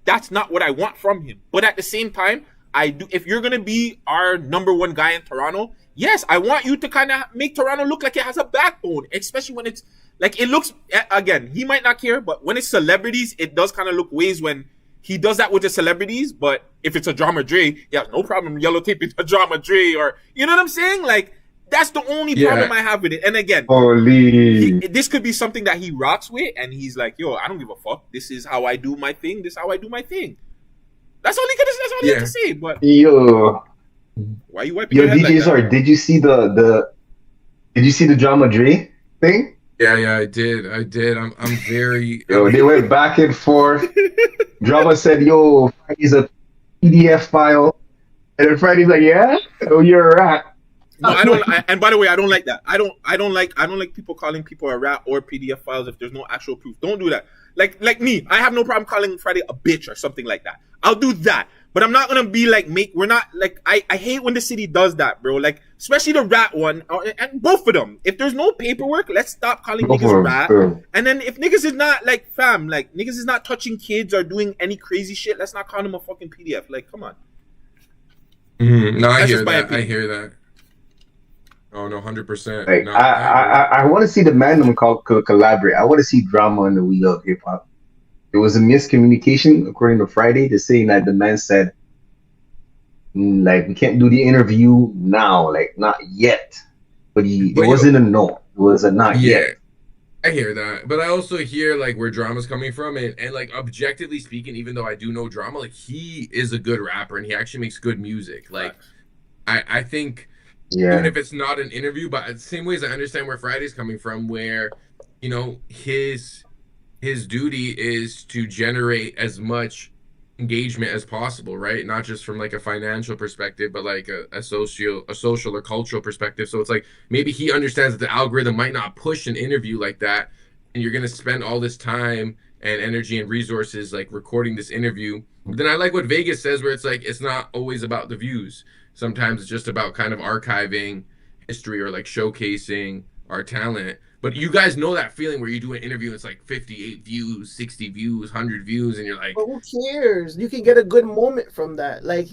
that's not what I want from him. But at the same time, I do. If you're gonna be our number one guy in Toronto, yes, I want you to kind of make Toronto look like it has a backbone, especially when it's like, it looks, again, he might not care, but when it's celebrities, it does kind of look ways when he does that with the celebrities. But if it's a Drama Dre, yeah, no problem yellow taping a Drama Dre, or, you know what I'm saying? Like, that's the only problem I have with it. And again, this could be something that he rocks with, and he's like, yo, I don't give a fuck. This is how I do my thing. This is how I do my thing. That's all he had to say. But yo, why you wiping your head DJ, like sorry, did you see the Drama Dre thing? Yeah, I did. I'm very. Yo, they went back and forth. Drama said, "Yo, Friday's a PDF file," and then Friday's like, "Yeah, oh, you're a rat." No, I don't. And by the way, I don't like that. I don't like people calling people a rat or PDF files if there's no actual proof. Don't do that. Like me, I have no problem calling Friday a bitch or something like that. I'll do that. But I'm not gonna be like we're not like I hate when the city does that, bro. Like especially the rat one and both of them. If there's no paperwork, let's stop calling niggas rat. And then if niggas is not like fam, like niggas is not touching kids or doing any crazy shit, let's not call them a fucking PDF. Like come on. No, I hear that. I hear that. Oh no, 100%. Like, no, I want to see the man collaborate. I want to see drama in the wheel of hip hop. There was a miscommunication according to Friday. They're saying that the man said, like, we can't do the interview now, like not yet. But it wasn't a no. It was a not yet. I hear that, but I also hear like where drama's coming from, and like objectively speaking, even though I do know drama, like he is a good rapper and he actually makes good music. Like, I think even if it's not an interview, but the same ways I understand where Friday's coming from, where you know his duty is to generate as much engagement as possible, right? Not just from like a financial perspective, but like a social or cultural perspective. So it's like maybe he understands that the algorithm might not push an interview like that, and you're gonna spend all this time and energy and resources like recording this interview. But then I like what Vegas says, where it's like it's not always about the views. Sometimes it's just about kind of archiving history or like showcasing our talent. But you guys know that feeling where you do an interview, it's like 58 views, 60 views, 100 views, and you're like, but who cares? You can get a good moment from that. Like,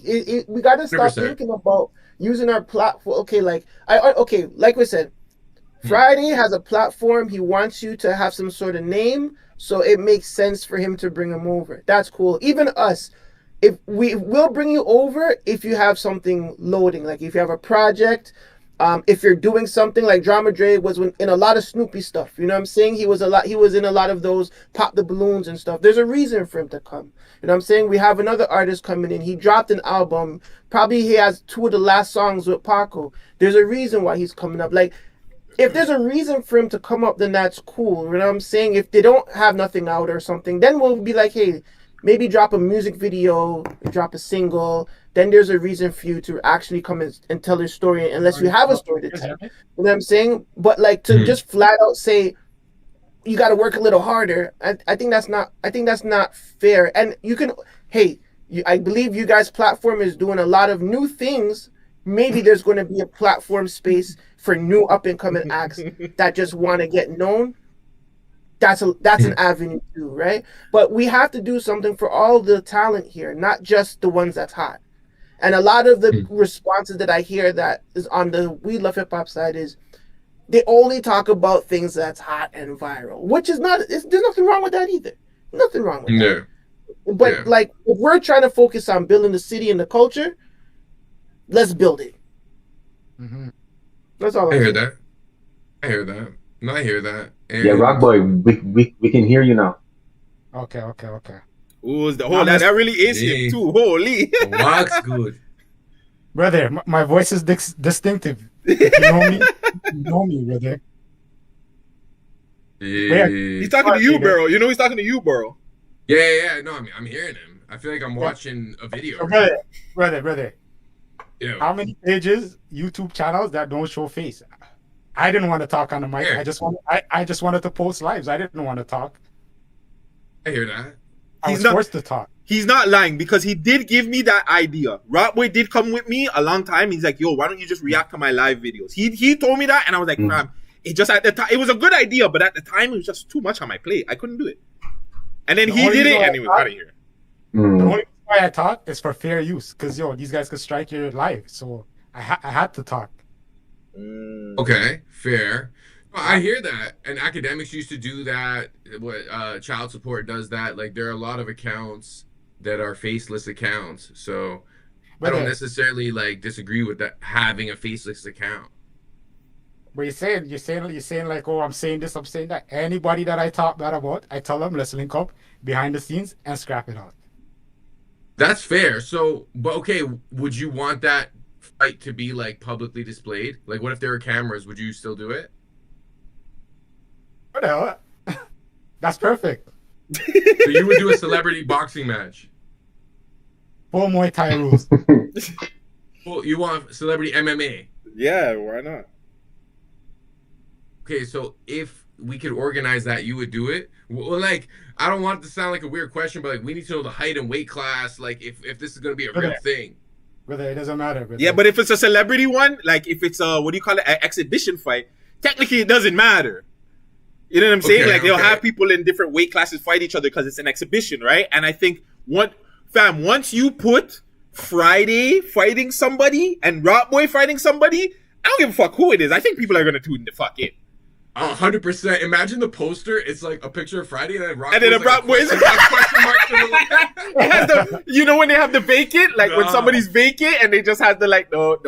we got to stop 100%. Thinking about using our platform. Okay, like like we said, Friday has a platform. He wants you to have some sort of name, so it makes sense for him to bring him over. That's cool. Even us, if we'll bring you over if you have something loading, like if you have a project. If you're doing something like Drama Dre was in a lot of Snoopy stuff, you know what I'm saying? He was in a lot of those Pop the Balloons and stuff. There's a reason for him to come. You know what I'm saying? We have another artist coming in. He dropped an album. Probably he has 2 of the last songs with Paco. There's a reason why he's coming up. Like, if there's a reason for him to come up, then that's cool. You know what I'm saying? If they don't have nothing out or something, then we'll be like, hey, maybe drop a music video, drop a single. Then there's a reason for you to actually come and tell your story, unless you have a story to tell. You know what I'm saying? But like to just flat out say you got to work a little harder, I think that's not fair. And you can, I believe you guys' platform is doing a lot of new things. Maybe there's going to be a platform space for new up and coming acts that just want to get known. That's an avenue too, right? But we have to do something for all the talent here, not just the ones that's hot. And a lot of the responses that I hear that is on the We Love Hip Hop side is they only talk about things that's hot and viral, which is not, there's nothing wrong with that either. Nothing wrong with that. But like, if we're trying to focus on building the city and the culture, let's build it. That's all I hear that. I hear that. No, I hear that. And yeah, Rock Boy, we can hear you now. Okay. Ooh, that really is him too. Holy. Rock's good. Brother, my voice is distinctive. If you know me, you know me, brother. Yeah. He's talking to you, Burrow. You know he's talking to you, Burrow. Yeah. No, I'm hearing him. I feel like I'm watching a video. Brother. Yeah. How many pages, YouTube channels that don't show face? I didn't want to talk on the mic. Yeah. I just wanted to post lives. I didn't want to talk. I hear that. I was forced to talk. He's not lying because he did give me that idea. Rockboy did come with me a long time. He's like, yo, why don't you just react to my live videos? He told me that, and I was like, fam, it just at the time, it was a good idea, but at the time, it was just too much on my plate. I couldn't do it. And then he did it, and he was out of here. The only reason why I talk is for fair use, because, these guys could strike your live, so I had to talk. Okay, fair. Well, I hear that, and academics used to do that. What child support does that. Like, there are a lot of accounts that are faceless accounts, so I don't necessarily like disagree with that, having a faceless account. But you're saying like, oh, I'm saying this, I'm saying that. Anybody that I talk bad about, I tell them, let's link up behind the scenes and scrap it out. That's fair. So, but okay, would you want that fight to be like publicly displayed? Like, what if there were cameras? Would you still do it? What the hell? That's perfect. So you would do a celebrity boxing match? Full Muay Thai rules. Well, you want celebrity MMA? Yeah, why not? Okay, so if we could organize that, you would do it? Well, like, I don't want it to sound like a weird question, but like, we need to know the height and weight class. Like, if this is gonna be a real thing. Brother, it doesn't matter. Brother. Yeah, but if it's a celebrity one, like if it's a, what do you call it, an exhibition fight, technically it doesn't matter. You know what I'm saying? Okay, like they'll have people in different weight classes fight each other because it's an exhibition, right? And I think once you put Friday fighting somebody and Rock Boy fighting somebody, I don't give a fuck who it is. I think people are gonna tune the fuck in. 100%. Imagine the poster. It's like a picture of Friday and then Rock And then a Rock Boy is question mark to the it has the, you know when they have the vacant, like when somebody's vacant and they just have the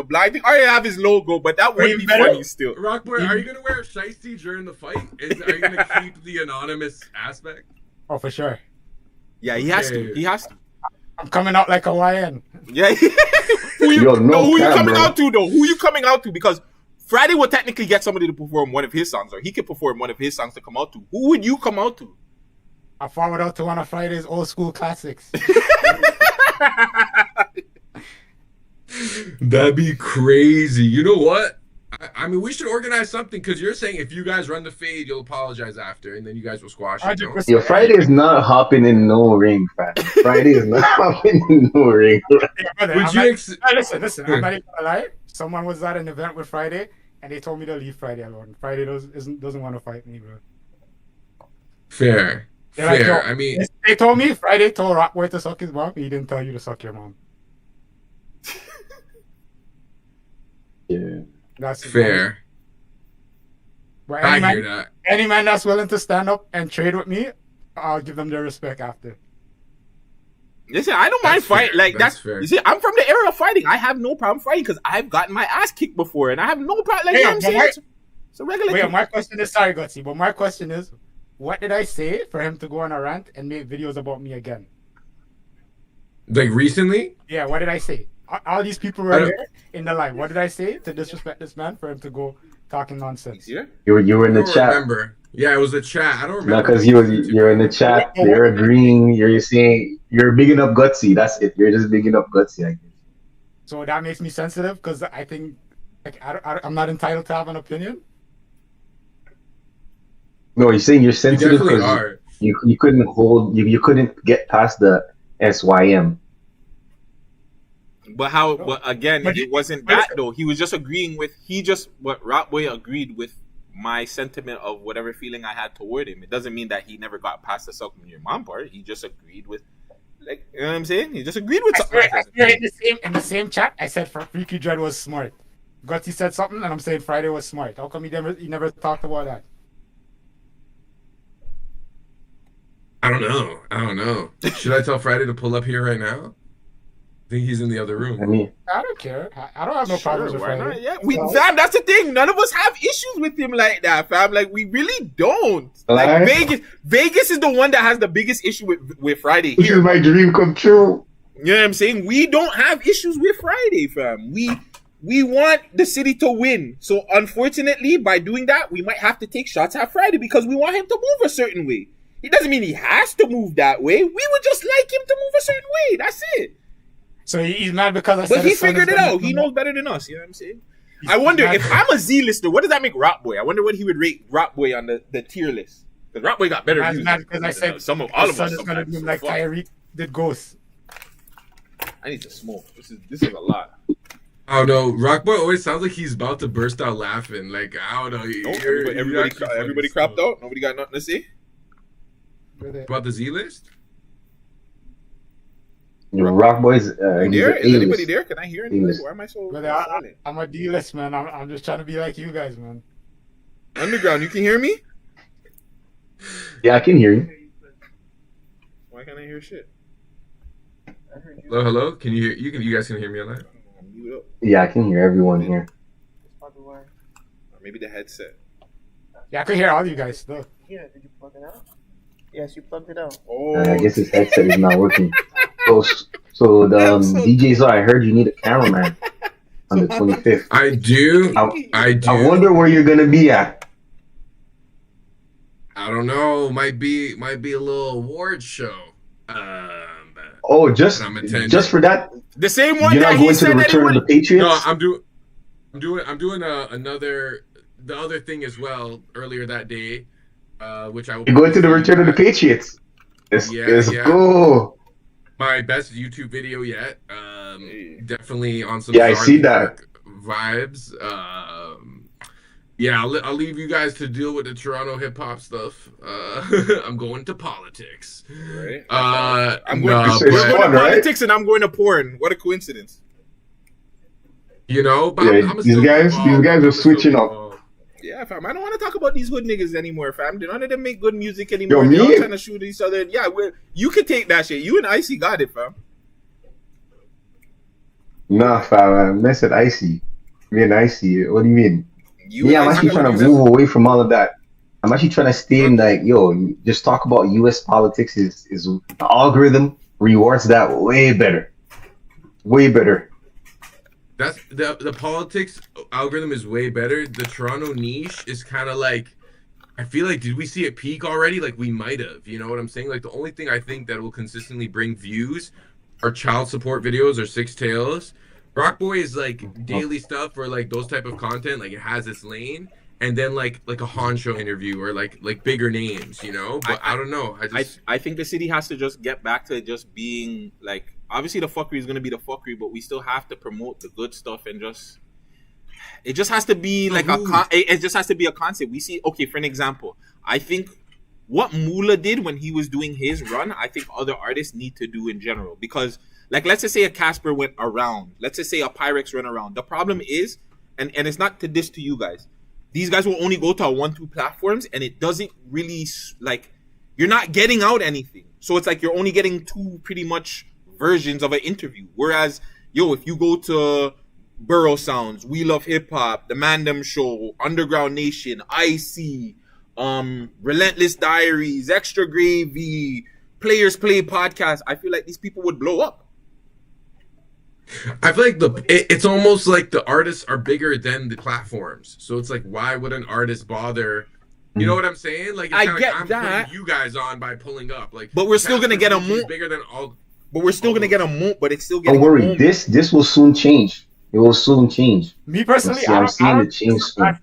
blind thing. Or they have his logo, but that would be funny still. Rock Boy, are you gonna wear a shiesty during the fight? Are you gonna keep the anonymous aspect? Oh, for sure. Yeah, he has to. He has to. I'm coming out like a YN. Yeah. who you coming out to though? Who you coming out to? Because Friday will technically get somebody to perform one of his songs, or he could perform one of his songs to come out to. Who would you come out to? I forward out to one of Friday's old school classics. That'd be crazy. You know what? I mean, we should organize something because you're saying if you guys run the fade, you'll apologize after, and then you guys will squash it. No? Yo, Friday is not hopping in no ring, fam. Friday is not hopping in no ring. Listen, I'm not even gonna lie. Someone was at an event with Friday, and they told me to leave Friday alone. Friday doesn't want to fight me, bro. Fair. Like, I mean, they told me Friday told Rockboy to suck his mom. He didn't tell you to suck your mom. Yeah, that's fair. But I hear that. Any man that's willing to stand up and trade with me, I'll give them their respect after. Listen, I don't mind fighting. Like that's fair. You see, I'm from the era of fighting. I have no problem fighting because I've gotten my ass kicked before, and I have no problem. Like, you know what I'm saying? It's a regular. Wait, my question is sorry, Gutsy, but my question is, what did I say for him to go on a rant and make videos about me again? Like recently? Yeah, what did I say? All these people were here in the line. What did I say to disrespect this man for him to go talking nonsense? You were in the chat. Remember? Yeah, it was a chat. I don't remember. No, because you're in the chat. You're agreeing. You're saying you're bigging up Gutsy. That's it. You're just bigging up Gutsy, I guess. So that makes me sensitive because I think like I'm not entitled to have an opinion. No, you're saying you're sensitive because you couldn't hold you couldn't get past the SYM. But how? But again, it wasn't that though. He was just agreeing with. What Rockboy agreed with my sentiment of whatever feeling I had toward him. It doesn't mean that he never got past the sucking your mom part. He just agreed with, like, you know what I'm saying? He just agreed with something. In the same chat, I said Freaky Dread was smart. Gutsy said something, and I'm saying Friday was smart. How come he never talked about that? I don't know. Should I tell Friday to pull up here right now? I think he's in the other room. I don't care. I don't have no problems with Friday. Yeah, fam, that's the thing. None of us have issues with him like that, fam. Like, we really don't. Like, Vegas is the one that has the biggest issue with Friday. This is my dream come true. You know what I'm saying? We don't have issues with Friday, fam. We want the city to win. So, unfortunately, by doing that, we might have to take shots at Friday because we want him to move a certain way. It doesn't mean he has to move that way. We would just like him to move a certain way. That's it. So he's mad because But he figured it out. He knows better than us. You know what I'm saying? I wonder if I'm a Z-lister, what does that make Rockboy? I wonder what he would rate Rockboy on the tier list. Because Rockboy got better views. Because I said some of all of us. Is gonna be like Tyreek did Ghost. I need to smoke. This is a lot. Oh no, Rockboy always sounds like he's about to burst out laughing. Like, I don't know. Everybody cropped out. Nobody got nothing to say. About the Z list? Rock Boys. Is anybody there? Can I hear anything? Why am I so silent? I'm a D-list, man. I'm just trying to be like you guys, man. Underground, you can hear me? Yeah, I can hear you. Why can't I hear shit? Hello? Can you hear? You guys can hear me alive? Yeah, I can hear everyone here. Or maybe the headset. Yeah, I can hear all you guys still. Yeah, did you plug it out? Yes, you plugged it out. I guess his headset is not working. So the DJs, I heard you need a cameraman on the 25th. I do. I do. I wonder where you're gonna be at. I don't know. Might be a little award show. Just for that. The same one you're that not he going said to the that he Return of the Patriots. No, I'm doing another. the other thing as well earlier that day, which I will. You're going to the Return of the Patriots. Let's go. My best YouTube video yet. Definitely on some. Yeah, I see that. Vibes. Yeah, I'll leave you guys to deal with the Toronto hip hop stuff. I'm going to politics. Right. I'm going to politics, and I'm going to porn. What a coincidence. You know, but yeah, these guys are switching up. Yeah, fam. I don't want to talk about these hood niggas anymore, fam. None of them make good music anymore. Yo, They're all trying to shoot each other. Yeah, you can take that shit. You and Icy got it, fam. Nah, fam. I said Icy. Me and Icy. What do you mean? I'm actually trying to move away from all of that. I'm actually trying to stay in like, just talk about U.S. politics is the algorithm rewards that way better. Way better. That's the politics algorithm is way better. The Toronto niche is kind of like, I feel like, did we see it peak already? Like we might have, you know what I'm saying? Like the only thing I think that will consistently bring views are child support videos or Six Tales. Rock Boy is like daily stuff or like those type of content, like it has its lane, and then like a Honcho interview or like bigger names, you know. But I don't know. I think the city has to just get back to just being like, obviously the fuckery is gonna be the fuckery, but we still have to promote the good stuff and it just has to be like it just has to be a concept. We see, okay, for an example, I think what Mula did when he was doing his run, I think other artists need to do in general, because like, let's just say a Casper went around. Let's just say a Pyrex went around. The problem is, and it's not to diss to you guys, these guys will only go to 1-2 platforms, and it doesn't really, like, you're not getting out anything. So it's like you're only getting 2 pretty much versions of an interview. Whereas, if you go to Borough Sounds, We Love Hip Hop, The Mandem Show, Underground Nation, IC, Relentless Diaries, Extra Gravy, Players Play Podcast, I feel like these people would blow up. I feel like it's almost like the artists are bigger than the platforms. So it's like, why would an artist bother? You know what I'm saying? Like, it's I get like, I'm that. putting you guys on by pulling up. Like, but we're still gonna get a moment bigger than all. But we're still gonna get a moment. But it's still getting. Don't worry, this will soon change. It will soon change. Me personally, I'm seeing it change soon.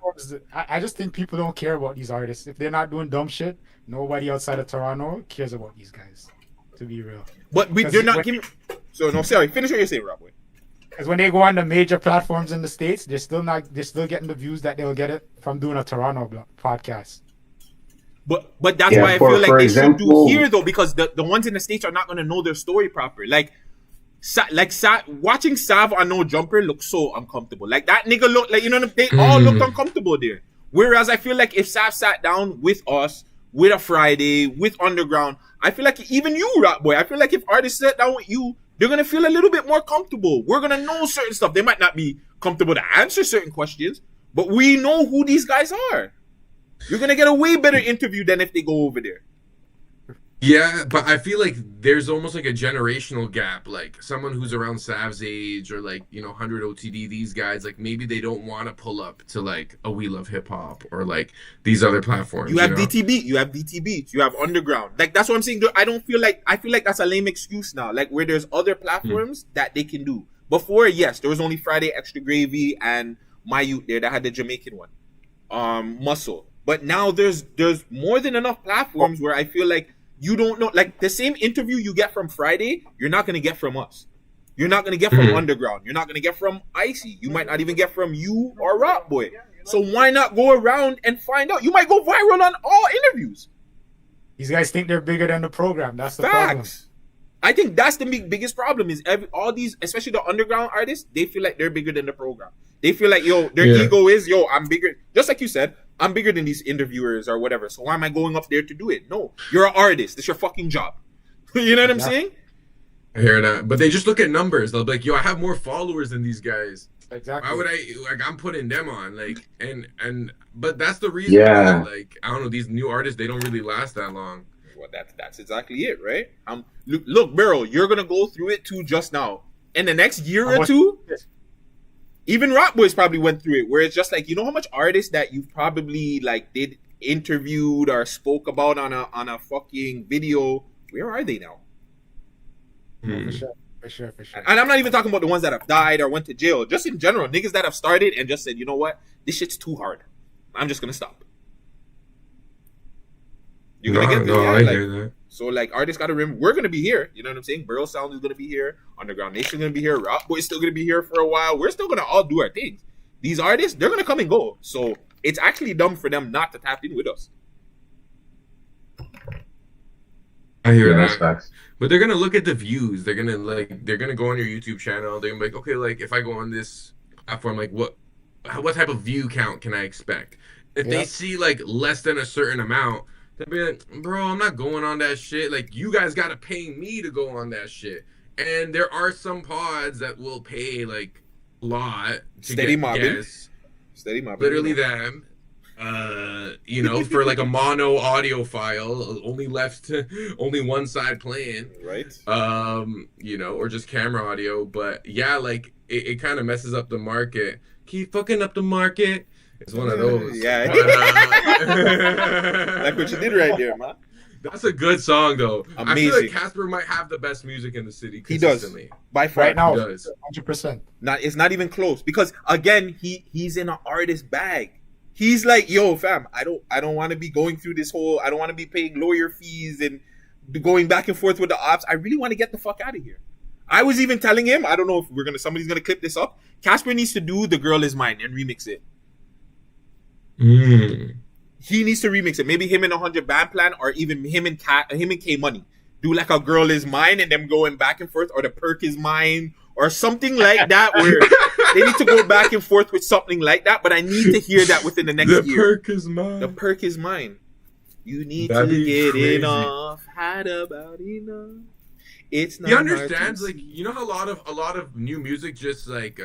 I just think people don't care about these artists. If they're not doing dumb shit, nobody outside of Toronto cares about these guys. To be real. But they're not giving. So no, sorry. Finish what you're saying, Rob. Because when they go on the major platforms in the States, they're still getting the views that they'll get it from doing a Toronto podcast. But that's why I feel like they should do here though, because the ones in the States are not going to know their story proper. Watching Sav on No Jumper looks so uncomfortable. Like that nigga looked like, they all looked uncomfortable there. Whereas I feel like if Sav sat down with us, with a Friday, with Underground, I feel like even you, Rock Boy, I feel like if artists sat down with you, they're going to feel a little bit more comfortable. We're going to know certain stuff. They might not be comfortable to answer certain questions, but we know who these guys are. You're going to get a way better interview than if they go over there. Yeah, but I feel like there's almost like a generational gap. Like someone who's around Sav's age or like, 100 OTD, these guys, like maybe they don't want to pull up to like a We Love Hip Hop or like these other platforms. You have DTB, you have Underground. Like that's what I'm saying. I feel like that's a lame excuse now. Like where there's other platforms that they can do. Before, yes, there was only Friday, Extra Gravy, and My Youth there that had the Jamaican one. Muscle. But now there's more than enough platforms where I feel like you don't know, like the same interview you get from Friday, you're not going to get from us. You're not going to get from Underground. You're not going to get from Icy. You might not even get from you or Rock Boy. So why not go around and find out? You might go viral on all interviews. These guys think they're bigger than the program. That's the problem. I think that's the biggest problem is all these, especially the underground artists, they feel like they're bigger than the program. They feel like, their ego is, I'm bigger. Just like you said, I'm bigger than these interviewers or whatever. So why am I going up there to do it? No, you're an artist. It's your fucking job. You know what I'm saying? I hear that. But they just look at numbers. They'll be like, I have more followers than these guys. Exactly. Why would I'm putting them on. Like, but that's the reason why, like, I don't know, these new artists, they don't really last that long. Well, that's exactly it, right? Look, Beryl, you're going to go through it too just now. In the next year or two, even Rock Boys probably went through it, where it's just like, how much artists that you've probably like did interviewed or spoke about on a fucking video, where are they now? For sure. And I'm not even talking about the ones that have died or went to jail. Just in general, niggas that have started and just said, you know what, this shit's too hard. I'm just gonna stop. You're gonna get the I hear that. So like artists gotta remember we're gonna be here. You know what I'm saying? Burrow Sound is gonna be here. Underground Nation is gonna be here. Rock Boy's still gonna be here for a while. We're still gonna all do our things. These artists, they're gonna come and go. So it's actually dumb for them not to tap in with us. I hear that. But they're gonna look at the views. They're gonna go on your YouTube channel. They're gonna be like, okay, like if I go on this platform, like what type of view count can I expect? If they see like less than a certain amount, they'll be like, bro, I'm not going on that shit. Like you guys gotta pay me to go on that shit. And there are some pods that will pay like a lot to Steady get mobbing. guests. Steady mobbing. Literally them. You know, for like a mono audio file, only one side playing, right? You know, or just camera audio. But yeah, like it kind of messes up the market. Keep fucking up the market. It's one of those. Yeah. Like what you did right there, man. That's a good song though. Amazing. I feel like Casper might have the best music in the city. He does by far. Right now, he does. 100%. It's not even close because again, he's in an artist bag. He's like, yo, fam, I don't want to be going through this whole. I don't want to be paying lawyer fees and going back and forth with the ops. I really want to get the fuck out of here. I was even telling him, I don't know if somebody's gonna clip this up. Casper needs to do "The Girl Is Mine" and remix it. He needs to remix it. Maybe him and 100 Band Plan, or even him and K Money do like a "Girl Is Mine" and them going back and forth, or "The Perk Is Mine," or something like that, where they need to go back and forth with something like that. But I need to hear that within the next year. The perk is mine. The perk is mine. You need That'd to be get crazy. it off. Had about enough. It's not. He understands, like, you know how a lot of new music just like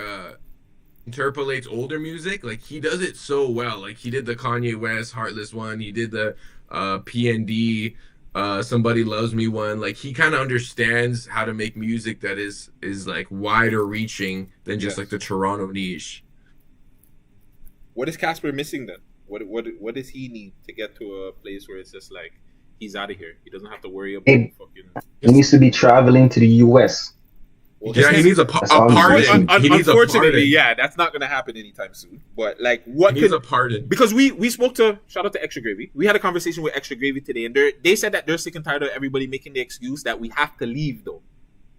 interpolates older music. Like he does it so well. Like he did the Kanye West Heartless one. He did the PND Somebody Loves Me one. Like he kind of understands how to make music that is like wider reaching than just like the Toronto niche. What is Casper missing then? What does he need to get to a place where it's just like he's out of here? He doesn't have to worry about fucking. He needs to be traveling to the US. Well, yeah, he needs a pardon. Unfortunately, yeah, that's not gonna happen anytime soon. But like, what he needs a pardon? Because we spoke to, shout out to Extra Gravy. We had a conversation with Extra Gravy today, and they said that they're sick and tired of everybody making the excuse that we have to leave. Though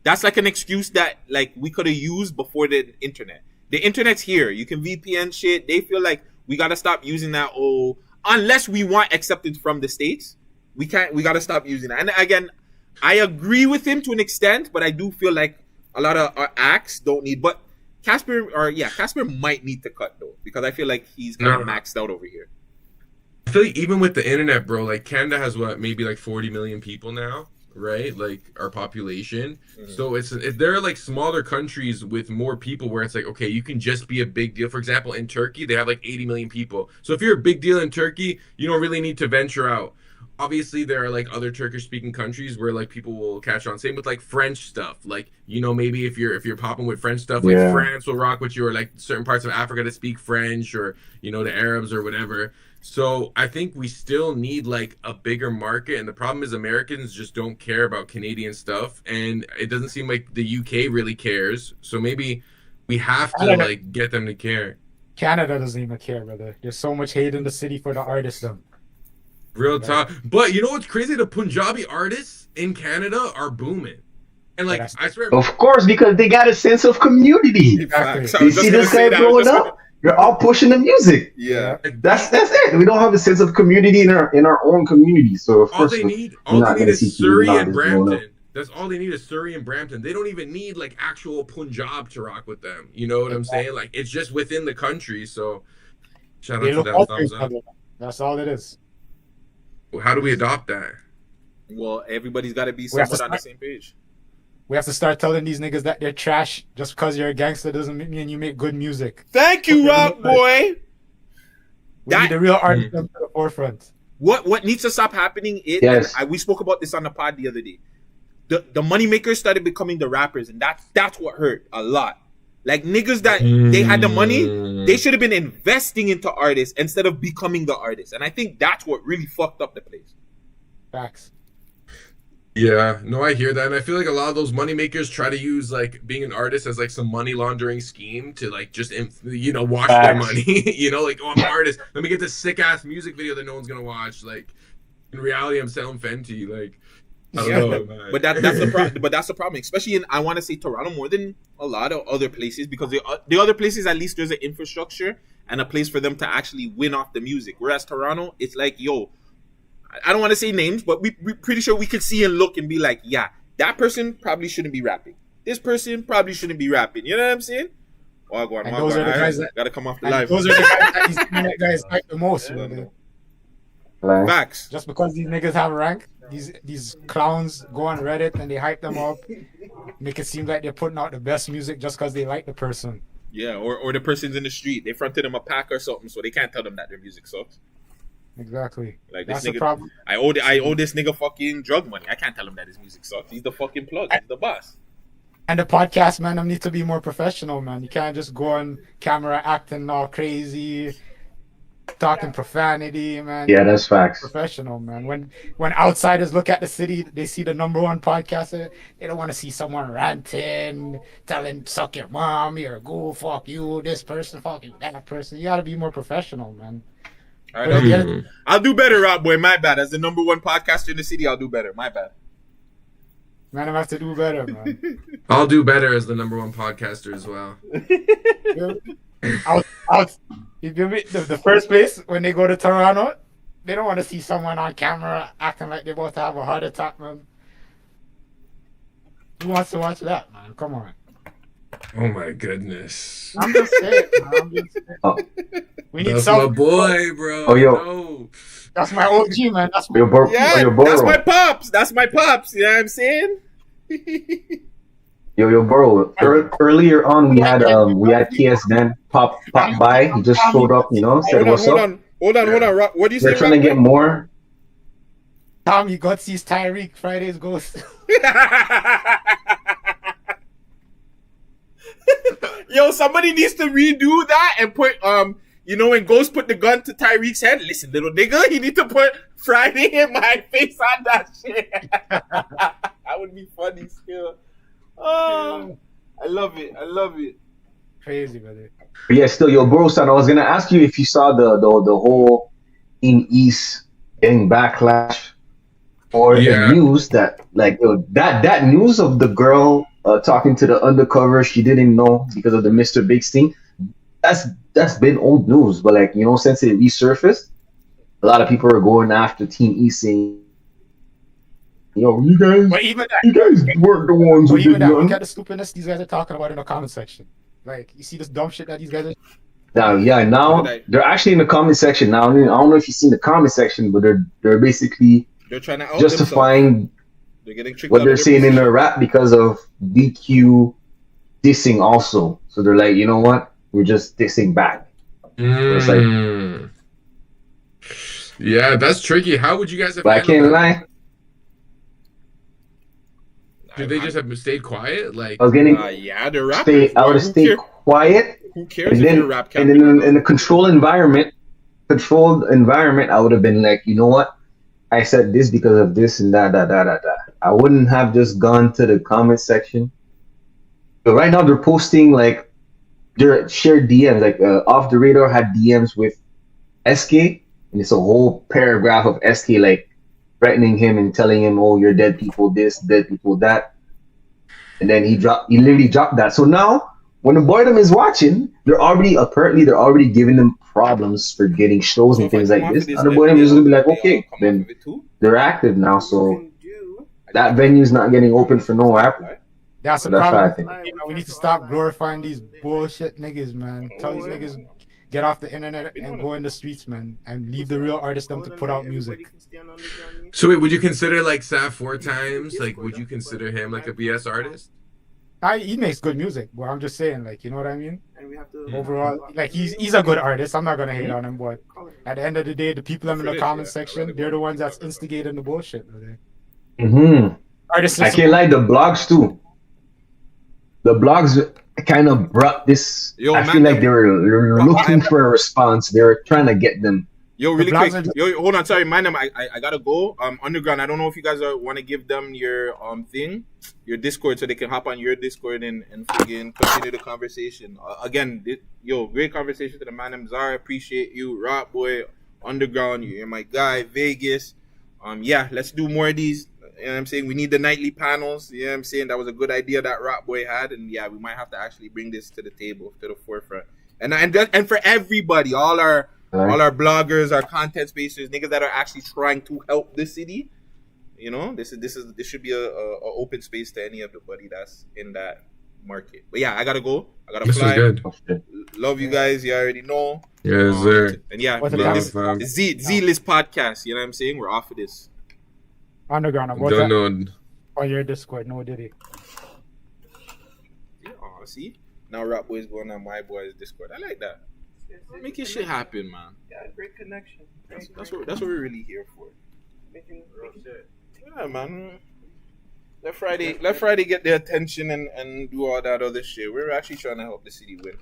that's like an excuse that like we could have used before the internet. The internet's here. You can VPN shit. They feel like we gotta stop using that. Oh, unless we want acceptance from the States, we can't. We gotta stop using that. And again, I agree with him to an extent, but I do feel like a lot of our acts don't need, but Casper might need to cut though, because I feel like he's kind of maxed out over here. I feel like even with the internet, bro, like Canada has maybe like 40 million people now, right? Like our population. So there are like smaller countries with more people where it's like, okay, you can just be a big deal. For example, in Turkey, they have like 80 million people. So if you're a big deal in Turkey, you don't really need to venture out. Obviously, there are like other Turkish-speaking countries where like people will catch on. Same with like French stuff. Like, you know, maybe if you're popping with French stuff, like France will rock with you, or like certain parts of Africa that speak French, or you know, the Arabs or whatever. So I think we still need like a bigger market, and the problem is Americans just don't care about Canadian stuff, and it doesn't seem like the UK really cares. So maybe we have to like get them to care. Canada doesn't even care, brother. There's so much hate in the city for the artists, though. Real talk. But you know what's crazy? The Punjabi artists in Canada are booming. And like, I swear. Of course, because they got a sense of community. Exactly. You see this guy blowing up? You're all pushing the music. Yeah. That's it. We don't have a sense of community in our own community. So of course, all they need is Surrey and Brampton. That's all they need is Surrey and Brampton. They don't even need like actual Punjab to rock with them. You know what I'm saying? Like, it's just within the country. So shout out to them. Thumbs up. That's all it is. How do we adopt that? Well, everybody's got to be somewhat on the same page. We have to start telling these niggas that they're trash. Just because you're a gangster doesn't mean you make good music. Thank you, Rock Boy. We need the real artists to the forefront. What needs to stop happening is, we spoke about this on the pod the other day. The money makers started becoming the rappers, and that's what hurt a lot. Like niggas that they had the money, they should have been investing into artists instead of becoming the artist. And I think that's what really fucked up the place. Facts. Yeah, no, I hear that, and I feel like a lot of those money makers try to use like being an artist as like some money laundering scheme to like just wash their money. Like, oh, I'm an artist. Let me get this sick ass music video that no one's gonna watch. Like, in reality, I'm selling Fenty. Like, I don't know, man. But that's the problem. But that's the problem, especially in I want to say Toronto more than a lot of other places, because the other places at least there's an infrastructure and a place for them to actually win off the music. Whereas Toronto, it's like, yo, I don't want to say names, but we're pretty sure we could see and look and be like, yeah, that person probably shouldn't be rapping. This person probably shouldn't be rapping. You know what I'm saying? Those are the guys that gotta come off the live. Those are the guys hype the most. Facts. Just because these niggas have rank, these clowns go on Reddit and they hype them up, make it seem like they're putting out the best music just because they like the person. Yeah, or the person's in the street. They fronted them a pack or something, so they can't tell them that their music sucks. Exactly. Like, that's this nigga, the problem. I owe this nigga fucking drug money. I can't tell him that his music sucks. He's the fucking plug. He's the boss. And the podcast, man, them need to be more professional, man. You can't just go on camera acting all crazy, talking profanity, man. Yeah, that's facts. Professional, man. When outsiders look at the city, they see the #1 podcaster. They don't want to see someone ranting, telling "suck your mom," "you're a ghoul," "fuck you," this person, "fuck you," that person. You gotta be more professional, man. All right, I'll do better, Rob Boy. My bad. As the #1 podcaster in the city, I'll do better. My bad. Man, I have to do better, man. I'll do better as the #1 podcaster as well. The first place when they go to Toronto, they don't want to see someone on camera acting like they're about to have a heart attack, man. Who wants to watch that, man? Come on. Oh my goodness. I'm just saying, man. We need That's some my boy, bro. Oh, yo. No. That's my OG, man. That's my that's my pops. That's my pops. You know what I'm saying? Yo, bro. Earlier on, we had TS Dan pop by. He just showed up, said what's up. Hold on. What do you say? They're trying to get more. Tommy Gutzy's Tyreek Friday's ghost. Yo, somebody needs to redo that and put when Ghost put the gun to Tyreek's head. Listen, little nigga, you need to put Friday in my face on that shit. That would be funny still. Oh, I love it. Crazy, brother. But yeah, still, yo, bro, son, I was gonna ask you if you saw the whole in East getting backlash or the news that that news of the girl talking to the undercover she didn't know because of the Mr. Biggs thing. That's been old news, but since it resurfaced, a lot of people are going after Team East saying, you guys weren't the ones who did nothing. Look at the stupidness these guys are talking about in the comment section. Like, you see this dumb shit that these guys are. Now they're actually in the comment section now. I don't know if you've seen the comment section, but they're basically trying to justifying what they're saying in their rap because of DQ dissing also. So they're like, you know what? We're just dissing back. It's like, yeah, that's tricky. How would you guys have? But I can't lie. Did they just have stayed quiet? Like, I was getting they're rappers. I would have stayed quiet. Who cares and if then, you're a rap and then in a controlled environment, I would have been like, you know what? I said this because of this and that. I wouldn't have just gone to the comment section. But right now they're posting like their shared DMs. Like Off the Radar had DMs with SK, and it's a whole paragraph of SK like threatening him and telling him, "Oh, you're dead people this, dead people that." And then he literally dropped that. So now when the boredom is watching, they're already giving them problems for getting shows and things like this. And the boredom is gonna be like, okay, then they're active now, so that venue's not getting open for no rapper. That's the problem. We need to stop glorifying these bullshit niggas, man. Tell these niggas get off the internet and go in the streets, man, and leave the real artists them to put out music. So wait, would you consider like Sav 4 Times? Like, would you consider him like a BS artist? He makes good music, but I'm just saying, like, you know what I mean? Overall, like, he's a good artist. I'm not gonna hate on him, but at the end of the day, the people in the comment section, they're the ones that's instigating the bullshit. I can't lie, the blogs too. The blogs kind of brought this. I feel like they were looking for a response. They were trying to get them Yo, really quick. Yo, hold on. Sorry, man. I gotta go. Underground. I don't know if you guys want to give them your thing, your Discord, so they can hop on your Discord and friggin' continue the conversation. Again, great conversation to the man. I'm Zara. Appreciate you, Rock Boy, Underground. You're my guy, Vegas. Yeah, let's do more of these. You know what I'm saying? We need the nightly panels. You know what I'm saying? That was a good idea that Rock Boy had, and yeah, we might have to actually bring this to the table, to the forefront. And for everybody, all our bloggers, our content spacers, niggas that are actually trying to help the city. You know, this should be a open space to any of the buddy that's in that market. But yeah, I gotta go. I gotta fly. Good. Love you guys. You already know. Yes, sir. And yeah, this Z-List podcast. You know what I'm saying? We're off of this. Underground. On your Discord, no diddy. Oh, see? Now Rap Boy's going on my boy's Discord. I like that. Making shit happen, man. Yeah, great connection. That's what we're really here for. Making shit. Yeah, man. Let Friday get their attention and do all that other shit. We're actually trying to help the city win.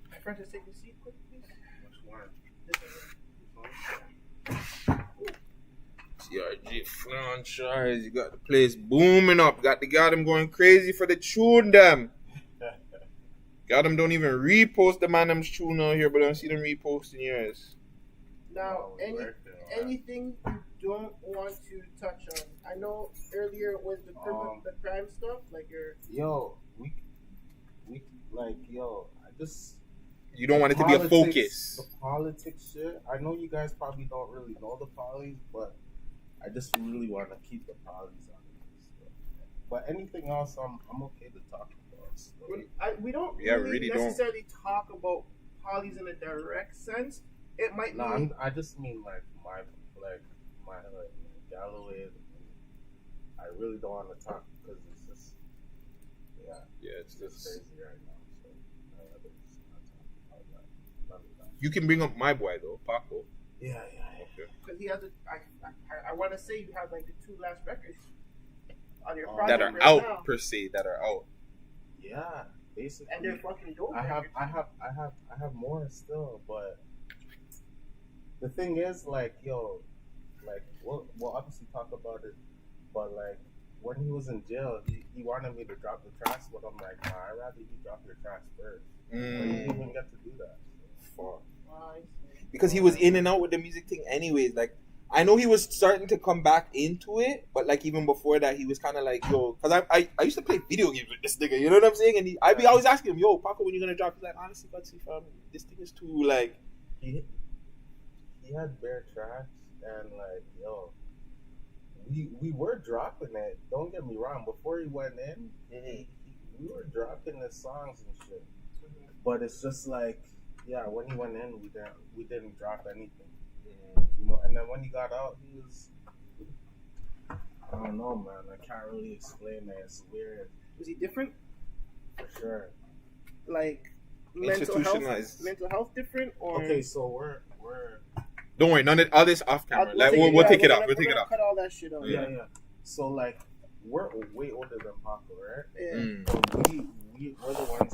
My friend, just take a seat quick, please. CRG franchise, you got the place booming up. Got them going crazy for the tune them. Got them don't even repost the man them's tune out here, but I don't see them reposting yours. Now, anything you don't want to touch on? I know earlier it was the crime stuff, like your. You don't want it to be a focus. The politics shit. I know you guys probably don't really know the polys, but I just really want to keep the polys on it. But anything else, I'm okay to talk about. We don't really necessarily talk about polys in a direct sense. It might be. I just mean my Galloway. I really don't want to talk because it's just it's just crazy right now. You can bring up my boy though, Paco. Yeah. Okay. Because he has I want to say you have like the 2 last records on your project that are right out now. per se. That are out. Yeah, basically. And they're fucking dope. I have more still, but the thing is, we'll obviously talk about it, but like when he was in jail, he wanted me to drop the tracks, but I'm like, nah, I'd rather you drop your tracks first. But he didn't even get to do that. Fuck. Because he was in and out with the music thing anyways. Like, I know he was starting to come back into it, but like even before that, he was kind of like, yo, because I used to play video games with this nigga, you know what I'm saying? And I'd be always asking him, yo, Paco, when you gonna drop? He's like, honestly, Gutsy, fam, this thing is too like. He had bare tracks and like, yo, we were dropping it. Don't get me wrong. Before he went in, we were dropping his songs and shit. But it's just like, yeah, when he went in, we didn't drop anything. You know, and then when he got out, he was, I don't know, man. I can't really explain it. It's weird. Was he different? For sure. Like mental health different, or okay? So we're. Don't worry, none of all this off camera. We'll take it off. We'll take it off. Cut all that shit out. Yeah. So like, we're way older than Paco, right? Yeah. So we're the ones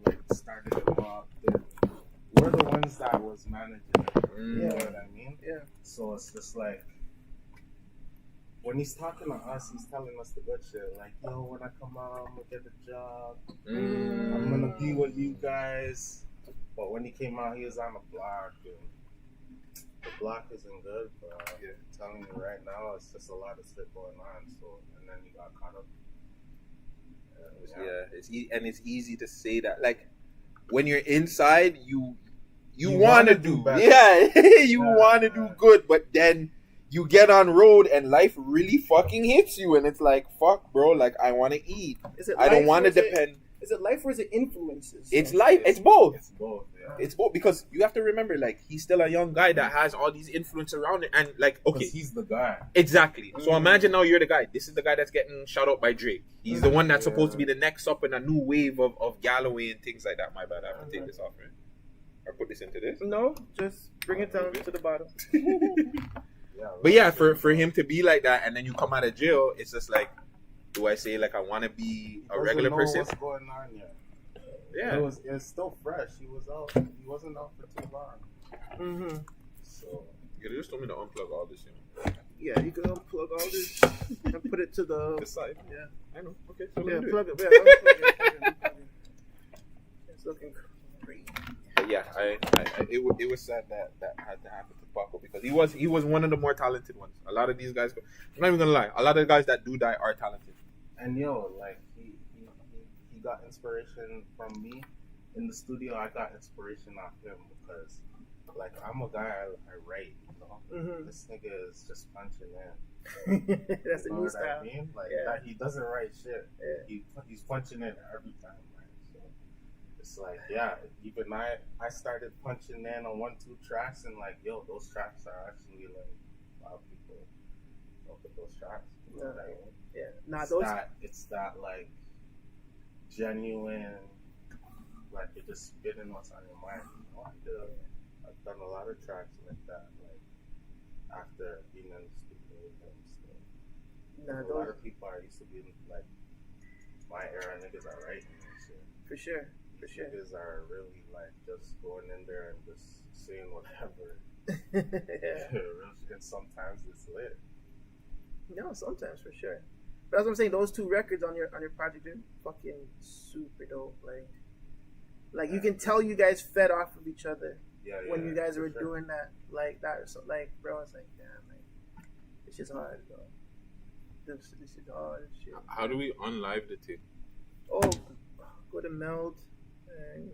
that started him off. We're the ones that was managing it. You know what I mean? Yeah. So it's just like, when he's talking to us, he's telling us the good shit. Like, yo, when I come out, I'm gonna get a job. I'm gonna be with you guys. But when he came out, he was on the block. And the block isn't good, but I'm telling you right now, it's just a lot of shit going on. So, and then he got caught up. It's easy to say that. Like, when you're inside, you want to do better. You want to do good, but then you get on road and life really fucking hits you, and it's like, fuck, bro, like, I want to eat. I don't want to depend. Is it life or is it influences? It's life. It's both. It's both. Yeah. It's both, because you have to remember, like, he's still a young guy that has all these influence around it, and like, okay, he's the guy. Exactly. So imagine now you're the guy. This is the guy that's getting shout out by Drake. He's the one that's supposed to be the next up in a new wave of Galloway and things like that. My bad. I have to take this off, right? Or put this into this. No, just bring it down to the bottom. But yeah, for him to be like that, and then you come out of jail, it's just like, do I say like I want to be a regular person? What's going on yet? Yeah, it was still fresh. He wasn't out for too long. Mm-hmm. So you just told me to unplug all this, you know. Yeah, you can unplug all this and put it to the side. Yeah, I know. Okay, so yeah, let me plug do it. Yeah, unplug it. It's looking great. But yeah, it was sad that had to happen to Paco because he was one of the more talented ones. A lot of these guys, I'm not even gonna lie, a lot of the guys that do die are talented. And yo, like he got inspiration from me in the studio. I got inspiration off him because, like, I'm a guy I write. You know, this nigga is just punching in. That's you a know new what style. I mean? Like Yeah. he doesn't write shit. Yeah. He's punching in every time, right? So it's like, yeah, even I started punching in on 1-2 tracks and like, yo, those tracks are actually like, a lot of people fuck with those tracks. You know what I mean? Yeah. Nah, It's that like genuine, like you're just spitting what's on your mind. You know? I've done a lot of tracks like that, like after being in the studio with them. So a lot of people are used to being like my era niggas are writing and shit. For sure. Niggas are really like just going in there and just saying whatever. And sometimes it's lit. No, sometimes for sure. But that's what I'm saying. Those 2 records on your project are fucking super dope. Like you can tell you guys fed off of each other when you guys were doing that like that. Or so, like, bro, it's like, damn, like it's just hard, bro. This is hard shit. How do we unlive the tape? Oh, go to Meld and